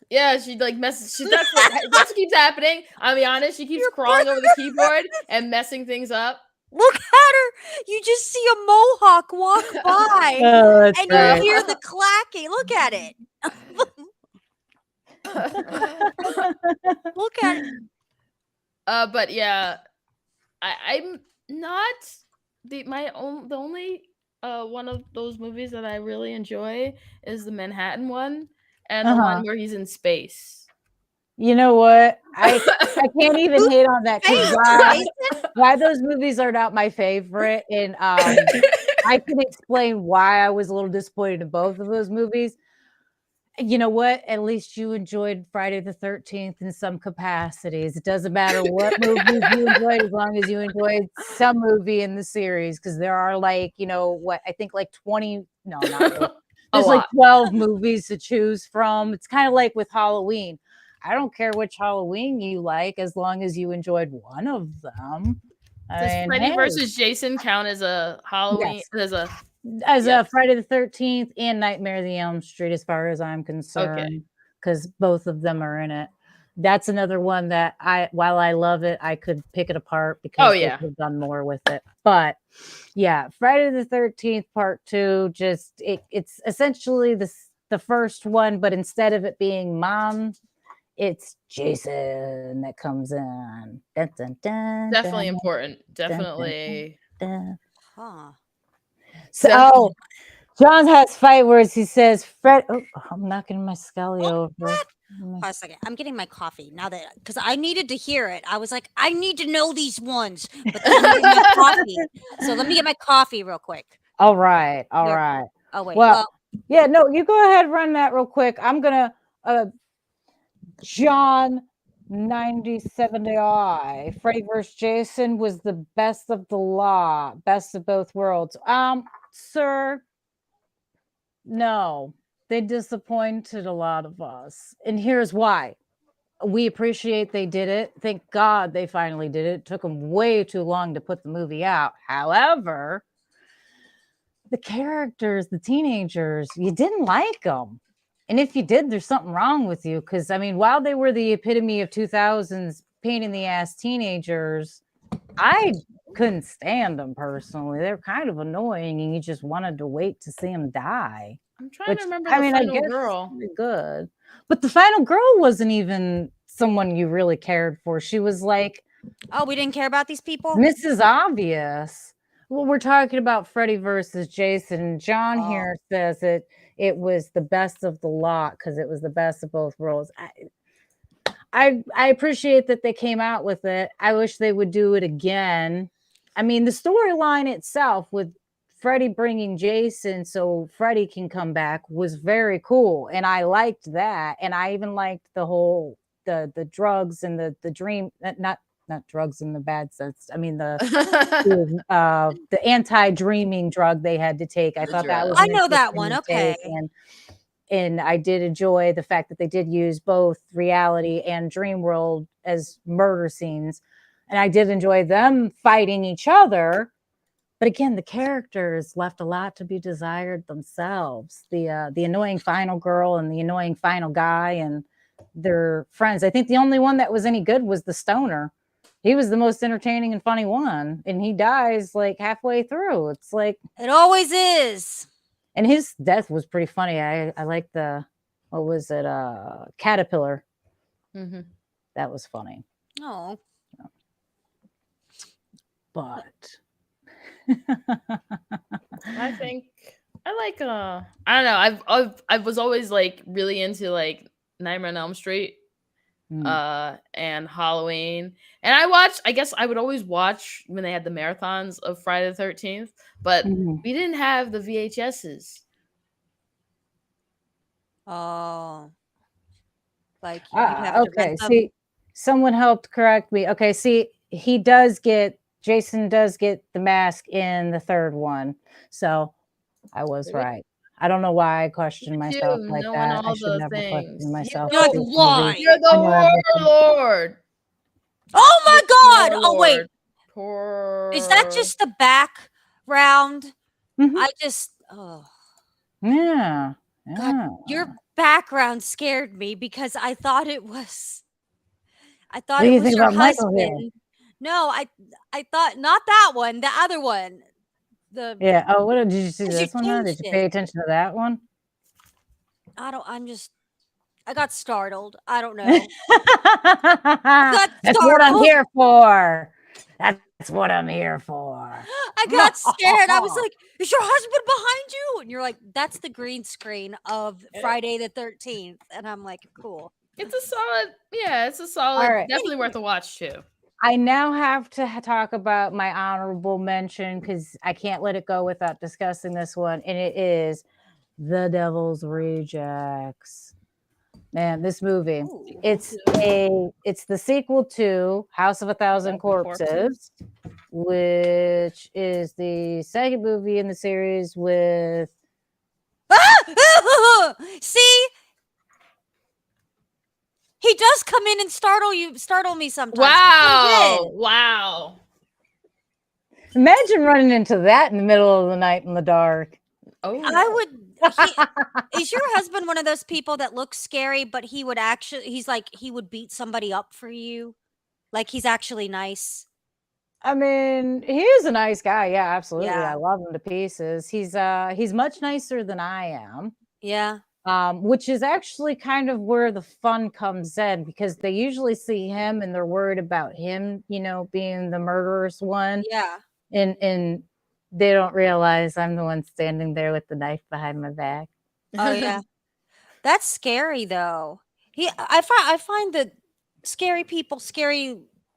Speaker 1: yeah, she like messes. That's what keeps happening. I'll be honest. She keeps
Speaker 3: Your
Speaker 1: crawling over the keyboard and messing things up.
Speaker 3: Look at her. You just see a mohawk walk by
Speaker 2: Oh, that's
Speaker 3: and
Speaker 2: right.
Speaker 3: you hear the clacking. Look at it. Look at it.
Speaker 1: But yeah, I'm not the only one of those movies that I really enjoy is the Manhattan one and the one where he's in space.
Speaker 2: You know what? I can't even hate on that because
Speaker 3: Jason?
Speaker 2: why those movies are not my favorite, and I can explain why I was a little disappointed in both of those movies. You know what? At least you enjoyed Friday the 13th in some capacities. It doesn't matter what movies you enjoyed as long as you enjoyed some movie in the series because there are like, you know, what I think like 20, no, not really. There's like 12 movies to choose from. It's kind of like with Halloween. I don't care which Halloween you like as long as you enjoyed one of them.
Speaker 1: Does Freddy versus Jason count as a Halloween?
Speaker 2: Yes. As a Friday the 13th and Nightmare on Elm Street, as far as I'm concerned, because both of them are in it. That's another one that while I love it, I could pick it apart because they could have done more with it. But yeah, Friday the 13th Part 2, just it's essentially the first one, but instead of it being Mom, it's Jason that comes in. Dun, dun, dun,
Speaker 1: Definitely
Speaker 2: dun,
Speaker 1: important. Definitely.
Speaker 2: Dun, dun.
Speaker 3: Huh.
Speaker 2: So, John has fight words. He says, Fred, I'm knocking my skelly over.
Speaker 3: Pause a second. I'm getting my coffee now because I needed to hear it. I was like, I need to know these ones, but then I'm getting my coffee. So let me get my coffee real quick.
Speaker 2: All right.
Speaker 3: Oh, wait.
Speaker 2: Well, yeah, no, you go ahead, run that real quick. I'm going to, John 9070i. Freddy vs. Jason was the best of the lot, best of both worlds. Sir, no, they disappointed a lot of us. And here's why. We appreciate they did it. Thank God they finally did it. It took them way too long to put the movie out. However, the characters, the teenagers, you didn't like them. And if you did, there's something wrong with you. Because, I mean, while they were the epitome of 2000s pain in the ass teenagers, I couldn't stand them personally. They're kind of annoying, and you just wanted to wait to see them die.
Speaker 1: I'm trying to remember the final girl.
Speaker 2: Good. But the final girl wasn't even someone you really cared for. She was like...
Speaker 3: Oh, we didn't care about these people?
Speaker 2: Mrs. Obvious. Well, we're talking about Freddy versus Jason. John here says it was the best of the lot because it was the best of both worlds. I appreciate that they came out with it. I wish they would do it again. I mean, the storyline itself with Freddy bringing Jason so Freddy can come back was very cool, and I liked that. And I even liked the whole the drugs and the dream, not drugs in the bad sense. I mean the anti-dreaming drug they had to take. I
Speaker 1: The
Speaker 2: thought that was
Speaker 3: I
Speaker 2: an
Speaker 1: drug.
Speaker 3: know that
Speaker 2: interesting
Speaker 3: one. Okay.
Speaker 2: take, and I did enjoy the fact that they did use both reality and dream world as murder scenes. And I did enjoy them fighting each other. But again, the characters left a lot to be desired themselves. The annoying final girl and the annoying final guy and their friends. I think the only one that was any good was the stoner. He was the most entertaining and funny one. And he dies like halfway through. It's like,
Speaker 3: It always is.
Speaker 2: and his death was pretty funny. I like what was it? Caterpillar.
Speaker 1: Mm-hmm.
Speaker 2: That was funny.
Speaker 3: Oh.
Speaker 2: But
Speaker 1: I think I like I don't know. I was always like really into like Nightmare on Elm Street and Halloween. And I guess I would always watch when they had the marathons of Friday the 13th, but we didn't have the VHSs.
Speaker 3: Oh. Like you'd have to
Speaker 2: okay.
Speaker 3: rent them.
Speaker 2: See, someone helped correct me. Okay, see, Jason does get the mask in the third one. So I was
Speaker 1: Really?
Speaker 2: right. I don't know why I questioned
Speaker 1: Look at
Speaker 2: myself
Speaker 1: you,
Speaker 2: like
Speaker 1: knowing
Speaker 2: that. I
Speaker 1: all
Speaker 2: should
Speaker 1: the
Speaker 2: never
Speaker 1: things.
Speaker 2: question myself.
Speaker 3: You're like,
Speaker 2: through some of
Speaker 3: why?
Speaker 2: these.
Speaker 1: You're
Speaker 2: I know
Speaker 1: the
Speaker 2: everything.
Speaker 1: warlord.
Speaker 3: Oh my God. Oh wait.
Speaker 1: Warlord. Poor.
Speaker 3: Is that just the background?
Speaker 2: Mhm.
Speaker 3: I just oh
Speaker 2: Yeah.
Speaker 3: God,
Speaker 2: Yeah.
Speaker 3: your background scared me because I thought it was
Speaker 2: What do you think
Speaker 3: your
Speaker 2: about Michael here?
Speaker 3: husband. No, I thought not that one, the other one. The
Speaker 2: Yeah. Oh, what did you see
Speaker 3: 'cause you
Speaker 2: this one? Or did
Speaker 3: changed
Speaker 2: you pay
Speaker 3: it.
Speaker 2: attention to that one?
Speaker 3: I got startled. I don't know. got
Speaker 2: That's what I'm
Speaker 3: startled.
Speaker 2: here for. That's what I'm here for.
Speaker 3: I got scared. I was like, "Is your husband behind you?" And you're like, "That's the green screen of Friday the 13th." And I'm like, "Cool."
Speaker 1: It's a solid. Yeah, it's a solid.
Speaker 2: All right.
Speaker 1: Definitely worth a watch too.
Speaker 2: I now have to talk about my honorable mention because I can't let it go without discussing this one, and it is The Devil's Rejects. Man, this movie.
Speaker 3: Ooh.
Speaker 2: It's the sequel to House of a Thousand Corpses, which is the second movie in the series with
Speaker 3: See? He does come in and startle me sometimes.
Speaker 1: Wow! Wow!
Speaker 2: Imagine running into that in the middle of the night in the dark.
Speaker 1: Oh,
Speaker 3: I would. Is your husband one of those people that looks scary, but he would he would beat somebody up for you? Like he's actually nice.
Speaker 2: I mean, he is a nice guy. Yeah, absolutely.
Speaker 3: Yeah.
Speaker 2: I love him to pieces. He's much nicer than I am.
Speaker 3: Yeah.
Speaker 2: Which is actually kind of where the fun comes in because they usually see him and they're worried about him, being the murderous one.
Speaker 3: Yeah.
Speaker 2: And they don't realize I'm the one standing there with the knife behind my back.
Speaker 3: Oh yeah. That's scary though. I find that scary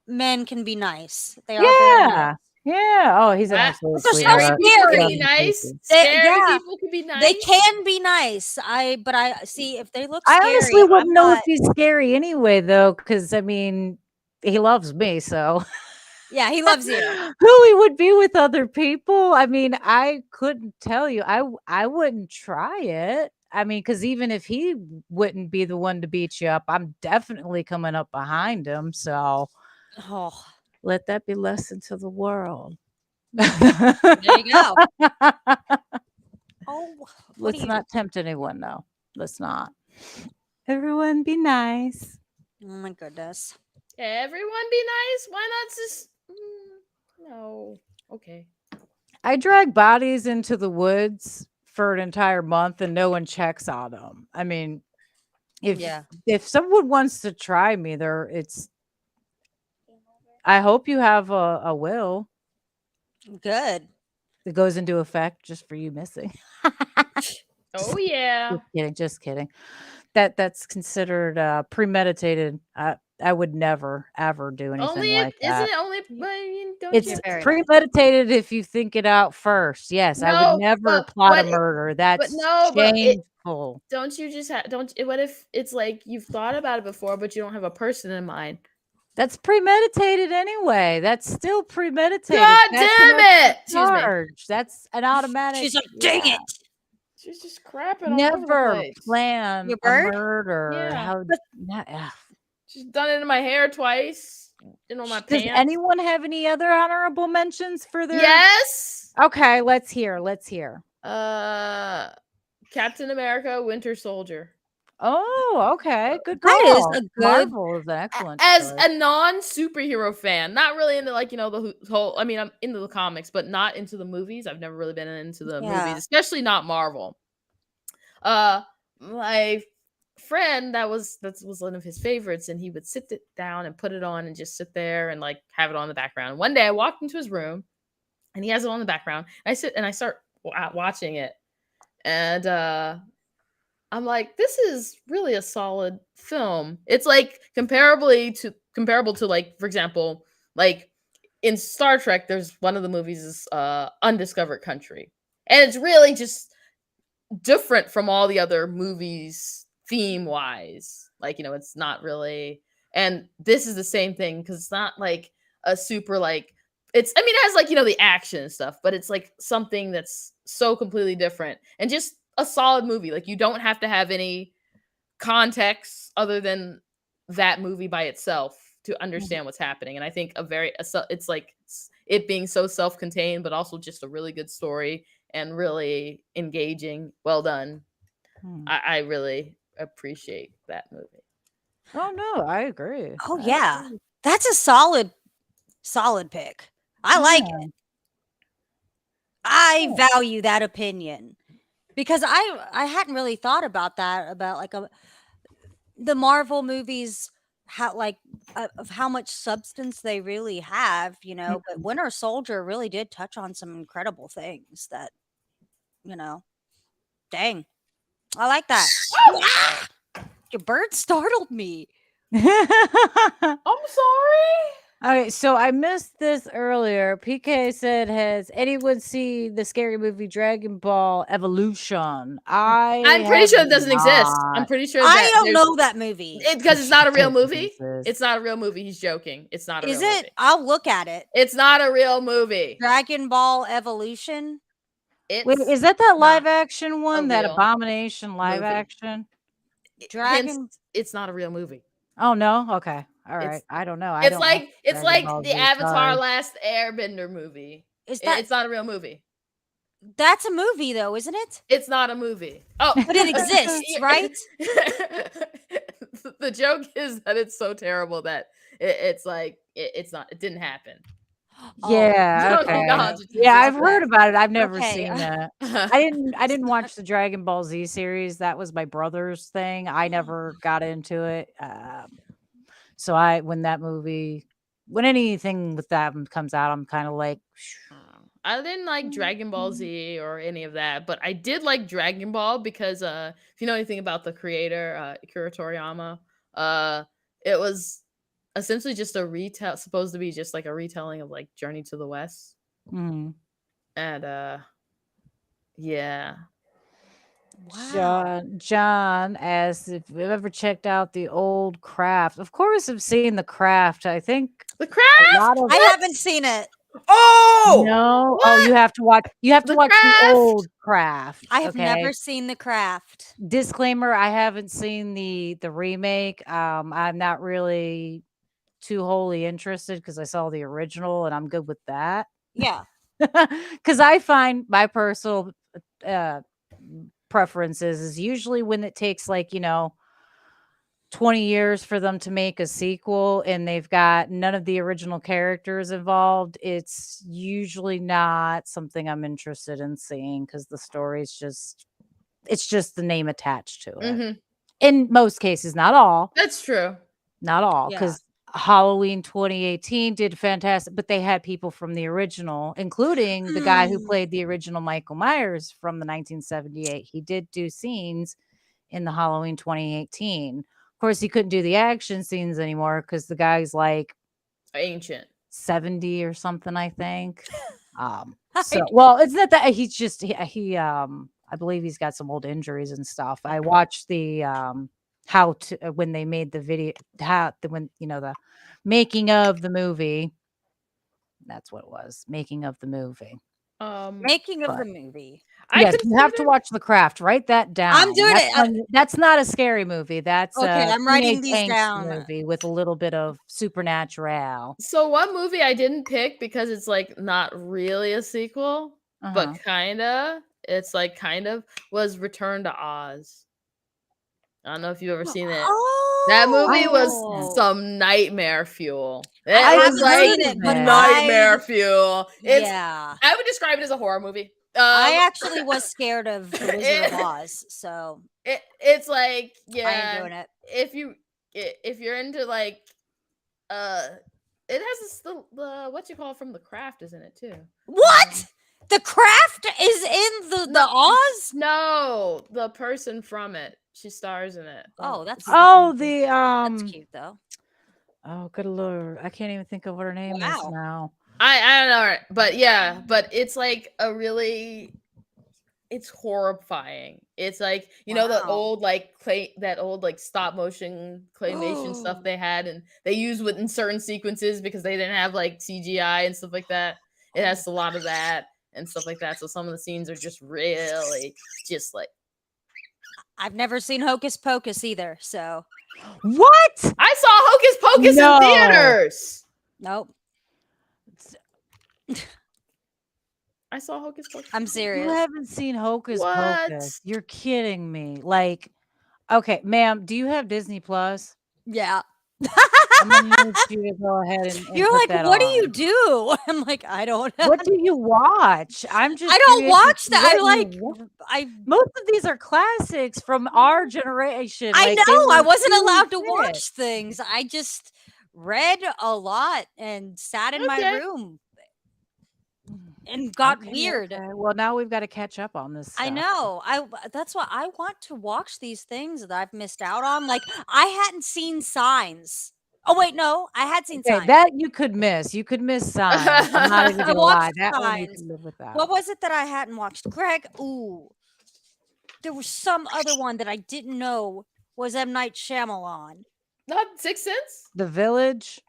Speaker 3: men can be nice. They are very nice.
Speaker 2: Yeah. Oh, he's an absolute
Speaker 3: So
Speaker 2: sweetheart.
Speaker 3: scary.
Speaker 1: People can be nice. Scary people can be nice.
Speaker 3: They can be nice. But I see if they look
Speaker 2: I
Speaker 3: scary.
Speaker 2: honestly wouldn't know if he's scary anyway, though, because I mean, he loves me, so
Speaker 3: yeah, he loves you.
Speaker 2: Who he would be with other people? I mean, I couldn't tell you. I wouldn't try it. I mean, because even if he wouldn't be the one to beat you up, I'm definitely coming up behind him. So, let that be lesson to the world.
Speaker 3: There you go.
Speaker 2: Let's not tempt anyone, though. Let's not. Everyone be nice.
Speaker 3: Oh my goodness.
Speaker 1: Everyone be nice. Why not just no? Okay.
Speaker 2: I drag bodies into the woods for an entire month and no one checks on them. I mean, if someone wants to try me, I hope you have a will.
Speaker 3: Good.
Speaker 2: It goes into effect just for you missing.
Speaker 1: Oh yeah.
Speaker 2: Just kidding. That's considered premeditated. I would never ever do anything
Speaker 1: Only
Speaker 2: like
Speaker 1: isn't
Speaker 2: that.
Speaker 1: it only? But I mean, don't
Speaker 2: It's
Speaker 1: you?
Speaker 3: very nice.
Speaker 2: premeditated if you think it out first. Yes, I would
Speaker 1: No,
Speaker 2: never
Speaker 1: but
Speaker 2: plot a
Speaker 1: but
Speaker 2: murder.
Speaker 1: but
Speaker 2: That's
Speaker 1: no, but it
Speaker 2: shameful.
Speaker 1: don't you just have don't what if it's like you've thought about it before, but you don't have a person in mind?
Speaker 2: That's premeditated anyway. That's still premeditated.
Speaker 1: God
Speaker 2: That's an
Speaker 1: damn
Speaker 2: extra
Speaker 1: it! Excuse me.
Speaker 2: charge. That's an automatic.
Speaker 3: She's like, dang
Speaker 2: Yeah.
Speaker 3: it.
Speaker 1: She's just crapping all over the
Speaker 2: Never
Speaker 1: place.
Speaker 2: plan
Speaker 3: Your
Speaker 2: a
Speaker 3: bird?
Speaker 2: murder.
Speaker 1: Yeah.
Speaker 2: How? Ugh.
Speaker 1: She's done it in my hair twice. On my
Speaker 2: Does
Speaker 1: pants.
Speaker 2: anyone have any other honorable mentions for their?
Speaker 1: Yes.
Speaker 2: Okay, let's hear. Let's hear.
Speaker 1: Captain America, Winter Soldier.
Speaker 2: Oh, okay. Good
Speaker 3: That is
Speaker 2: call.
Speaker 3: a good-
Speaker 2: Marvel is an excellent
Speaker 1: As
Speaker 2: choice.
Speaker 1: a non-superhero fan, not really into like the whole. I mean, I'm into the comics, but not into the movies. I've never really been into the
Speaker 3: Yeah.
Speaker 1: movies, especially not Marvel. My friend that was one of his favorites, and he would sit it down and put it on and just sit there and like have it on in the background. One day, I walked into his room, and he has it on in the background. I sit and I start watching it, and I'm like, this is really a solid film. It's like comparable to like, for example, like in Star Trek, there's one of the movies is Undiscovered Country. And it's really just different from all the other movies theme wise. Like, it's not really, and this is the same thing because it's not like a super like it has like the action and stuff, but it's like something that's so completely different and just a solid movie. Like, you don't have to have any context other than that movie by itself to understand what's happening. And I think it's like it being so self-contained, but also just a really good story and really engaging. Well done. I really appreciate that movie.
Speaker 2: Oh no, I agree.
Speaker 3: Oh yeah, that's a solid pick. I like it. I value that opinion because I hadn't really thought about that, about like the Marvel movies, how like of how much substance they really have, but Winter Soldier really did touch on some incredible things that, dang, I like that. Your bird startled me.
Speaker 1: I'm sorry.
Speaker 2: Okay, so I missed this earlier. PK said, "Has anyone seen the scary movie Dragon Ball Evolution?"
Speaker 1: I'm pretty sure it doesn't exist. I'm pretty sure
Speaker 3: I don't know that movie.
Speaker 1: Because it's not a real movie. It's not a real movie. He's joking. It's not a real movie.
Speaker 3: Is it? I'll look at it.
Speaker 1: It's not a real movie.
Speaker 3: Dragon Ball Evolution.
Speaker 2: Wait, is that live action one? That Abomination live action?
Speaker 3: Dragon.
Speaker 1: It's not a real movie.
Speaker 2: Oh no. Okay. All right. I don't know.
Speaker 1: It's like the Avatar Last Airbender movie.
Speaker 3: Is that?
Speaker 1: It's not a real movie.
Speaker 3: That's a movie, though, isn't it?
Speaker 1: It's not a movie. Oh,
Speaker 3: but it exists, right?
Speaker 1: The joke is that it's so terrible that it's like it's not. It didn't happen.
Speaker 2: Yeah. Okay. Yeah, I've heard about it. I've never seen that. I didn't watch the Dragon Ball Z series. That was my brother's thing. I never got into it. So when anything with that comes out, I'm kind of like,
Speaker 1: I didn't like Dragon Ball Z or any of that, but I did like Dragon Ball because if you know anything about the creator, Akira Toriyama, it was essentially just supposed to be just like a retelling of like Journey to the West.
Speaker 2: And
Speaker 1: yeah.
Speaker 3: Wow.
Speaker 2: John asks if we've ever checked out the old Craft. Of course, I've seen the Craft. I think
Speaker 1: the Craft.
Speaker 3: I haven't seen it.
Speaker 1: Oh
Speaker 2: no! What? Oh, you have to watch. You have to watch the old Craft.
Speaker 3: I have never seen the Craft.
Speaker 2: Disclaimer: I haven't seen the remake. I'm not really too wholly interested because I saw the original and I'm good with that.
Speaker 3: Yeah.
Speaker 2: Because I find my personal preferences is usually when it takes like 20 years for them to make a sequel and they've got none of the original characters involved, it's usually not something I'm interested in seeing because the story's just the name attached to it. In most cases, not all.
Speaker 1: That's true.
Speaker 2: Not all, because Halloween 2018 did fantastic, but they had people from the original, including the guy who played the original Michael Myers from the 1978. He did do scenes in the Halloween 2018, Of course, he couldn't do the action scenes anymore because the guy's like
Speaker 1: Ancient.
Speaker 2: 70 or something, I think. So,
Speaker 3: I-
Speaker 2: well, it's not that he's just I believe he's got some old injuries and stuff. I watched the how to when they made the video, when the making of the movie. That's what it was, making of the movie.
Speaker 3: Making of the
Speaker 2: But
Speaker 3: movie.
Speaker 1: I
Speaker 2: yes, you have to
Speaker 1: consider
Speaker 2: watch The Craft. Write that down.
Speaker 3: I'm doing
Speaker 2: That's
Speaker 3: it.
Speaker 2: that's not a scary movie. That's
Speaker 3: Okay,
Speaker 2: a
Speaker 3: I'm
Speaker 2: teenage
Speaker 3: writing these
Speaker 2: angst
Speaker 3: down.
Speaker 2: movie with a little bit of supernatural.
Speaker 1: so one movie I didn't pick because it's like not really a sequel,
Speaker 2: Uh-huh.
Speaker 1: but kinda. It's like kind of was Return to Oz. I don't know if you've ever seen it. That movie was
Speaker 3: Oh.
Speaker 1: some nightmare fuel. It
Speaker 3: I
Speaker 1: was
Speaker 3: haven't
Speaker 1: like
Speaker 3: seen it, but
Speaker 1: nightmare fuel. It's
Speaker 3: yeah.
Speaker 1: I would describe it as a horror movie.
Speaker 3: I actually was scared of the Wizard of Oz, so
Speaker 1: it's like
Speaker 3: I ain't doing it.
Speaker 1: if you're into like it has the what you call it from The Craft is in it too.
Speaker 3: What? The Craft is in the Oz?
Speaker 1: No, the person from it. She stars in it.
Speaker 3: Oh, that's
Speaker 2: That's
Speaker 3: cute though.
Speaker 2: Oh, good lord. I can't even think of what her name is
Speaker 3: Wow.
Speaker 2: now.
Speaker 1: I don't know, but yeah, but it's like it's horrifying. It's like the
Speaker 3: Wow.
Speaker 1: old like that old like stop motion claymation stuff they had, and they use in certain sequences because they didn't have like CGI and stuff like that. It has a lot of that and stuff like that. So some of the scenes are just really just like.
Speaker 3: I've never seen Hocus Pocus either, so
Speaker 2: What?
Speaker 1: I saw Hocus Pocus
Speaker 2: No.
Speaker 1: in theaters.
Speaker 3: nope.
Speaker 1: I saw Hocus Pocus.
Speaker 3: I'm
Speaker 2: You
Speaker 3: serious.
Speaker 2: haven't seen Hocus
Speaker 1: What?
Speaker 2: Pocus. You're kidding me. Like, okay, ma'am, do you have Disney Plus?
Speaker 3: Yeah.
Speaker 2: I'm gonna need you to go ahead and
Speaker 3: You're
Speaker 2: put
Speaker 3: like,
Speaker 2: that
Speaker 3: what do
Speaker 2: on.
Speaker 3: you do? I'm like, I don't know.
Speaker 2: What do you watch? I'm just
Speaker 3: I don't
Speaker 2: curious as
Speaker 3: watch
Speaker 2: to
Speaker 3: that.
Speaker 2: what
Speaker 3: I
Speaker 2: you
Speaker 3: like
Speaker 2: wa-
Speaker 3: I
Speaker 2: Most of these are classics from our generation.
Speaker 3: I
Speaker 2: Like, they
Speaker 3: know I
Speaker 2: were
Speaker 3: wasn't
Speaker 2: huge
Speaker 3: allowed to
Speaker 2: hits.
Speaker 3: watch things. I just read a lot and sat in my
Speaker 1: Okay.
Speaker 3: room and got
Speaker 2: Okay,
Speaker 3: weird.
Speaker 2: okay. Well, now we've got to catch up on this
Speaker 3: I
Speaker 2: stuff.
Speaker 3: know. That's why I want to watch these things that I've missed out on. Like I hadn't seen Signs. Oh wait, no, I had seen
Speaker 2: Okay,
Speaker 3: Signs.
Speaker 2: that you could miss. You could miss Signs. I'm not even
Speaker 3: I
Speaker 2: gonna lie.
Speaker 3: watched
Speaker 2: That one you
Speaker 3: Signs.
Speaker 2: can live without.
Speaker 3: What was it that I hadn't watched? Greg, ooh. There was some other one that I didn't know was M. Night Shyamalan.
Speaker 1: Not Sixth Sense?
Speaker 2: The Village,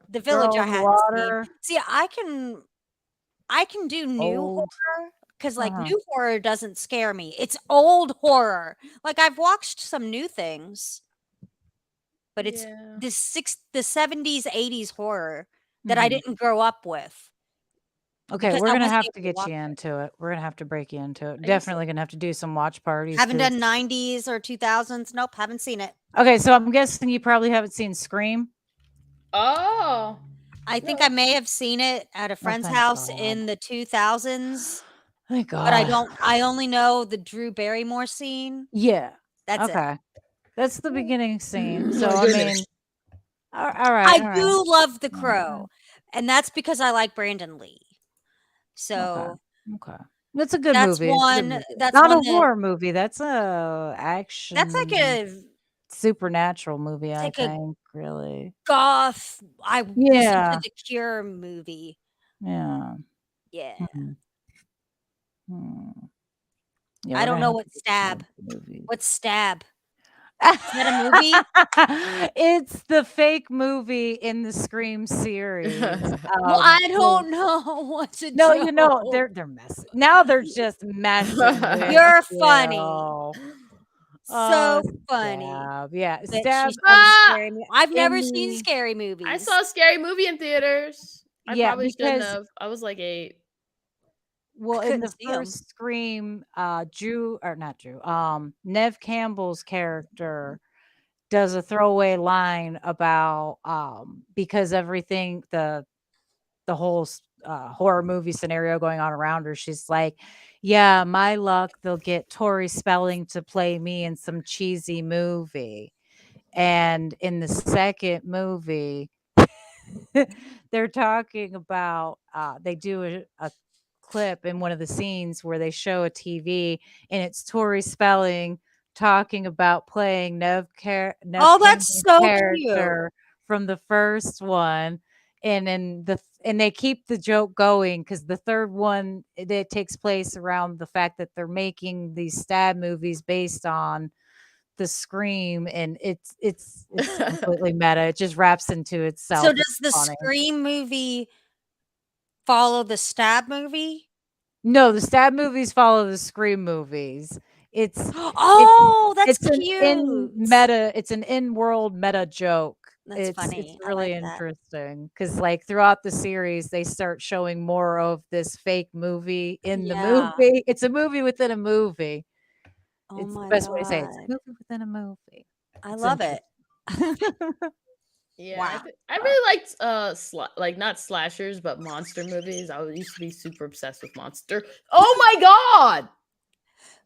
Speaker 3: The Village
Speaker 2: Girl
Speaker 3: I
Speaker 2: in the
Speaker 3: hadn't
Speaker 2: Water,
Speaker 3: seen. See, I can do new
Speaker 2: Old.
Speaker 3: horror because like
Speaker 2: Uh-huh.
Speaker 3: new horror doesn't scare me. It's old horror. Like I've watched some new things, but it's
Speaker 1: Yeah.
Speaker 3: the 70s, 80s horror that I
Speaker 2: Mhm.
Speaker 3: didn't grow up with.
Speaker 2: Okay,
Speaker 3: because
Speaker 2: we're
Speaker 3: I
Speaker 2: gonna
Speaker 3: wasn't
Speaker 2: have
Speaker 3: able
Speaker 2: to get
Speaker 3: watch
Speaker 2: you
Speaker 3: it.
Speaker 2: into it. We're gonna have to break you into it.
Speaker 1: used to-
Speaker 2: Definitely gonna have to do some watch parties.
Speaker 3: Haven't
Speaker 2: 'cause-
Speaker 3: done 90s or 2000s. Nope, haven't seen it.
Speaker 2: Okay, so I'm guessing you probably haven't seen Scream.
Speaker 1: Oh.
Speaker 3: I think
Speaker 1: No.
Speaker 3: I may have seen it at a friend's
Speaker 2: thank
Speaker 3: house
Speaker 2: God.
Speaker 3: in the 2000s,
Speaker 2: Thank God.
Speaker 3: but I only know the Drew Barrymore scene.
Speaker 2: Yeah.
Speaker 3: That's it.
Speaker 2: Okay. That's the beginning scene. So
Speaker 1: My
Speaker 2: I
Speaker 1: goodness.
Speaker 2: mean, all right.
Speaker 3: I
Speaker 2: all right.
Speaker 3: do love The
Speaker 2: All right,
Speaker 3: Crow, and that's because I like Brandon Lee. So
Speaker 2: Okay. That's a good
Speaker 3: that's
Speaker 2: movie. It's a good
Speaker 3: one.
Speaker 2: movie.
Speaker 3: That's
Speaker 2: Not
Speaker 3: one
Speaker 2: a
Speaker 3: that
Speaker 2: horror movie. That's a action.
Speaker 3: that's like a
Speaker 2: supernatural movie. I
Speaker 3: like a
Speaker 2: think really.
Speaker 3: goth. I listened
Speaker 2: Yeah.
Speaker 3: to the Cure movie.
Speaker 2: Yeah.
Speaker 3: Yeah,
Speaker 2: Mhm. Hmm. Yeah,
Speaker 3: I
Speaker 2: we're
Speaker 3: don't
Speaker 2: gonna
Speaker 3: know
Speaker 2: have
Speaker 3: what
Speaker 2: to get
Speaker 3: Stab.
Speaker 2: you into movies.
Speaker 3: What's Stab? that a movie?
Speaker 2: It's the fake movie in the Scream series.
Speaker 3: Well, I don't know what's a
Speaker 2: No,
Speaker 3: joke.
Speaker 2: they're messing. Now they're just messing with
Speaker 3: You're funny.
Speaker 2: you.
Speaker 3: So funny.
Speaker 2: Stab. Yeah,
Speaker 3: That
Speaker 2: Stab.
Speaker 3: she saw the scary I've
Speaker 2: in
Speaker 3: never seen
Speaker 2: the-
Speaker 3: scary movies.
Speaker 1: I saw a scary movie in theaters. I
Speaker 2: Yeah,
Speaker 1: probably shouldn't
Speaker 2: because-
Speaker 1: have. I was like 8.
Speaker 2: Well, in
Speaker 3: couldn't
Speaker 2: the
Speaker 3: see 'em.
Speaker 2: first Scream, Nev Campbell's character does a throwaway line about because everything the whole horror movie scenario going on around her, she's like, yeah, my luck, they'll get Tori Spelling to play me in some cheesy movie. And in the second movie, they're talking about they do a clip in one of the scenes where they show a TV and it's Tori Spelling talking about playing Nev
Speaker 3: Oh, that's
Speaker 2: Campbell's
Speaker 3: so cute.
Speaker 2: character from the first one, and they keep the joke going because the third one it takes place around the fact that they're making these stab movies based on the Scream, and it's completely meta. It just wraps into itself.
Speaker 3: So
Speaker 2: It's
Speaker 3: does the
Speaker 2: funny.
Speaker 3: Scream movie follow the Stab movie?
Speaker 2: No, the stab movies follow the Scream movies. It's
Speaker 3: Oh, that's
Speaker 2: it's an
Speaker 3: cute.
Speaker 2: it's an in-world meta joke.
Speaker 3: That's
Speaker 2: It's
Speaker 3: funny. I
Speaker 2: really
Speaker 3: like that.
Speaker 2: interesting because like throughout the series they start showing more of this fake movie in the
Speaker 3: Yeah.
Speaker 2: movie. It's a movie within a movie.
Speaker 3: Oh
Speaker 2: It's the
Speaker 3: my
Speaker 2: best way to say it. It's a
Speaker 3: god.
Speaker 2: movie within a movie.
Speaker 3: I
Speaker 2: It's
Speaker 3: love it.
Speaker 2: interesting.
Speaker 1: Yeah,
Speaker 3: Wow.
Speaker 1: I really liked like not slashers but monster movies. Used to be super obsessed with monster. Oh my god!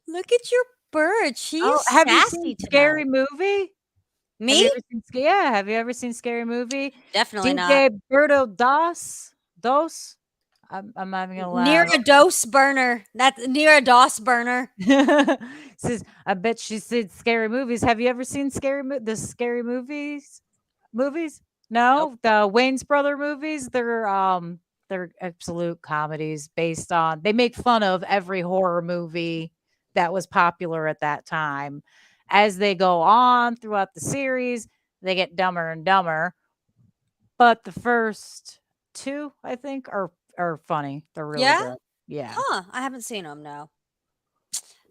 Speaker 3: Look at your bird. She
Speaker 2: Oh,
Speaker 3: is
Speaker 2: have you
Speaker 3: sassy
Speaker 2: seen
Speaker 3: tonight.
Speaker 2: Scary Movie? Have
Speaker 3: Me?
Speaker 2: you ever seen have you ever seen Scary Movie?
Speaker 3: Definitely not.
Speaker 2: DJ Berto Dos? I'm not even gonna
Speaker 3: Near
Speaker 2: laugh.
Speaker 3: a DOS burner. That's near a DOS burner.
Speaker 2: Says, I bet she said scary movies. Have you ever seen the scary movies? Movies?
Speaker 1: Nope.
Speaker 2: No, the Wayne's brother movies. They're absolute comedies based on. They make fun of every horror movie that was popular at that time. As they go on throughout the series, they get dumber and dumber. But the first two, I think, are funny. They're really
Speaker 3: Yeah?
Speaker 2: good. Yeah.
Speaker 3: Huh. I haven't seen them, no.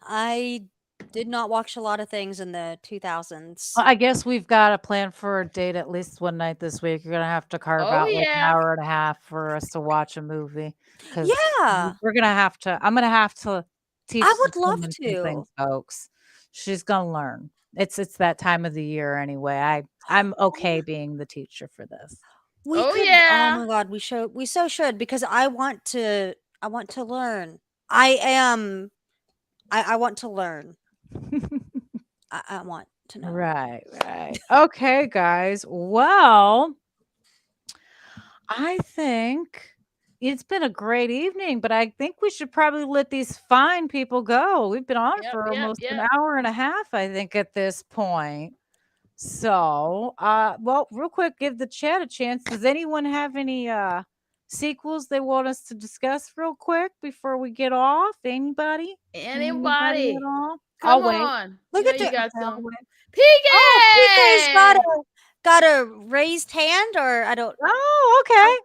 Speaker 3: I did not watch a lot of things in the 2000s.
Speaker 2: Well, I guess we've got a plan for a date at least one night this week. You're gonna have to carve
Speaker 1: Oh
Speaker 2: out like an
Speaker 1: yeah.
Speaker 2: hour and a half for us to watch a movie because
Speaker 3: Yeah.
Speaker 2: we're gonna have to. I'm gonna have to teach
Speaker 3: I would
Speaker 2: this
Speaker 3: love
Speaker 2: woman some
Speaker 3: to.
Speaker 2: things, folks. She's gonna learn. It's that time of the year anyway. I'm okay being the teacher for this.
Speaker 3: We
Speaker 1: Oh
Speaker 3: could. Oh
Speaker 1: yeah.
Speaker 3: my god, we so should because I want to learn. I want to learn. I want to know.
Speaker 2: Right. Okay, guys. Well, I think it's been a great evening, but I think we should probably let these fine people go. We've been on for almost an hour and a half, I think, at this point. So, well, real quick, give the chat a chance. Does anyone have any sequels they want us to discuss real quick before we get off? Anybody?
Speaker 1: Anybody?
Speaker 2: at all?
Speaker 1: Come
Speaker 2: I'll wait.
Speaker 1: on.
Speaker 3: Look
Speaker 1: You
Speaker 3: at
Speaker 1: know you
Speaker 3: the-
Speaker 1: got
Speaker 2: I'll
Speaker 1: some.
Speaker 2: wait.
Speaker 3: Oh, PK's
Speaker 1: PK!
Speaker 3: got a raised hand, or I don't.
Speaker 2: Oh, okay.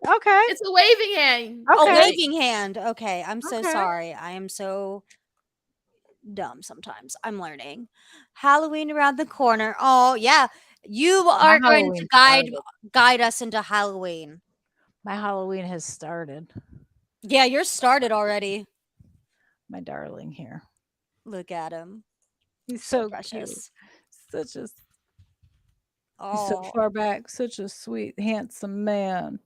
Speaker 1: It's a waving hand.
Speaker 3: Oh,
Speaker 2: Okay.
Speaker 3: waving hand. Okay, I'm so
Speaker 2: Okay.
Speaker 3: sorry. I am so dumb sometimes. I'm learning. Halloween around the corner. Oh yeah, you are going to
Speaker 2: Halloween
Speaker 3: guide us into Halloween.
Speaker 2: My Halloween has started.
Speaker 3: Yeah, you're started already.
Speaker 2: My darling here.
Speaker 3: Look at him.
Speaker 2: He's
Speaker 3: So
Speaker 2: so
Speaker 3: precious.
Speaker 2: cute. He's
Speaker 3: Oh,
Speaker 2: so far back, such a sweet, handsome man.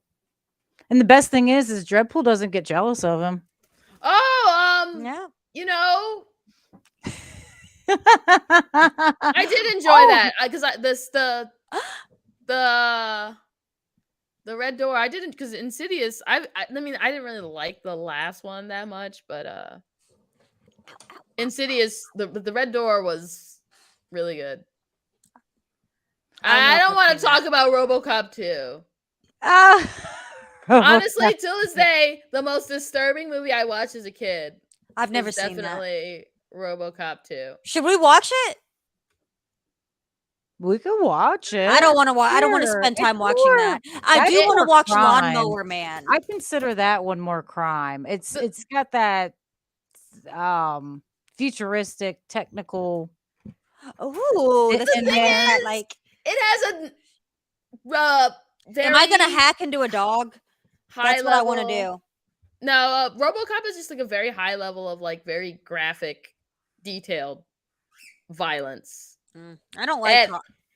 Speaker 2: And the best thing is Dreadpool doesn't get jealous of him.
Speaker 1: Oh,
Speaker 3: yeah.
Speaker 1: you know, I
Speaker 2: I
Speaker 1: did enjoy that because the Red Door. I didn't because Insidious. I mean, I didn't really like the last one that much, but Insidious, the Red Door was really good. I don't want to talk about RoboCop 2. Honestly, till this day, the most disturbing movie I watched as a kid.
Speaker 3: I've never seen that.
Speaker 1: Definitely RoboCop 2.
Speaker 3: Should we watch it?
Speaker 2: We can watch it.
Speaker 3: I don't want to watch. I don't want to
Speaker 2: Sure.
Speaker 3: spend time
Speaker 2: It's
Speaker 3: watching
Speaker 2: more-
Speaker 3: that. I
Speaker 2: that's
Speaker 3: do want to
Speaker 2: more
Speaker 3: watch
Speaker 2: crime.
Speaker 3: Lawnmower Man.
Speaker 2: I consider that one more crime. It's got that futuristic technical.
Speaker 3: Ooh, the
Speaker 2: and
Speaker 3: thing
Speaker 2: then-
Speaker 3: that like.
Speaker 1: It has a very
Speaker 3: Am I gonna hack into a dog?
Speaker 1: high
Speaker 3: That's what I
Speaker 1: level.
Speaker 3: want to do.
Speaker 1: No, RoboCop is just like a very high level of like very graphic, detailed violence.
Speaker 3: I don't like.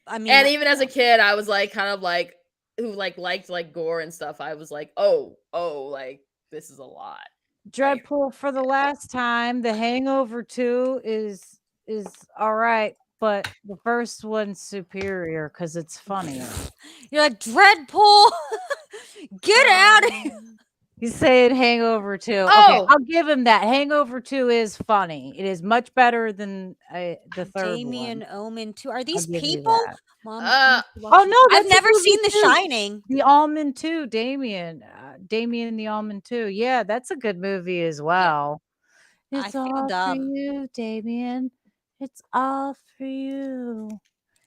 Speaker 3: I mean,
Speaker 1: And even as a kid, I was like kind of like who like liked like gore and stuff. I was like, oh, like this is a lot.
Speaker 2: Dreadpool for the last time. The Hangover 2 is all right, but the first one's superior because it's funnier.
Speaker 3: you're like Dreadpool. Get out of here.
Speaker 2: He's saying Hangover 2. Okay,
Speaker 1: Oh!
Speaker 2: I'll give him that. Hangover 2 is funny. It is much better than the third
Speaker 3: Damien
Speaker 2: one.
Speaker 3: Omen 2. Are
Speaker 2: I'll
Speaker 3: these
Speaker 2: give you
Speaker 3: people?
Speaker 2: that.
Speaker 3: Mom, I
Speaker 1: Uh,
Speaker 3: need to watch
Speaker 2: Oh
Speaker 3: this.
Speaker 2: no,
Speaker 3: I've
Speaker 2: that's a
Speaker 3: never
Speaker 2: movie
Speaker 3: seen The
Speaker 2: too.
Speaker 3: Shining.
Speaker 2: The Almond 2, Damien. Damien the Almond 2. Yeah, that's a good movie as well.
Speaker 3: I
Speaker 2: It's
Speaker 3: feel
Speaker 2: all for
Speaker 3: dumb.
Speaker 2: you, Damien. It's all for you.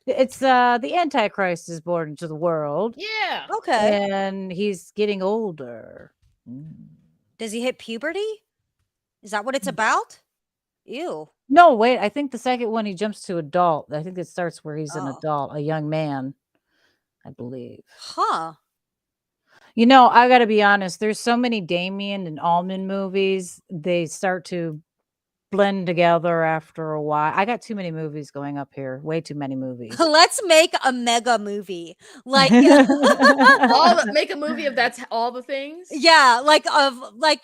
Speaker 2: It's the Antichrist is born into the world,
Speaker 1: yeah.
Speaker 3: Okay.
Speaker 2: and he's getting older. Mm.
Speaker 3: Does he hit puberty? Is that what it's about? Ew.
Speaker 2: No, wait. I think the second one he jumps to adult. I think it starts where he's an
Speaker 3: Oh.
Speaker 2: adult, a young man, I believe.
Speaker 3: Huh.
Speaker 2: You know, I got to be honest. There's so many Damien and Almond movies. They start to blend together after a while. I got too many movies going up here. Way too many movies.
Speaker 3: Let's make a mega movie. Like
Speaker 1: Make a movie of that's all the things.
Speaker 3: yeah, like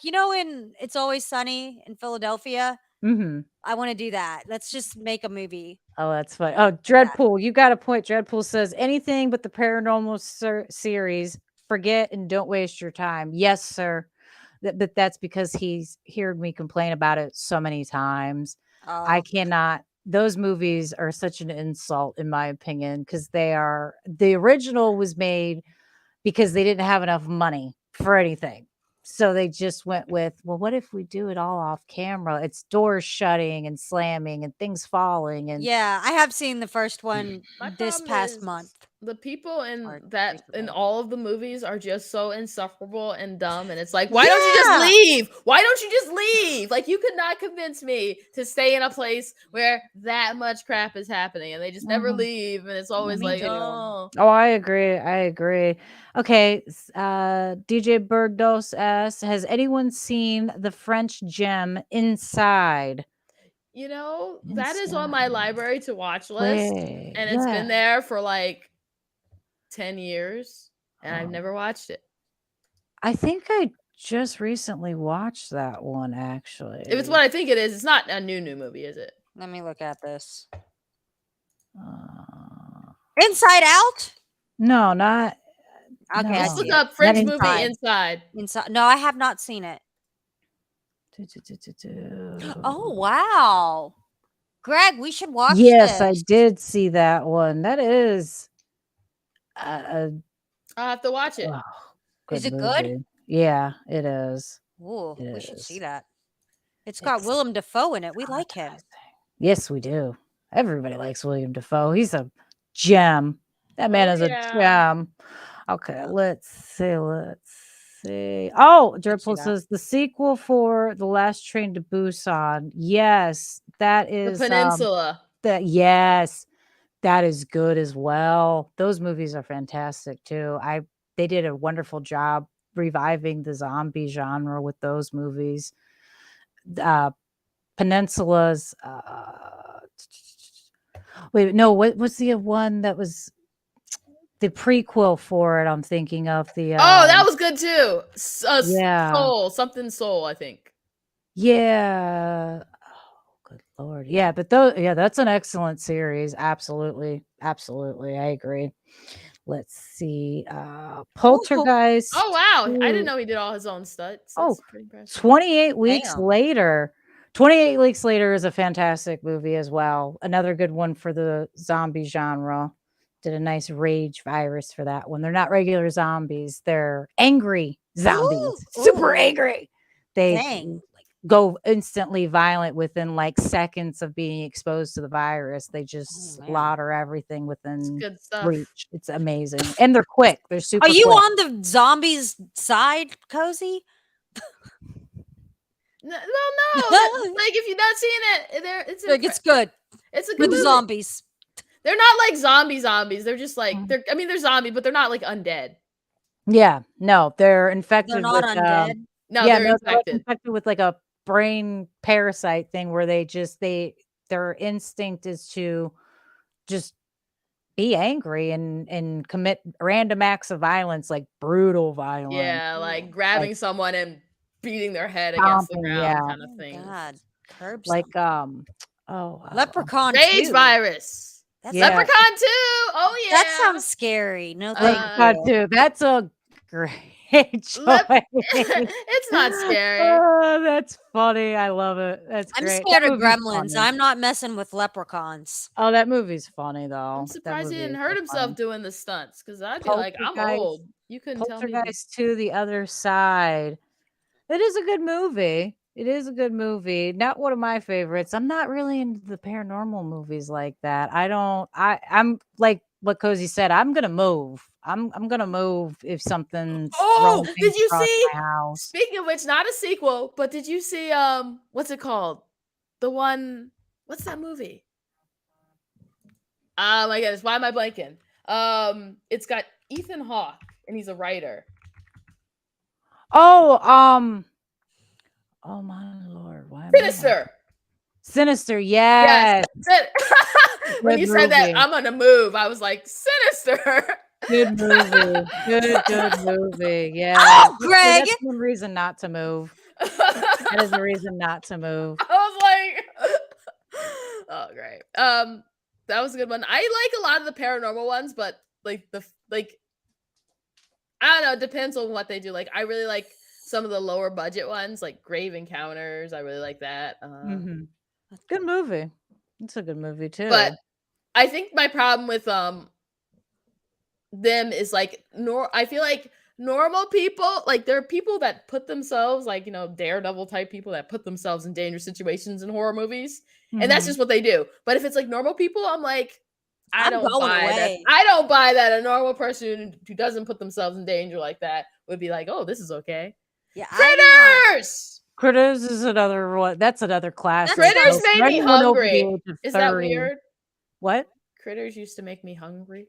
Speaker 3: in It's Always Sunny in Philadelphia.
Speaker 2: Hmm.
Speaker 3: I want to do that. Let's just make a movie.
Speaker 2: Oh, that's funny. Oh, Dreadpool. You got a point. Dreadpool says anything but the paranormal series. Forget and don't waste your time. Yes, sir. But that's because he's heard me complain about it so many times. I
Speaker 3: Oh.
Speaker 2: cannot. Those movies are such an insult, in my opinion, because the original was made because they didn't have enough money for anything. So they just went with, well, what if we do it all off camera? It's doors shutting and slamming and things falling and
Speaker 3: Yeah, I have seen the first one
Speaker 1: My
Speaker 3: this
Speaker 1: problem
Speaker 3: past
Speaker 1: is
Speaker 3: month.
Speaker 1: the people in
Speaker 3: Or
Speaker 1: in
Speaker 3: recently.
Speaker 1: all of the movies are just so insufferable and dumb, and it's like, why don't you just
Speaker 3: Yeah.
Speaker 1: leave? Why don't you just leave? Like, you could not convince me to stay in a place where that much crap is happening, and they just never
Speaker 2: Mhm.
Speaker 1: leave, and it's always
Speaker 3: Me
Speaker 1: like,
Speaker 3: too.
Speaker 1: oh,
Speaker 2: Oh, I agree. I agree. Okay. DJ Birdos asks, has anyone seen the French gem Inside?
Speaker 1: you know, that is on my
Speaker 2: Inside.
Speaker 1: library to watch list,
Speaker 2: Wait,
Speaker 1: and it's
Speaker 2: yeah.
Speaker 1: been there for like 10 years, and I've
Speaker 2: Oh.
Speaker 1: never watched it.
Speaker 2: I think I just recently watched that one, actually.
Speaker 1: If it's what I think it is, it's not a new movie, is it?
Speaker 3: Let me look at this.
Speaker 2: Uh,
Speaker 3: Inside Out?
Speaker 2: no, not.
Speaker 3: Okay, I
Speaker 1: Let's
Speaker 2: No,
Speaker 1: look
Speaker 3: see it.
Speaker 1: up
Speaker 2: not
Speaker 1: French movie
Speaker 2: Inside.
Speaker 1: Inside.
Speaker 3: Inside. No, I have not seen it. Oh, wow. Greg, we should watch
Speaker 2: Yes, I
Speaker 3: this.
Speaker 2: did see that one. That is a
Speaker 1: I'll have to watch it.
Speaker 2: oh,
Speaker 3: Is
Speaker 2: good
Speaker 3: it good?
Speaker 2: movie. Yeah, it is.
Speaker 3: Ooh,
Speaker 2: It
Speaker 3: we should see
Speaker 2: is.
Speaker 3: that. It's got
Speaker 2: It's
Speaker 3: Willem Dafoe in it. We like him.
Speaker 2: traumatizing. Yes, we do. Everybody likes William Dafoe. He's a gem. That man
Speaker 1: Oh,
Speaker 2: is a
Speaker 1: yeah.
Speaker 2: gem. Okay, let's see. Let's see. Oh,
Speaker 3: Should see
Speaker 2: Dripple
Speaker 3: that.
Speaker 2: says the sequel for The Last Train to Busan. Yes, that
Speaker 1: The
Speaker 2: is
Speaker 1: Peninsula.
Speaker 2: yes, that is good as well. Those movies are fantastic too. They did a wonderful job reviving the zombie genre with those movies. Peninsulas. Wait, no. What was the one that was the prequel for it? I'm thinking of the.
Speaker 1: Oh, that was good too.
Speaker 2: Yeah,
Speaker 1: Soul, I think.
Speaker 2: yeah. Oh, good lord. Yeah, but that's an excellent series. Absolutely, absolutely. I agree. Let's see. Poltergeist.
Speaker 1: Oh, wow. I didn't
Speaker 2: 2.
Speaker 1: know he did all his own stunts.
Speaker 2: Oh,
Speaker 1: That's pretty impressive.
Speaker 2: 28 weeks
Speaker 3: Damn.
Speaker 2: later. 28 weeks later is a fantastic movie as well. Another good one for the zombie genre. Did a nice rage virus for that one. They're not regular zombies. They're angry zombies. Super
Speaker 3: Ooh.
Speaker 2: angry. They
Speaker 3: Dang.
Speaker 2: go instantly violent within like seconds of being exposed to the virus. They just
Speaker 3: man.
Speaker 2: slaughter everything
Speaker 1: It's
Speaker 2: within
Speaker 1: good stuff.
Speaker 2: reach. It's amazing. And they're quick. They're super
Speaker 3: Are you
Speaker 2: quick.
Speaker 3: on the zombies side, Cozy?
Speaker 1: No. Like, if you've not seen it, it's
Speaker 3: Like, it's good
Speaker 1: it's a
Speaker 3: for
Speaker 1: good
Speaker 3: the
Speaker 1: movie.
Speaker 3: zombies.
Speaker 1: They're not like zombies. They're just like they're zombies, but they're not like undead.
Speaker 2: Yeah, no, they're infected
Speaker 3: They're not
Speaker 2: with
Speaker 3: undead.
Speaker 1: No,
Speaker 2: yeah,
Speaker 1: they're
Speaker 2: no, they're like
Speaker 1: infected.
Speaker 2: infected with like a brain parasite thing where their instinct is to just be angry and commit random acts of violence, like brutal violence.
Speaker 1: Yeah, like grabbing someone and beating their head against the
Speaker 2: Stomping,
Speaker 1: ground
Speaker 2: yeah.
Speaker 1: kind of
Speaker 3: Oh,
Speaker 1: thing.
Speaker 3: God. Curb
Speaker 2: Like
Speaker 3: oh, Leprechaun
Speaker 1: Rage
Speaker 3: 2.
Speaker 1: virus.
Speaker 3: That's
Speaker 2: Yeah.
Speaker 1: Leprechaun 2. Oh yeah.
Speaker 3: That sounds scary. No, thank
Speaker 1: Uh,
Speaker 3: you.
Speaker 2: too. That's a great
Speaker 1: Let-
Speaker 2: Joy.
Speaker 1: it's not scary.
Speaker 2: Oh, that's funny. I love it. That's
Speaker 3: I'm
Speaker 2: great.
Speaker 3: scared
Speaker 2: That
Speaker 3: of
Speaker 2: movie's
Speaker 3: gremlins.
Speaker 2: funny.
Speaker 3: I'm not messing with leprechauns.
Speaker 2: Oh, that movie's funny though.
Speaker 1: I'm
Speaker 2: That
Speaker 1: surprised he
Speaker 2: movie
Speaker 1: didn't
Speaker 2: is
Speaker 1: hurt
Speaker 2: so
Speaker 1: himself
Speaker 2: funny.
Speaker 1: doing the stunts because I'd be like, I'm
Speaker 2: Poltergeist.
Speaker 1: old. You couldn't tell me.
Speaker 2: Poltergeist to the other side. It is a good movie. It is a good movie. Not one of my favorites. I'm not really into the paranormal movies like that. I'm like what Cozy said. I'm gonna move. I'm gonna move if something's
Speaker 1: Oh,
Speaker 2: roaming
Speaker 1: did you
Speaker 2: across
Speaker 1: see?
Speaker 2: my house.
Speaker 1: Speaking of which, not a sequel, but did you see what's it called? The one, what's that movie? Oh my goodness, why am I blanking? It's got Ethan Hawke and he's a writer.
Speaker 2: Oh, oh my lord, why am I
Speaker 1: Sinister.
Speaker 2: Sinister, yes.
Speaker 1: When
Speaker 2: Good
Speaker 1: you said that,
Speaker 2: movie.
Speaker 1: I'm gonna move. I was like, Sinister.
Speaker 2: Good movie. Good movie. Yeah.
Speaker 3: Oh, Greg.
Speaker 2: That's one reason not to move. That is a reason not to move.
Speaker 1: I was like, oh great. That was a good one. I like a lot of the paranormal ones, but like I don't know, it depends on what they do. Like I really like some of the lower budget ones, like Grave Encounters. I really like that.
Speaker 2: Good movie. It's a good movie too.
Speaker 1: But I think my problem with them is like I feel like normal people, like there are people that put themselves, like, you know, daredevil type people that put themselves in dangerous situations in horror movies, and that's just what they do. But if it's like normal people, I'm like, I don't buy that. I don't buy that a normal person who doesn't put themselves in danger like that would be like, oh, this is okay.
Speaker 3: Yeah,
Speaker 1: Critters.
Speaker 2: Critters is another one. That's another classic.
Speaker 1: Critters made me
Speaker 2: Anyone over the
Speaker 1: hungry.
Speaker 2: age of
Speaker 1: Is that
Speaker 2: 30.
Speaker 1: weird?
Speaker 2: What?
Speaker 1: Critters used to make me hungry.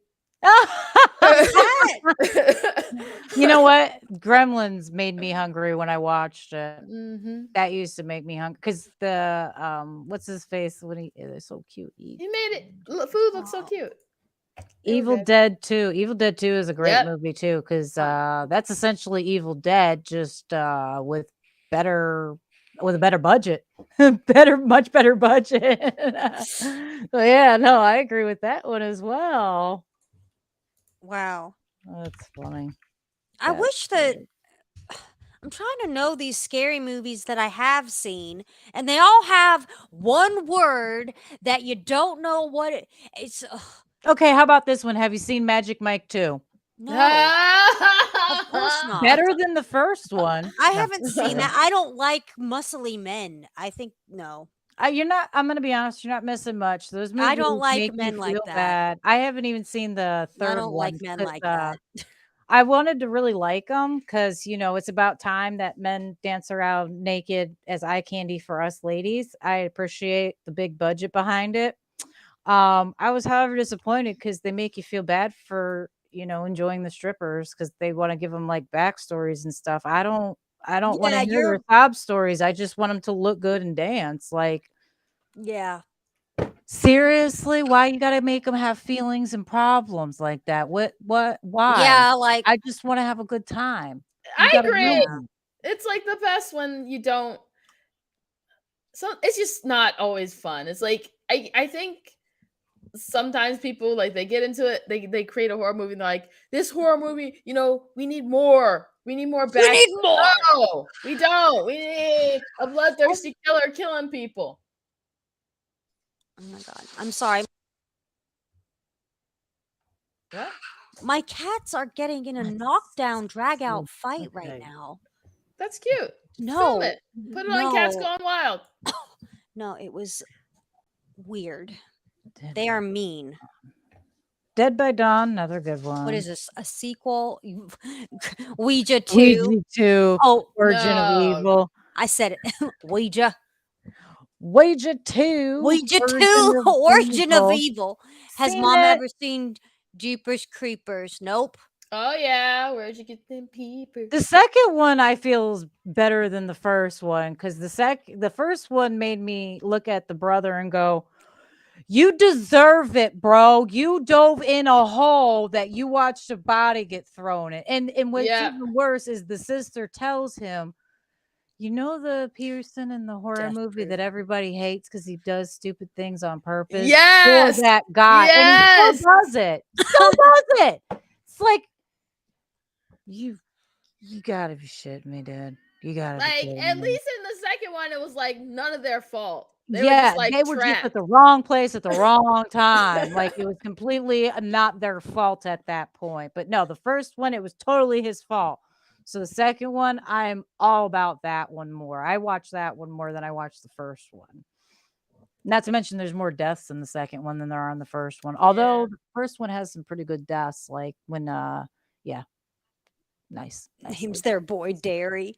Speaker 2: You know what? Gremlins made me hungry when I watched it.
Speaker 1: Mm-hmm.
Speaker 2: That used to make me hungry because the what's his face when they're so cute.
Speaker 1: He made it. Food looks so cute.
Speaker 2: Evil Dead 2. Evil Dead 2 is a great
Speaker 1: Yep.
Speaker 2: movie too because that's essentially Evil Dead just with a better budget, much better budget. So yeah, no, I agree with that one as well.
Speaker 3: Wow.
Speaker 2: That's funny.
Speaker 3: I wish that I'm trying to know these scary movies that I have seen, and they all have one word that you don't know what it's.
Speaker 2: Okay, how about this one? Have you seen Magic Mike 2?
Speaker 3: No, of course not.
Speaker 2: Better than the first one.
Speaker 3: I haven't seen that. I don't like muscly men. I think no.
Speaker 2: You're not. I'm gonna be honest. You're not missing much. Those movies
Speaker 3: I don't like
Speaker 2: make
Speaker 3: men
Speaker 2: you
Speaker 3: like
Speaker 2: feel
Speaker 3: that.
Speaker 2: bad. I haven't even seen the third
Speaker 3: I don't
Speaker 2: one
Speaker 3: like men
Speaker 2: because,
Speaker 3: like that.
Speaker 2: I wanted to really like them because it's about time that men dance around naked as eye candy for us ladies. I appreciate the big budget behind it. I was, however, disappointed because they make you feel bad for enjoying the strippers because they want to give them like backstories and stuff. I don't want to hear their sob stories. I just want them to look good and dance. Like,
Speaker 3: yeah.
Speaker 2: Seriously, why you gotta make them have feelings and problems like that? Why?
Speaker 3: Yeah, like
Speaker 2: I just want to have a good time.
Speaker 1: I agree. It's like the best when you don't. So it's just not always fun. It's like I think sometimes people like they get into it. They create a horror movie. And they're like, this horror movie, we need more. We need more.
Speaker 3: We need more.
Speaker 1: No, we don't. We need a bloodthirsty killer killing people.
Speaker 3: Oh my god! I'm sorry.
Speaker 1: What?
Speaker 3: My cats are getting in a knockdown, drag out fight right now.
Speaker 1: That's cute.
Speaker 3: No,
Speaker 1: film it. Put it on Cats Gone Wild.
Speaker 3: No, it was weird. They are mean.
Speaker 2: Dead by Dawn, another good one.
Speaker 3: What is this? A sequel? Ouija 2.
Speaker 2: Ouija 2.
Speaker 3: Oh,
Speaker 2: Origin of Evil.
Speaker 3: I said it. Ouija.
Speaker 2: Ouija 2.
Speaker 3: Ouija 2. Origin of Evil. Has Mom ever seen Jeepers Creepers? Nope.
Speaker 1: Oh yeah, where'd you get them peepers?
Speaker 2: The second one I feel is better than the first one because the first one made me look at the brother and go, "You deserve it, bro. You dove in a hole that you watched a body get thrown in." And what's even worse is the sister tells him, the Pearson in the horror movie that everybody hates because he does stupid things on purpose?
Speaker 1: Yes,
Speaker 2: that guy.
Speaker 1: Yes,
Speaker 2: and he still does it. Still does it. It's like you You gotta be shitting me, dude. You gotta be
Speaker 1: Like, at
Speaker 2: kidding me.
Speaker 1: least in the second one, it was like none of their fault. They were
Speaker 2: Yeah,
Speaker 1: just like
Speaker 2: they were just at
Speaker 1: trapped.
Speaker 2: the wrong place at the wrong time. Like, it was completely not their fault at that point. But no, the first one, it was totally his fault. So the second one, I'm all about that one more. I watched that one more than I watched the first one. Not to mention there's more deaths in the second one than there are in the first one. Although
Speaker 1: Yeah.
Speaker 2: the first one has some pretty good deaths, like when yeah, nice.
Speaker 3: Name's their boy Dairy.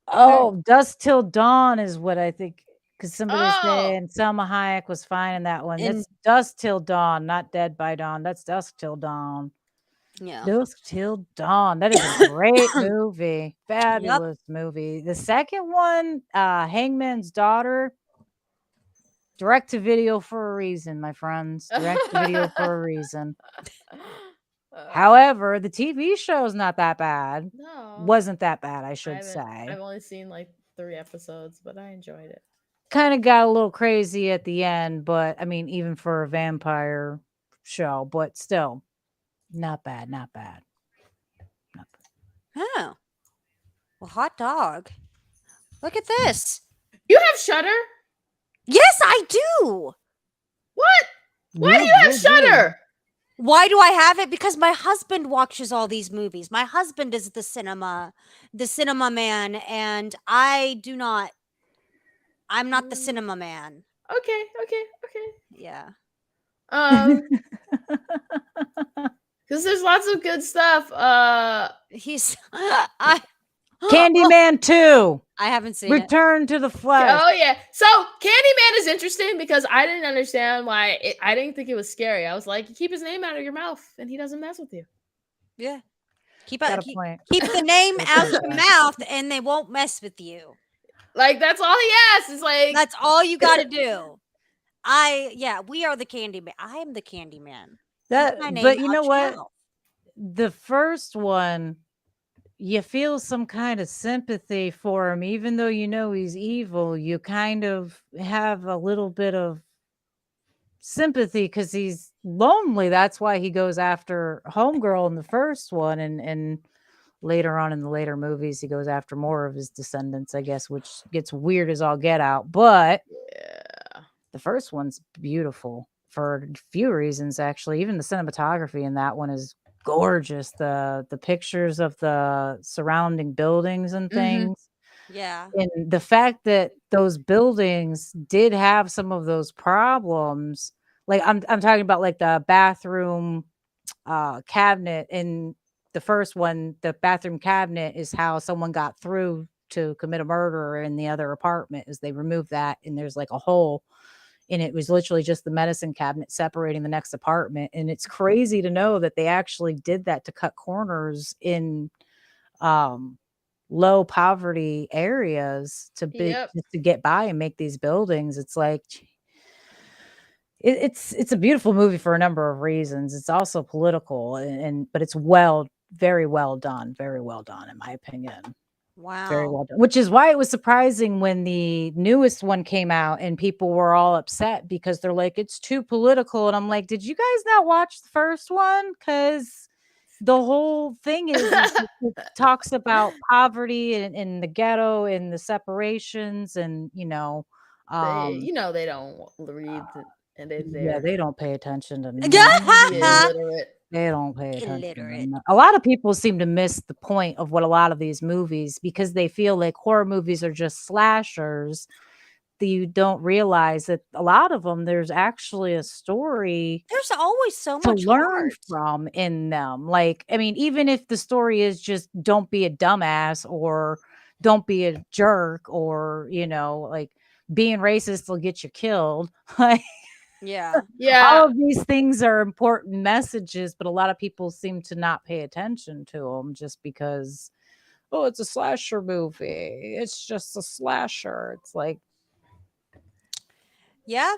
Speaker 2: Oh, Dusk Till Dawn is what I think, because somebody was
Speaker 1: Oh,
Speaker 2: saying Selma Hayek was fine in that one.
Speaker 3: And
Speaker 2: That's Dusk Till Dawn, not Dead by Dawn. That's Dusk Till Dawn.
Speaker 3: yeah.
Speaker 2: Dusk Till Dawn. That is a great movie.
Speaker 3: Yep.
Speaker 2: Fabulous movie. The second one, Hangman's Daughter, direct to video for a reason, my friends. Direct to video for a reason. However, the TV show is not that bad.
Speaker 1: no,
Speaker 2: Wasn't that bad, I
Speaker 1: I
Speaker 2: should
Speaker 1: haven't.
Speaker 2: say.
Speaker 1: I've only seen like 3 episodes, but I enjoyed it.
Speaker 2: Kind of got a little crazy at the end, but I mean, even for a vampire show, but still, not bad, not bad. Not bad.
Speaker 3: Oh. Well, hot dog. Look at this.
Speaker 1: You have Shutter?
Speaker 3: Yes, I do.
Speaker 1: What? Why do
Speaker 2: Yeah,
Speaker 1: you have
Speaker 2: yeah.
Speaker 1: Shutter?
Speaker 3: Why do I have it? Because my husband watches all these movies. My husband is the cinema man, and I do not. I'm not the cinema man.
Speaker 1: Okay.
Speaker 3: Yeah.
Speaker 1: Because there's lots of good stuff.
Speaker 3: He's I
Speaker 2: Candyman 2,
Speaker 3: I haven't seen it.
Speaker 2: Return to the Flesh.
Speaker 1: Oh yeah. So Candyman is interesting because I didn't understand why. I didn't think it was scary. I was like, you keep his name out of your mouth, and he doesn't mess with you.
Speaker 3: Yeah. Keep
Speaker 2: Got a
Speaker 3: keep,
Speaker 2: point.
Speaker 3: keep the name out your
Speaker 2: point.
Speaker 3: mouth, and they won't mess with you.
Speaker 1: Like that's all he asks. It's like
Speaker 3: That's all you got to do. We are the Candyman. I am the Candyman.
Speaker 2: That,
Speaker 3: My name
Speaker 2: but you
Speaker 3: out
Speaker 2: know
Speaker 3: your
Speaker 2: what?
Speaker 3: mouth.
Speaker 2: The first one, you feel some kind of sympathy for him, even though you know he's evil. You kind of have a little bit of sympathy because he's lonely. That's why he goes after Homegirl in the first one, and later on in the later movies, he goes after more of his descendants, I guess, which gets weird as all get out. But
Speaker 1: yeah.
Speaker 2: the first one's beautiful for a few reasons, actually. Even the cinematography in that one is gorgeous. The pictures of the surrounding buildings and
Speaker 3: Mhm.
Speaker 2: things.
Speaker 3: Yeah.
Speaker 2: And the fact that those buildings did have some of those problems, like I'm talking about like the bathroom cabinet in the first one. The bathroom cabinet is how someone got through to commit a murder in the other apartment, is they removed that and there's like a hole, and it was literally just the medicine cabinet separating the next apartment. And it's crazy to know that they actually did that to cut corners in low poverty areas to
Speaker 1: Yep.
Speaker 2: just to get by and make these buildings. It's like it's a beautiful movie for a number of reasons. It's also political, and but it's very well done in my opinion. Very
Speaker 3: Wow.
Speaker 2: well done, which is why it was surprising when the newest one came out and people were all upset because they're like, it's too political. And I'm like, did you guys not watch the first one? Because the whole thing is it talks about poverty and the ghetto and the separations, and
Speaker 1: They, they don't read and
Speaker 2: yeah, they don't pay attention to
Speaker 1: the
Speaker 2: nothing.
Speaker 1: illiterate.
Speaker 2: They don't pay attention to
Speaker 3: Illiterate.
Speaker 2: a lot of people seem to miss the point of what a lot of these movies, because they feel like horror movies are just slashers. You don't realize that a lot of them, there's actually a story
Speaker 3: There's always so
Speaker 2: to
Speaker 3: much
Speaker 2: learn
Speaker 3: heart.
Speaker 2: from in them. Like, I mean, even if the story is just don't be a dumbass or don't be a jerk, or, like being racist will get you killed. Like,
Speaker 3: Yeah.
Speaker 1: Yeah.
Speaker 2: all of these things are important messages, but a lot of people seem to not pay attention to them just because, oh, it's a slasher movie. It's just a slasher. It's like,
Speaker 3: Yeah.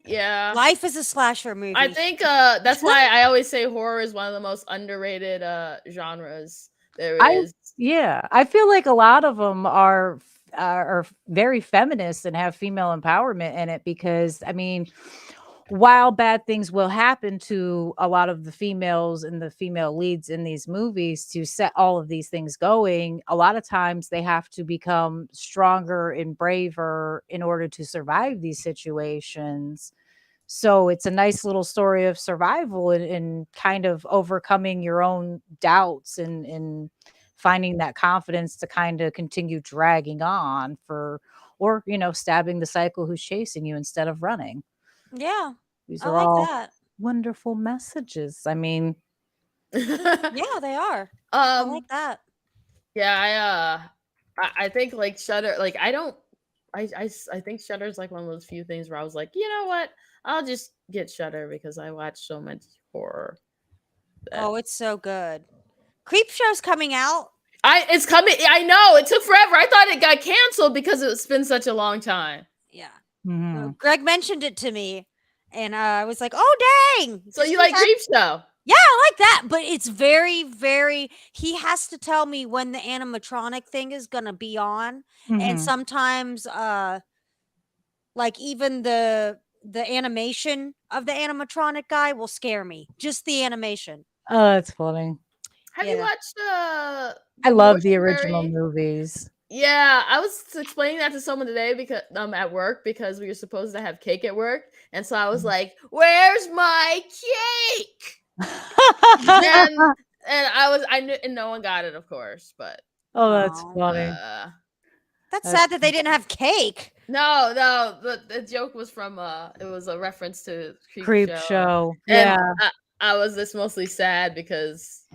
Speaker 1: Yeah.
Speaker 3: Life is a slasher movie.
Speaker 1: I think that's why I always say horror is one of the most underrated genres there is.
Speaker 2: Yeah, I feel like a lot of them are very feminist and have female empowerment in it, because I mean, while bad things will happen to a lot of the females and the female leads in these movies to set all of these things going, a lot of times they have to become stronger and braver in order to survive these situations. So it's a nice little story of survival and kind of overcoming your own doubts and finding that confidence to kind of continue dragging on for, or, stabbing the cycle who's chasing you instead of running.
Speaker 3: Yeah,
Speaker 2: These
Speaker 3: I
Speaker 2: are
Speaker 3: like
Speaker 2: all
Speaker 3: that.
Speaker 2: wonderful messages. I mean,
Speaker 3: Yeah, they are. I
Speaker 1: um,
Speaker 3: like that.
Speaker 1: yeah, I think like Shudder, like I don't, I think Shudder's like one of those few things where I was like, you know what, I'll just get Shudder because I watch so much horror. That
Speaker 3: Oh, it's so good. Creep Show's coming out.
Speaker 1: it's coming. I know it took forever. I thought it got canceled because it's been such a long time.
Speaker 3: Yeah.
Speaker 2: mhm.
Speaker 3: Greg mentioned it to me, and I was like, "Oh dang!"
Speaker 1: So
Speaker 3: Just
Speaker 1: you
Speaker 3: in
Speaker 1: like
Speaker 3: time.
Speaker 1: Creep Show?
Speaker 3: Yeah, I like that, but it's very, very. He has to tell me when the animatronic thing is gonna be on, and
Speaker 2: Mhm.
Speaker 3: sometimes, like even the animation of the animatronic guy will scare me. Just the animation.
Speaker 2: Oh, that's funny.
Speaker 1: Have you
Speaker 3: Yeah.
Speaker 1: watched
Speaker 2: I
Speaker 1: the
Speaker 2: love the original
Speaker 1: Mortuary?
Speaker 2: movies.
Speaker 1: Yeah, I was explaining that to someone today because at work because we were supposed to have cake at work, and so I was like, "Where's my cake?" And I knew, and no one got it, of course, but
Speaker 2: Oh, that's
Speaker 3: Oh,
Speaker 2: funny.
Speaker 1: uh,
Speaker 3: that's
Speaker 2: That's
Speaker 3: sad that they didn't have cake.
Speaker 1: no, the joke was from it was a reference to Creep
Speaker 2: Creep
Speaker 1: Show,
Speaker 2: Show.
Speaker 1: and
Speaker 2: Yeah.
Speaker 1: I was just mostly sad because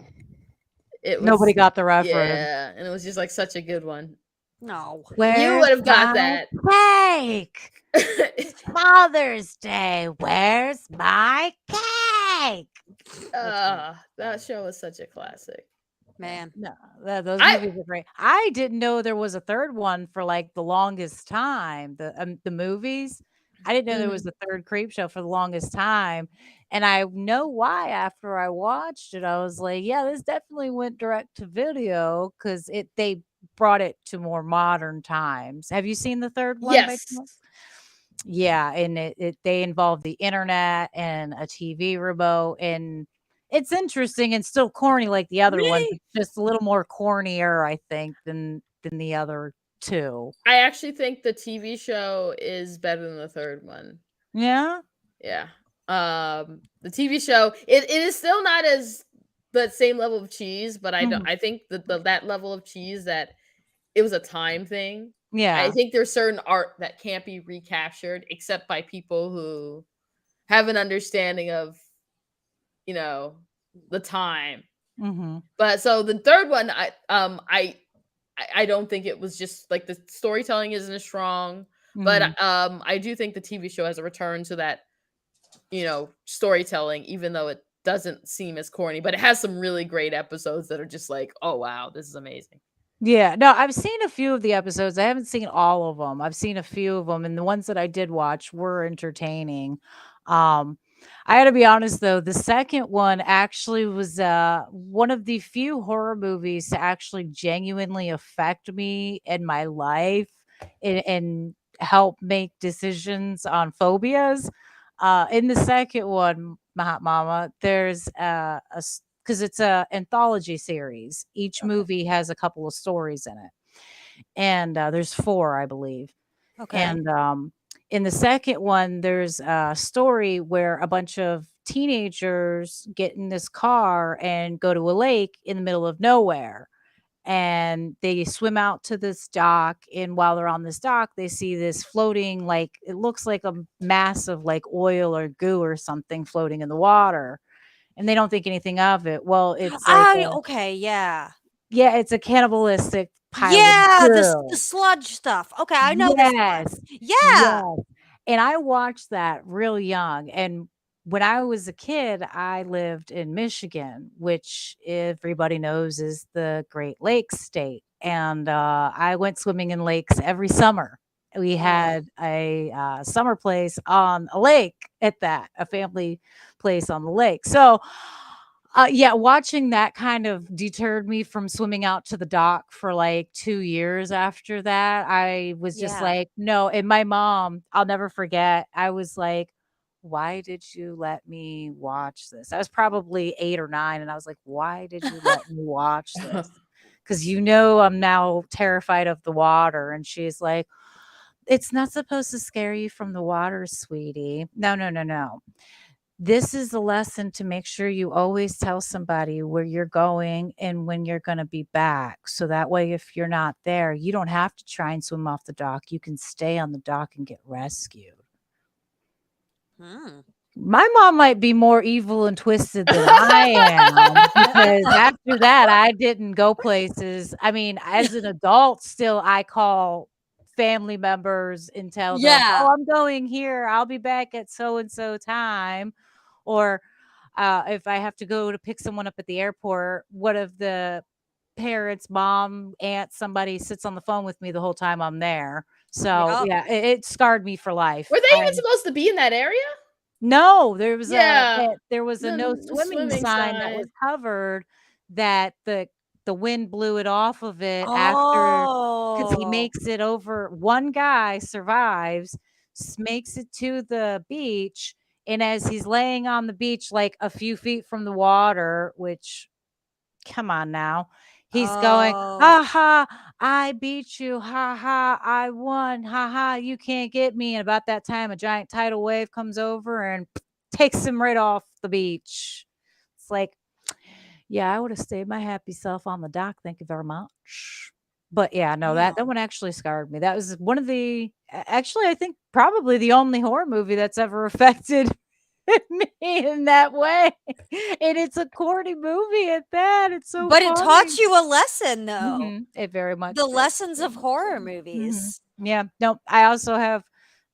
Speaker 1: it
Speaker 2: Nobody
Speaker 1: was
Speaker 2: got the reference.
Speaker 1: yeah, and it was just like such a good one.
Speaker 3: No.
Speaker 1: You
Speaker 2: Where's
Speaker 1: would have got
Speaker 2: my
Speaker 1: that.
Speaker 2: cake? It's Father's Day. Where's my cake?
Speaker 1: That show is such a classic.
Speaker 3: Man.
Speaker 2: No, those
Speaker 1: I
Speaker 2: movies are great. I didn't know there was a third one for like the longest time. The movies. I didn't know there was
Speaker 1: mhm.
Speaker 2: a third Creep Show for the longest time, and I know why. After I watched it, I was like, "Yeah, this definitely went direct to video because they brought it to more modern times." Have you seen the third one by
Speaker 1: Yes.
Speaker 2: chance? Yeah, and they involve the internet and a TV remote, and it's interesting and still corny like the other ones.
Speaker 3: Really?
Speaker 2: It's just a little more cornier, I think, than the other 2.
Speaker 1: I actually think the TV show is better than the third one.
Speaker 2: Yeah?
Speaker 1: Yeah. The TV show it is still not as the same level of cheese, but
Speaker 2: Mhm.
Speaker 1: I think that that level of cheese that it was a time thing. I
Speaker 2: Yeah.
Speaker 1: think there's certain art that can't be recaptured except by people who have an understanding of, you know, the time.
Speaker 2: Mhm.
Speaker 1: But so the third one, I don't think it was just like the storytelling isn't as strong, but
Speaker 2: Mhm.
Speaker 1: I do think the TV show has a return to that, storytelling, even though it doesn't seem as corny, but it has some really great episodes that are just like, oh wow, this is amazing.
Speaker 2: Yeah, no, I've seen a few of the episodes. I haven't seen all of them. I've seen a few of them, and the ones that I did watch were entertaining. Um, I gotta be honest though, the second one actually was one of the few horror movies to actually genuinely affect me in my life and help make decisions on phobias. In the second one, Mahat Mama, there's because it's a anthology series. Each
Speaker 3: Okay.
Speaker 2: movie has a couple of stories in it, and there's 4, I believe.
Speaker 3: Okay.
Speaker 2: And in the second one, there's a story where a bunch of teenagers get in this car and go to a lake in the middle of nowhere. And they swim out to this dock. And while they're on this dock, they see this floating, like it looks like a mass of like oil or goo or something floating in the water. And they don't think anything of it. Well, it's like
Speaker 3: I okay, yeah.
Speaker 2: yeah, it's a cannibalistic pile of
Speaker 3: Yeah, the
Speaker 2: goo.
Speaker 3: sludge stuff. Okay, I know this one.
Speaker 2: Yes.
Speaker 3: Yeah.
Speaker 2: Yes. And I watched that real young, and when I was a kid, I lived in Michigan, which everybody knows is the Great Lakes state, and, I went swimming in lakes every summer. We
Speaker 3: Oh,
Speaker 2: had a, summer place on a lake at that, a family place on the lake. So, yeah, watching that kind of deterred me from swimming out to the dock for like 2 years after that. I was just
Speaker 3: yeah.
Speaker 2: like, "No," and my mom, I'll never forget, I was like, why did you let me watch this? I was probably 8 or 9, and I was like, "Why did you let me watch this? Because I'm now terrified of the water." And she's like, "It's not supposed to scare you from the water, sweetie. No, no, no, no. This is a lesson to make sure you always tell somebody where you're going and when you're going to be back. So that way, if you're not there, you don't have to try and swim off the dock. You can stay on the dock and get rescued."
Speaker 3: Hmm.
Speaker 2: My mom might be more evil and twisted than I am, because after that, I didn't go places. I mean, as an adult, still, I call family members and tell them,
Speaker 3: Yeah.
Speaker 2: "Oh, I'm going here. I'll be back at so and so time." Or if I have to go to pick someone up at the airport, one of the parents, mom, aunt, somebody sits on the phone with me the whole time I'm there. So
Speaker 3: Yep.
Speaker 2: yeah, it scarred me for life.
Speaker 1: Were they even supposed to be in that area?
Speaker 2: No, there was
Speaker 1: Yeah.
Speaker 2: a no
Speaker 1: The
Speaker 2: swimming
Speaker 1: swimming
Speaker 2: sign that was
Speaker 1: sign.
Speaker 2: covered, that the wind blew it off of it after, because he
Speaker 3: Oh.
Speaker 2: makes it over. One guy survives, makes it to the beach, and as he's laying on the beach, like a few feet from the water, which, come on now. He's going,
Speaker 3: Oh.
Speaker 2: "Ha ha, I beat you. Ha ha, I won. Ha ha, you can't get me." And about that time, a giant tidal wave comes over and takes him right off the beach. It's like, yeah, I would have stayed my happy self on the dock. Thank you very much. But yeah, no, that
Speaker 3: Damn.
Speaker 2: one actually scarred me. That was one of actually, I think probably the only horror movie that's ever affected me in that way. And it's a corny movie at that. It's so
Speaker 3: But it taught
Speaker 2: funny.
Speaker 3: you a lesson, though.
Speaker 2: It very much
Speaker 3: The
Speaker 2: did.
Speaker 3: lessons
Speaker 2: Very
Speaker 3: of
Speaker 2: much
Speaker 3: horror
Speaker 2: did.
Speaker 3: movies.
Speaker 2: Yeah. No, I also have,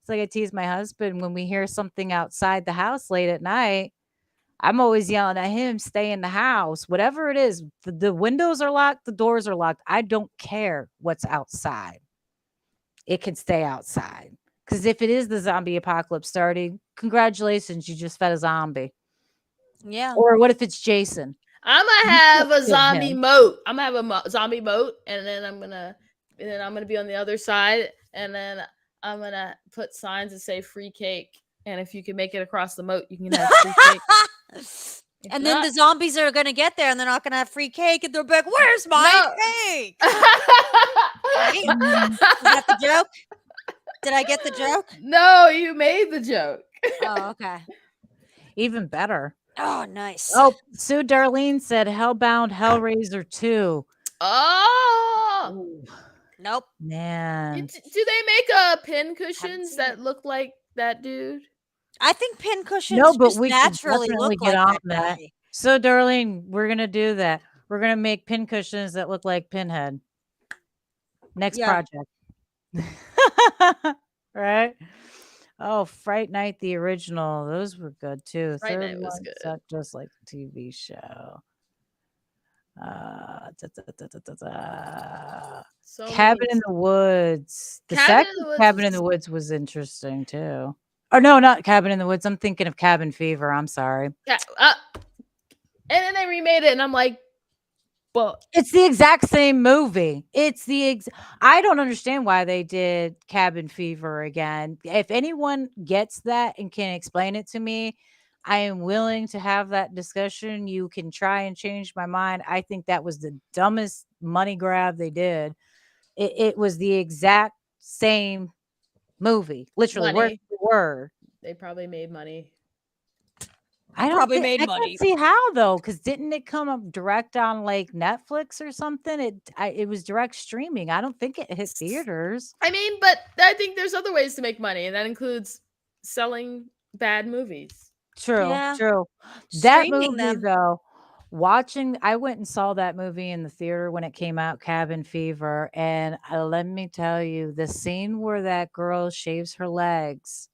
Speaker 2: it's like I tease my husband when we hear something outside the house late at night. I'm always yelling at him, "Stay in the house." Whatever it is, the windows are locked, the doors are locked. I don't care what's outside. It can stay outside. Because if it is the zombie apocalypse starting, congratulations, you just fed a zombie.
Speaker 3: Yeah.
Speaker 2: Or what if it's Jason?
Speaker 1: I'm gonna
Speaker 2: You
Speaker 1: have
Speaker 2: can't
Speaker 1: a
Speaker 2: get
Speaker 1: zombie
Speaker 2: him.
Speaker 1: moat. I'm gonna have a zombie moat, and then I'm gonna be on the other side, and then I'm gonna put signs that say "free cake." And if you can make it across the moat, you can have free cake. If
Speaker 3: And then
Speaker 1: not,
Speaker 3: the zombies are gonna get there and they're not gonna have free cake and they're like, "Where's my
Speaker 1: no.
Speaker 3: cake?" Right?
Speaker 2: Mhm.
Speaker 3: Is that the joke? Did I get the joke?
Speaker 1: No, you made the joke.
Speaker 3: Oh, okay.
Speaker 2: Even better.
Speaker 3: Oh, nice.
Speaker 2: Oh, Sue Darlene said Hellbound Hellraiser 2.
Speaker 1: Oh,
Speaker 2: Ooh,
Speaker 3: Nope.
Speaker 2: man.
Speaker 1: do they make pin
Speaker 3: Haven't
Speaker 1: cushions
Speaker 3: seen
Speaker 1: that
Speaker 3: it.
Speaker 1: look like that dude?
Speaker 3: I think pin
Speaker 2: No,
Speaker 3: cushions
Speaker 2: but
Speaker 3: just
Speaker 2: we could
Speaker 3: naturally
Speaker 2: definitely
Speaker 3: look
Speaker 2: get
Speaker 3: like
Speaker 2: on
Speaker 3: that
Speaker 2: that.
Speaker 3: guy.
Speaker 2: So, Darlene, we're gonna do that. We're gonna make pin cushions that look like Pinhead. Next
Speaker 3: Yeah.
Speaker 2: project. Right? Oh, Fright Night, the original. Those were good too. The
Speaker 1: Fright
Speaker 2: third
Speaker 1: Night was
Speaker 2: one
Speaker 1: good.
Speaker 2: sucked just like the TV show. Da, da, da, da, da, da.
Speaker 1: So
Speaker 2: Cabin
Speaker 1: many.
Speaker 2: in the Woods. The
Speaker 1: Cabin in
Speaker 2: second
Speaker 1: the Woods
Speaker 2: Cabin in
Speaker 1: was
Speaker 2: the Woods was interesting too. Or no, not Cabin in the Woods. I'm thinking of Cabin Fever. I'm sorry.
Speaker 1: and then they remade it, and I'm like, but
Speaker 2: It's the exact same movie. I don't understand why they did Cabin Fever again. If anyone gets that and can explain it to me, I am willing to have that discussion. You can try and change my mind. I think that was the dumbest money grab they did. It was the exact same movie, literally word
Speaker 1: money.
Speaker 2: for word.
Speaker 1: They probably made money.
Speaker 3: Probably made
Speaker 2: I
Speaker 3: money.
Speaker 2: can't see how though, because didn't it come up direct on like Netflix or something? It was direct streaming. I don't think it hit theaters.
Speaker 1: I mean, but I think there's other ways to make money, and that includes selling bad movies.
Speaker 2: True,
Speaker 3: Yeah.
Speaker 2: true. That
Speaker 3: Streaming
Speaker 2: movie
Speaker 3: them.
Speaker 2: though, I went and saw that movie in the theater when it came out, Cabin Fever, and let me tell you, the scene where that girl shaves her legs.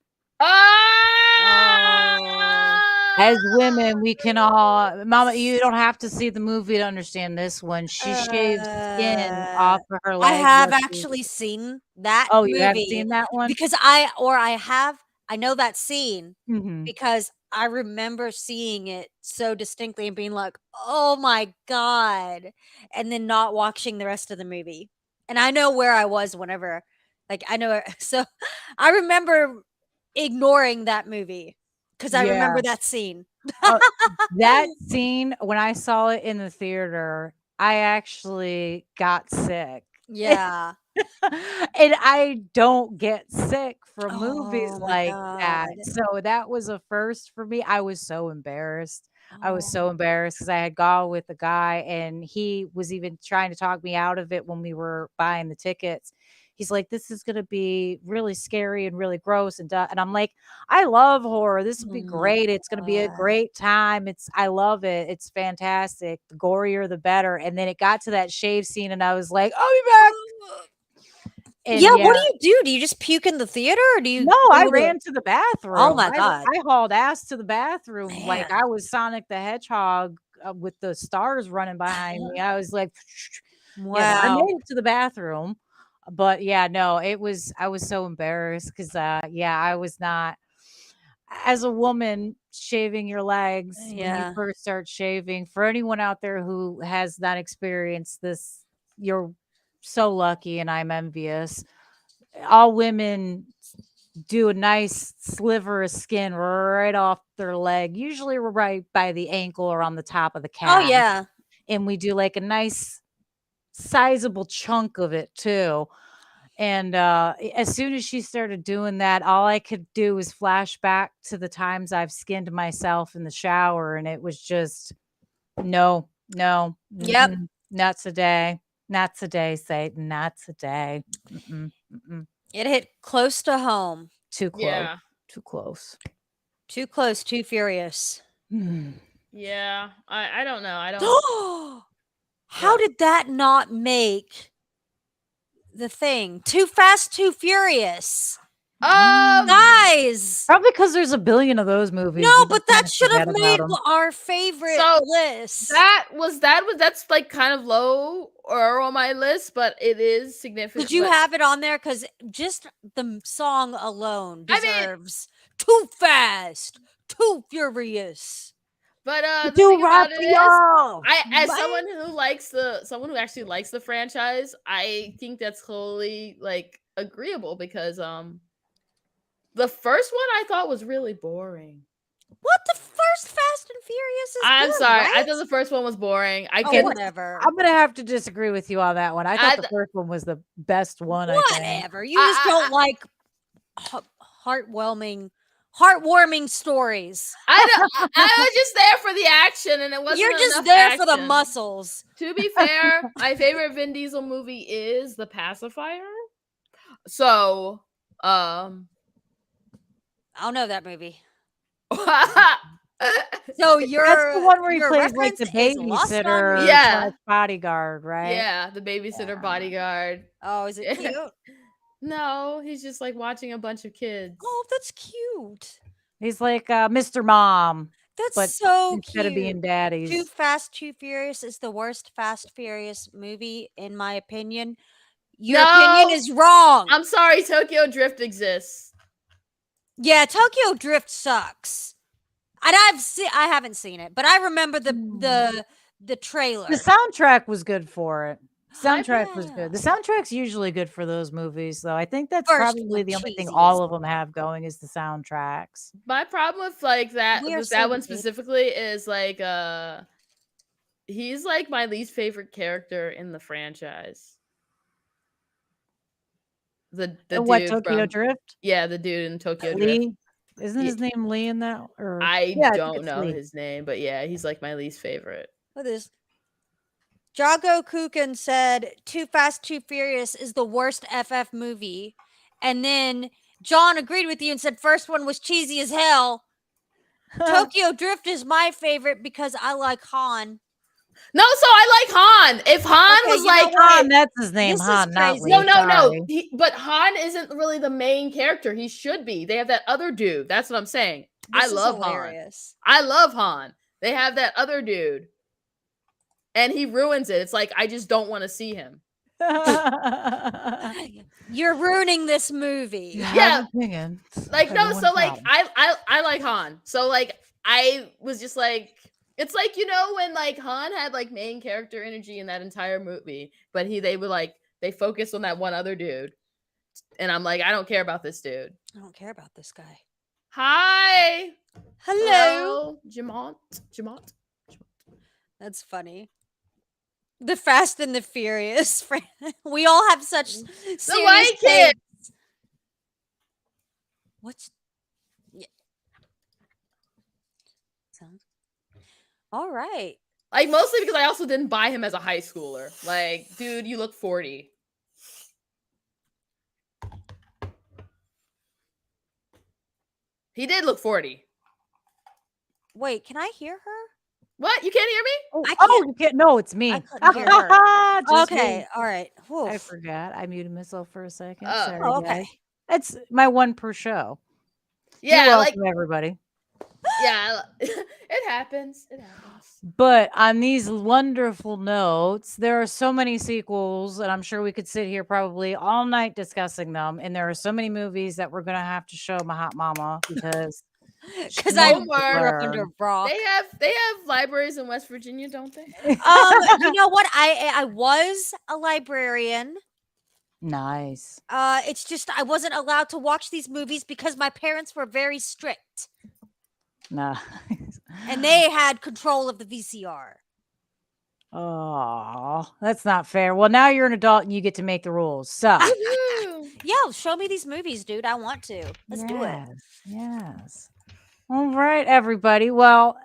Speaker 3: Oh.
Speaker 2: As women, we can all, Mama, you don't have to see the movie to understand this one. She shaves skin
Speaker 3: Uh,
Speaker 2: off of her
Speaker 3: I
Speaker 2: leg
Speaker 3: have
Speaker 2: where she,
Speaker 3: actually seen that
Speaker 2: oh, you have
Speaker 3: movie
Speaker 2: seen that one?
Speaker 3: because I know that scene
Speaker 2: Mhm.
Speaker 3: because I remember seeing it so distinctly and being like, "Oh my god," and then not watching the rest of the movie. And I know where I was whenever, like, I know so I remember ignoring that movie. because I
Speaker 2: Yeah.
Speaker 3: remember that scene.
Speaker 2: That scene, when I saw it in the theater, I actually got sick.
Speaker 3: Yeah.
Speaker 2: And I don't get sick from movies
Speaker 3: Oh my
Speaker 2: like that.
Speaker 3: God.
Speaker 2: So that was a first for me. I was so embarrassed. I was
Speaker 3: Oh.
Speaker 2: so embarrassed because I had gone with a guy and he was even trying to talk me out of it when we were buying the tickets. He's like, this is going to be really scary and really gross. And I'm like, I love horror. This will be
Speaker 3: Oh my
Speaker 2: great. It's going to be a
Speaker 3: God.
Speaker 2: great time. I love it. It's fantastic. The gorier, the better. And then it got to that shave scene and I was like, I'll be back. And
Speaker 3: Yeah, what do you do? Do you just puke in the theater or do you
Speaker 2: no, I
Speaker 3: go to
Speaker 2: ran to the bathroom.
Speaker 3: Oh my God.
Speaker 2: I hauled ass to the bathroom like
Speaker 3: Man.
Speaker 2: I was Sonic the Hedgehog with the stars running behind me. I was like, yeah, no, I
Speaker 3: Wow.
Speaker 2: made it to the bathroom, but yeah, no, I was so embarrassed because yeah, I was not as a woman shaving your legs when you
Speaker 3: Yeah.
Speaker 2: first start shaving. For anyone out there who has not experienced this, you're so lucky, and I'm envious. All women do a nice sliver of skin right off their leg, usually right by the ankle or on the top of the
Speaker 3: Oh
Speaker 2: calf.
Speaker 3: yeah.
Speaker 2: And we do like a nice sizable chunk of it too. And as soon as she started doing that, all I could do was flash back to the times I've skinned myself in the shower, and it was just no,
Speaker 3: Yep.
Speaker 2: not today, not today, Satan, not today. Mm-mm.
Speaker 3: It hit close to home.
Speaker 2: Too close,
Speaker 1: Yeah.
Speaker 2: too close.
Speaker 3: Too close, too furious.
Speaker 1: Yeah. I don't know. I don't.
Speaker 3: How
Speaker 1: What?
Speaker 3: did that not make the thing? Too Fast, Too Furious. Guys.
Speaker 2: Probably because there's a billion of those movies.
Speaker 3: No,
Speaker 2: you
Speaker 3: but
Speaker 2: just kinda
Speaker 3: that should have
Speaker 2: forget
Speaker 3: made
Speaker 2: about 'em.
Speaker 3: our favorite
Speaker 1: So,
Speaker 3: list.
Speaker 1: That's like kind of low or on my list, but it is significant.
Speaker 3: Did you
Speaker 1: but-
Speaker 3: have it on there? Because just the song alone
Speaker 1: I mean-
Speaker 3: deserves Too Fast, Too Furious.
Speaker 1: But the
Speaker 2: Do
Speaker 1: thing about it is,
Speaker 2: Raphael!
Speaker 1: as
Speaker 3: What?
Speaker 1: someone who actually likes the franchise, I think that's totally like agreeable because the first one I thought was really boring.
Speaker 3: What? The first Fast and Furious is
Speaker 1: I'm
Speaker 3: good,
Speaker 1: sorry,
Speaker 3: right?
Speaker 1: I thought the first one was boring. I
Speaker 3: Oh,
Speaker 1: can't.
Speaker 3: whatever.
Speaker 2: I'm gonna have to disagree with you on that one. I thought
Speaker 1: I-
Speaker 2: the first one was the best one. I think.
Speaker 3: Whatever. You just don't like heartwarming stories.
Speaker 1: I was just there for the action, and it wasn't.
Speaker 3: You're just
Speaker 1: enough
Speaker 3: there for the
Speaker 1: action.
Speaker 3: muscles.
Speaker 1: To be fair, my favorite Vin Diesel movie is The Pacifier. So,
Speaker 3: I don't know that movie.
Speaker 1: yeah,
Speaker 3: So
Speaker 2: That's the one where he
Speaker 3: your
Speaker 2: plays like
Speaker 3: reference
Speaker 2: the
Speaker 3: is lost on
Speaker 2: babysitter,
Speaker 3: me.
Speaker 1: Yeah.
Speaker 2: / bodyguard, right?
Speaker 1: the babysitter
Speaker 2: Yeah.
Speaker 1: bodyguard.
Speaker 3: Oh, is it cute?
Speaker 1: No, he's just like watching a bunch of kids.
Speaker 3: Oh, that's cute.
Speaker 2: He's like Mr. Mom,
Speaker 3: That's
Speaker 2: but
Speaker 3: so
Speaker 2: instead
Speaker 3: cute.
Speaker 2: of being
Speaker 3: Too
Speaker 2: daddies.
Speaker 3: Fast, Too Furious is the worst Fast Furious movie, in my opinion. Your
Speaker 1: No!
Speaker 3: opinion is wrong.
Speaker 1: I'm sorry, Tokyo Drift exists.
Speaker 3: Yeah, Tokyo Drift sucks. And I haven't seen it, but I remember the trailer.
Speaker 2: The soundtrack was good for it.
Speaker 1: Hi,
Speaker 2: Soundtrack was good. The soundtrack's usually good for those movies, though. I think that's
Speaker 3: First
Speaker 2: probably
Speaker 3: one
Speaker 2: the only thing
Speaker 3: cheesy
Speaker 2: all
Speaker 3: as
Speaker 2: of them have going is the soundtracks.
Speaker 1: My problem with like that
Speaker 3: We are
Speaker 1: with
Speaker 3: so
Speaker 1: that one
Speaker 3: debated.
Speaker 1: specifically is like he's like my least favorite character in the franchise. The
Speaker 2: What,
Speaker 1: dude
Speaker 2: Tokyo
Speaker 1: from
Speaker 2: Drift?
Speaker 1: yeah, the dude in Tokyo Drift.
Speaker 2: Lee? Isn't
Speaker 1: Ye-
Speaker 2: his name Lee in that? Or
Speaker 1: I
Speaker 2: yeah, think
Speaker 1: don't
Speaker 2: it's
Speaker 1: know
Speaker 2: Lee.
Speaker 1: his name, but yeah, he's like my least favorite.
Speaker 3: Look at this. Jago Kukin said Too Fast, Too Furious is the worst FF movie. And then John agreed with you and said first one was cheesy as hell. Tokyo Drift is my favorite because I like Han.
Speaker 1: No, so I like Han. If Han
Speaker 3: Okay,
Speaker 1: was
Speaker 3: you know
Speaker 1: like
Speaker 3: what?
Speaker 2: Han, that's his name,
Speaker 3: This is
Speaker 2: Han, not
Speaker 3: crazy.
Speaker 2: Lee.
Speaker 1: no,
Speaker 2: sorry.
Speaker 1: but Han isn't really the main character. He should be. They have that other dude. That's what I'm saying. I
Speaker 3: This is
Speaker 1: love Han.
Speaker 3: hilarious.
Speaker 1: I love Han. They have that other dude. And he ruins it. It's like I just don't want to see him.
Speaker 3: You're ruining this movie.
Speaker 2: You
Speaker 1: Yeah.
Speaker 2: have opinions.
Speaker 1: Like no,
Speaker 2: Everyone's
Speaker 1: so like
Speaker 2: wrong.
Speaker 1: I like Han. So like I was just like it's like you know when like Han had like main character energy in that entire movie, but they would like they focused on that one other dude. And I'm like I don't care about this dude.
Speaker 3: I don't care about this guy.
Speaker 1: Hi.
Speaker 3: Hello.
Speaker 1: Jamont.
Speaker 3: That's funny. The Fast and the Furious. We all have such
Speaker 1: The
Speaker 3: serious
Speaker 1: white kid.
Speaker 3: tastes. What's sounds all right.
Speaker 1: Like, mostly because I also didn't buy him as a high schooler. Like, dude, you look 40. He did look 40.
Speaker 3: Wait, can I hear her?
Speaker 1: What? You can't hear me?
Speaker 2: Oh,
Speaker 3: I can't-
Speaker 2: you can't. No, it's me.
Speaker 3: I couldn't hear her.
Speaker 2: Just
Speaker 3: Okay,
Speaker 2: me.
Speaker 3: all right. Whew.
Speaker 2: I forgot. I muted myself for a second.
Speaker 1: Oh.
Speaker 2: Sorry,
Speaker 3: Oh, okay.
Speaker 2: guys. That's my one per show.
Speaker 1: Yeah,
Speaker 2: You're
Speaker 1: like,
Speaker 2: welcome, everybody.
Speaker 1: yeah, it happens. It happens.
Speaker 2: But on these wonderful notes, there are so many sequels, and I'm sure we could sit here probably all night discussing them. And there are so many movies that we're gonna have to show my hot mama because
Speaker 3: Because
Speaker 2: she
Speaker 3: I
Speaker 2: wants to
Speaker 3: grew up
Speaker 2: learn.
Speaker 3: under a rock.
Speaker 1: They have libraries in West Virginia, don't they?
Speaker 3: You know what? I was a librarian.
Speaker 2: Nice.
Speaker 3: It's just I wasn't allowed to watch these movies because my parents were very strict
Speaker 2: Nice.
Speaker 3: and they had control of the VCR.
Speaker 2: Oh, that's not fair. Well, now you're an adult and you get to make the rules. So
Speaker 1: Woohoo.
Speaker 3: Yo, show me these movies, dude. I want to. Let's do it.
Speaker 2: Yes. All right, everybody. Well,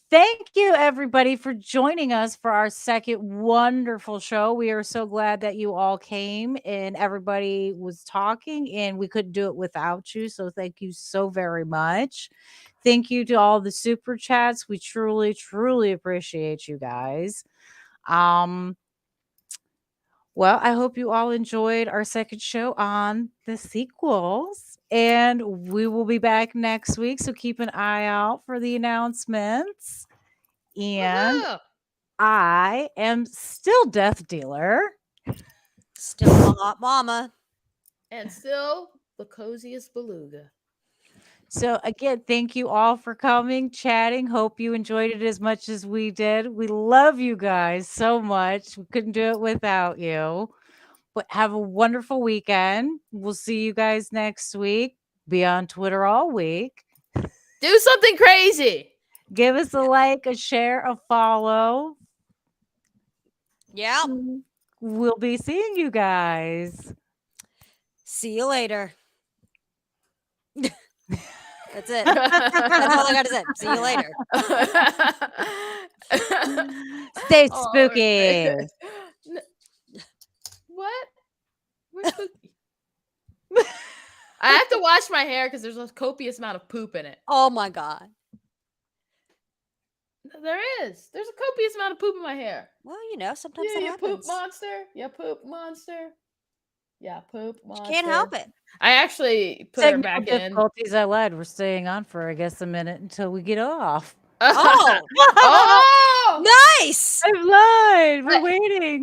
Speaker 2: thank you, everybody, for joining us for our second wonderful show. We are so glad that you all came and everybody was talking, and we couldn't do it without you. So thank you so very much. Thank you to all the super chats. We truly, truly appreciate you guys. Well, I hope you all enjoyed our second show on the sequels, and we will be back next week. So keep an eye out for the announcements. And
Speaker 1: Woohoo.
Speaker 2: I am still Death Dealer.
Speaker 3: Still a hot mama.
Speaker 1: And still the coziest beluga.
Speaker 2: So again, thank you all for coming, chatting. Hope you enjoyed it as much as we did. We love you guys so much. We couldn't do it without you. But have a wonderful weekend. We'll see you guys next week. Be on Twitter all week.
Speaker 1: Do something crazy.
Speaker 2: Give us a like, a share, a follow.
Speaker 3: Yeah.
Speaker 2: We'll be seeing you guys.
Speaker 3: See you later. That's it. That's all I got to say. See you later.
Speaker 2: Stay
Speaker 1: Oh,
Speaker 2: spooky.
Speaker 1: What? We're spooky. I have to wash my hair because there's a copious amount of poop in it.
Speaker 3: Oh my God.
Speaker 1: There is. There's a copious amount of poop in my hair.
Speaker 3: Well, you know, sometimes
Speaker 1: Yeah,
Speaker 3: that
Speaker 1: you
Speaker 3: happens.
Speaker 1: poop monster. You poop monster. Yeah, poop monster.
Speaker 3: Can't help it.
Speaker 1: I actually put her
Speaker 2: Technical
Speaker 1: back in.
Speaker 2: difficulties I led. We're staying on for, I guess, a minute until we get off.
Speaker 3: Oh,
Speaker 1: Oh!
Speaker 3: nice.
Speaker 2: I'm live. We're
Speaker 1: But-
Speaker 2: waiting.